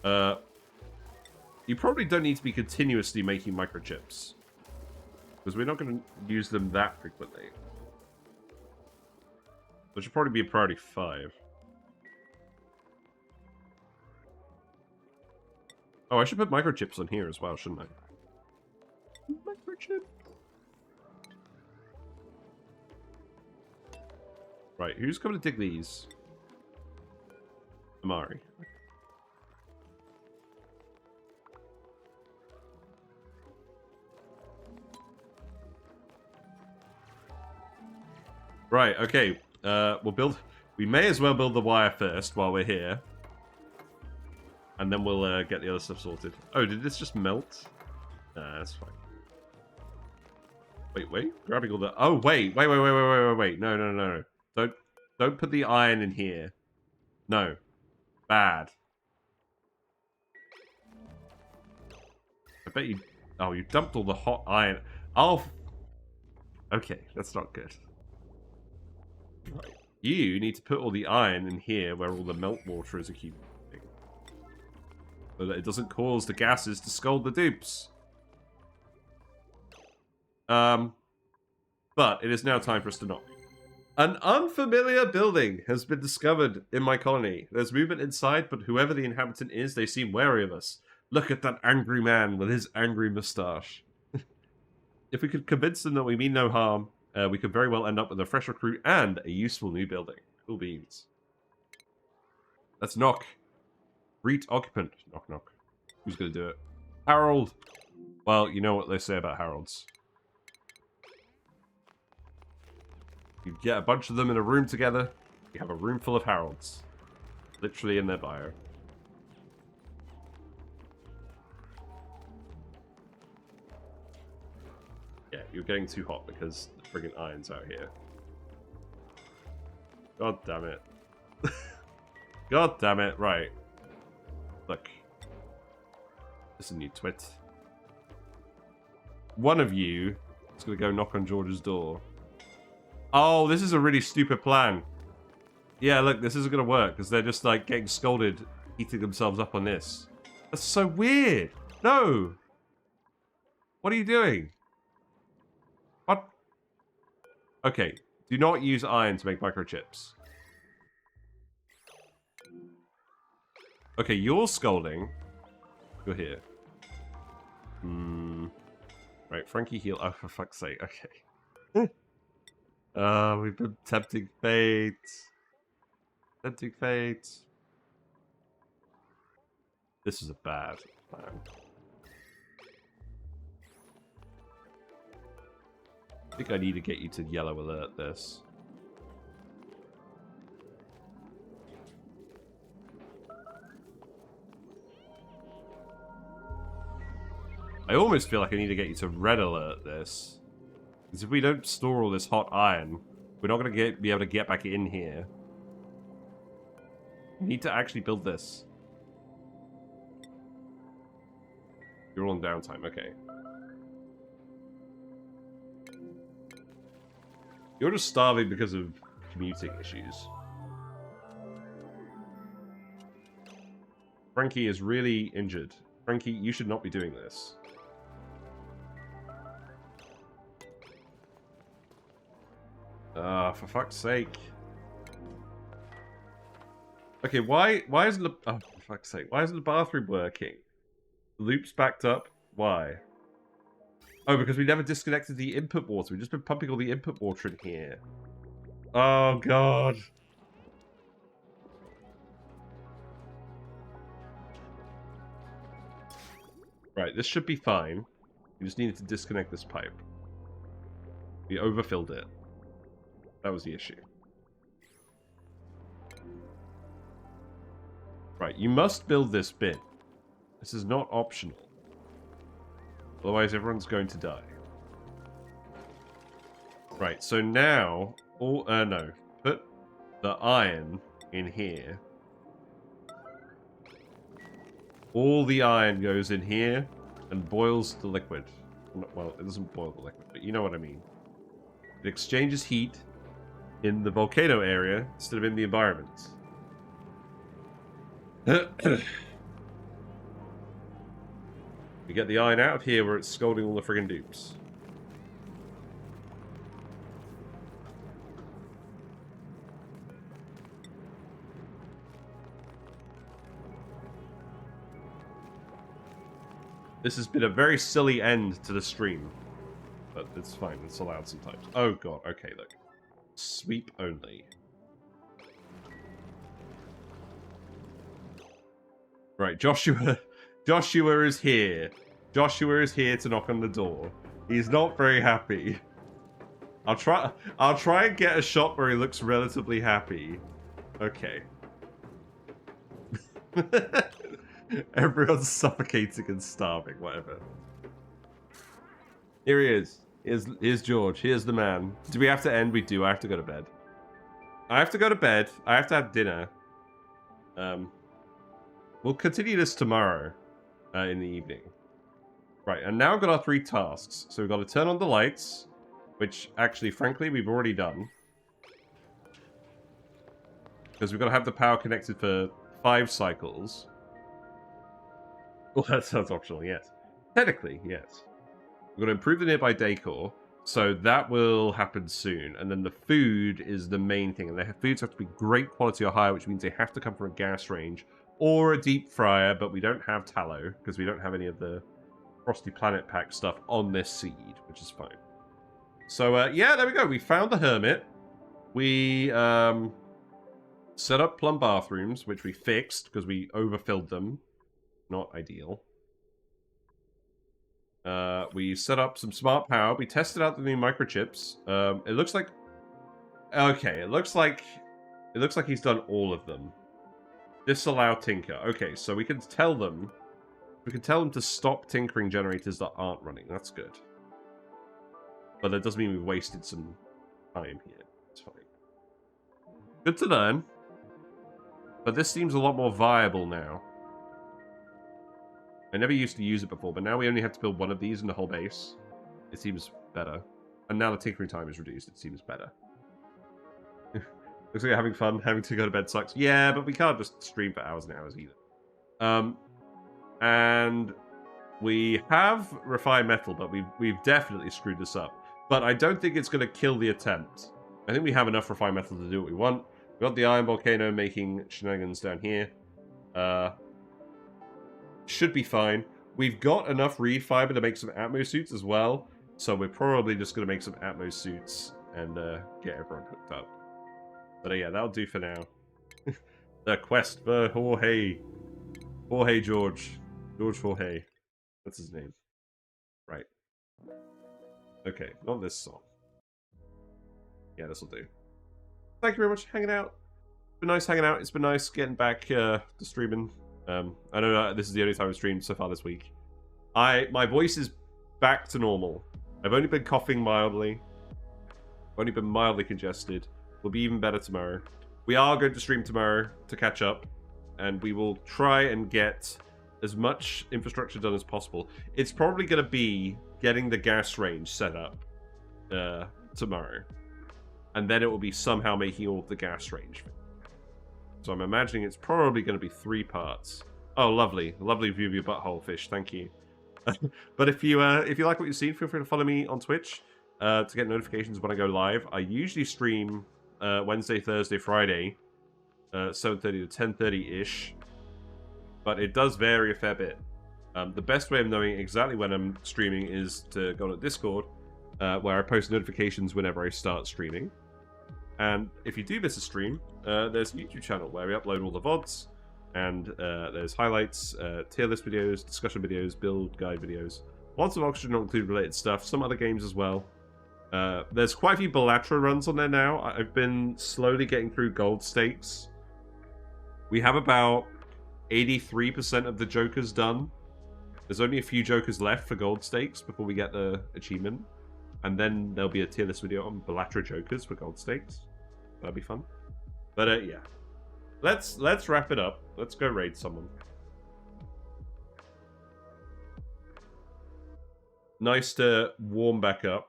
You probably don't need to be continuously making microchips. Because we're not going to use them that frequently. Which should probably be a priority 5. Oh, I should put microchips on here as well, shouldn't I? Microchip. Right, who's coming to dig these? Amari. Right, okay. We'll build... We may as well build the wire first while we're here. And then we'll get the other stuff sorted. Oh, did this just melt? Nah, that's fine. Wait. Grabbing all the... Oh, wait. No. Don't put the iron in here. No. Bad. I bet you... Oh, you dumped all the hot iron. Oh... Okay, that's not good. Right. You need to put all the iron in here where all the melt water is accumulating. So that it doesn't cause the gases to scald the dupes. But it is now time for us to knock. An unfamiliar building has been discovered in my colony. There's movement inside, but whoever the inhabitant is, they seem wary of us. Look at that angry man with his angry moustache. If we could convince them that we mean no harm, we could very well end up with a fresh recruit and a useful new building. Cool beans. Let's knock. Greet occupant. Knock, knock. Who's going to do it? Harold! Well, you know what they say about Harolds. You get a bunch of them in a room together, you have a room full of Harolds. Literally in their bio. Yeah, you're getting too hot because the friggin' iron's out here. God damn it. God damn it, right. Look. Listen, you twit. One of you is going to go knock on George's door. Oh, this is a really stupid plan. Yeah, look, this isn't going to work because they're just like getting scolded, eating themselves up on this. That's so weird. No. What are you doing? What? Okay, do not use iron to make microchips. Okay, you're scolding. You're here. Right, Frankie heal. Oh, for fuck's sake. Okay. We've been tempting fate. Tempting fate. This is a bad plan. I think I need to get you to yellow alert this. I almost feel like I need to get you to red alert this. Because if we don't store all this hot iron, we're not going to be able to get back in here. We need to actually build this. You're on downtime, okay. You're just starving because of commuting issues. Frankie is really injured. Frankie, you should not be doing this. For fuck's sake. Okay, why isn't the... Oh, for fuck's sake. Why isn't the bathroom working? The loop's backed up. Why? Oh, because we never disconnected the input water. We've just been pumping all the input water in here. Oh, God. Right, this should be fine. We just needed to disconnect this pipe. We overfilled it. That was the issue. Right, you must build this bin. This is not optional. Otherwise, everyone's going to die. Right, so now... no. Put the iron in here. All the iron goes in here and boils the liquid. Well, it doesn't boil the liquid, but you know what I mean. It exchanges heat in the volcano area instead of in the environment. We get the iron out of here where it's scalding all the friggin' dupes. This has been a very silly end to the stream. But it's fine, it's allowed sometimes. Oh god, okay, look. Sweep only. Right, Joshua is here. Joshua is here to knock on the door. He's not very happy. I'll try and get a shot where he looks relatively happy. Okay. Everyone's suffocating and starving, whatever. Here he is. Here's George. Here's the man. Do we have to end? We do. I have to go to bed. I have to go to bed. I have to have dinner. We'll continue this tomorrow in the evening. Right, and now we've got our 3 tasks. So we've got to turn on the lights, which actually, frankly, we've already done. Because we've got to have the power connected for 5 cycles. Well, that sounds optional, yes. Technically, yes. We're going to improve the nearby decor, so that will happen soon. And then the food is the main thing. And the foods have to be great quality or higher, which means they have to come from a gas range or a deep fryer, but we don't have tallow, because we don't have any of the Frosty Planet Pack stuff on this seed, which is fine. So, yeah, there we go. We found the hermit. We set up plum bathrooms, which we fixed, because we overfilled them. Not ideal. We set up some smart power. We tested out the new microchips. It looks like... Okay, it looks like he's done all of them. Disallow tinker. Okay, so we can tell them... We can tell them to stop tinkering generators that aren't running. That's good. But that does mean we wasted some time here. It's fine. Good to learn. But this seems a lot more viable now. I never used to use it before, but now we only have to build one of these in the whole base. It seems better. And now the tinkering time is reduced, it seems better. Looks like you're having fun. Having to go to bed sucks. Yeah, but we can't just stream for hours and hours either. And we have refined metal, but we've definitely screwed this up. But I don't think it's going to kill the attempt. I think we have enough refined metal to do what we want. We've got the iron volcano making shenanigans down here. Should be fine. We've got enough reed fiber to make some Atmo suits as well. So we're probably just going to make some Atmo suits and get everyone hooked up. But yeah, that'll do for now. The quest for Jorge. Jorge George. George Jorge. That's his name. Right. Okay, not this song. Yeah, this'll do. Thank you very much for hanging out. It's been nice hanging out. It's been nice getting back to streaming. I know this is the only time I've streamed so far this week. My voice is back to normal. I've only been coughing mildly. I've only been mildly congested. We'll be even better tomorrow. We are going to stream tomorrow to catch up. And we will try and get as much infrastructure done as possible. It's probably going to be getting the gas range set up tomorrow. And then it will be somehow making all of the gas range. So I'm imagining it's probably going to be 3 parts. Oh, lovely. Lovely view of your butthole, fish. Thank you. But if you like what you've seen, feel free to follow me on Twitch to get notifications when I go live. I usually stream Wednesday, Thursday, Friday, 7:30 to 10:30-ish. But it does vary a fair bit. The best way of knowing exactly when I'm streaming is to go to Discord, where I post notifications whenever I start streaming. And if you do miss a stream, there's a YouTube channel where we upload all the VODs, and there's highlights, tier list videos, discussion videos, build guide videos, lots of Oxygen Not Included related stuff, some other games as well. There's quite a few Bellatra runs on there now. I've been slowly getting through gold stakes. We have about 83% of the Jokers done. There's only a few Jokers left for gold stakes before we get the achievement. And then there'll be a tier list video on Bellatra Jokers for gold stakes. That'll be fun. But yeah. Let's wrap it up. Let's go raid someone. Nice to warm back up.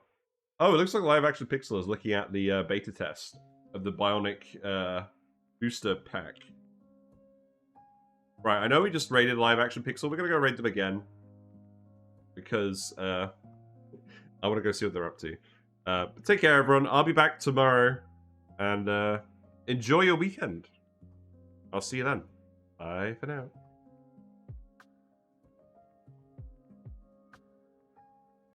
Oh, it looks like Live Action Pixel is looking at the beta test of the Bionic booster pack. Right, I know we just raided Live Action Pixel. We're going to go raid them again. Because I want to go see what they're up to. But take care, everyone. I'll be back tomorrow. And enjoy your weekend. I'll see you then. Bye for now.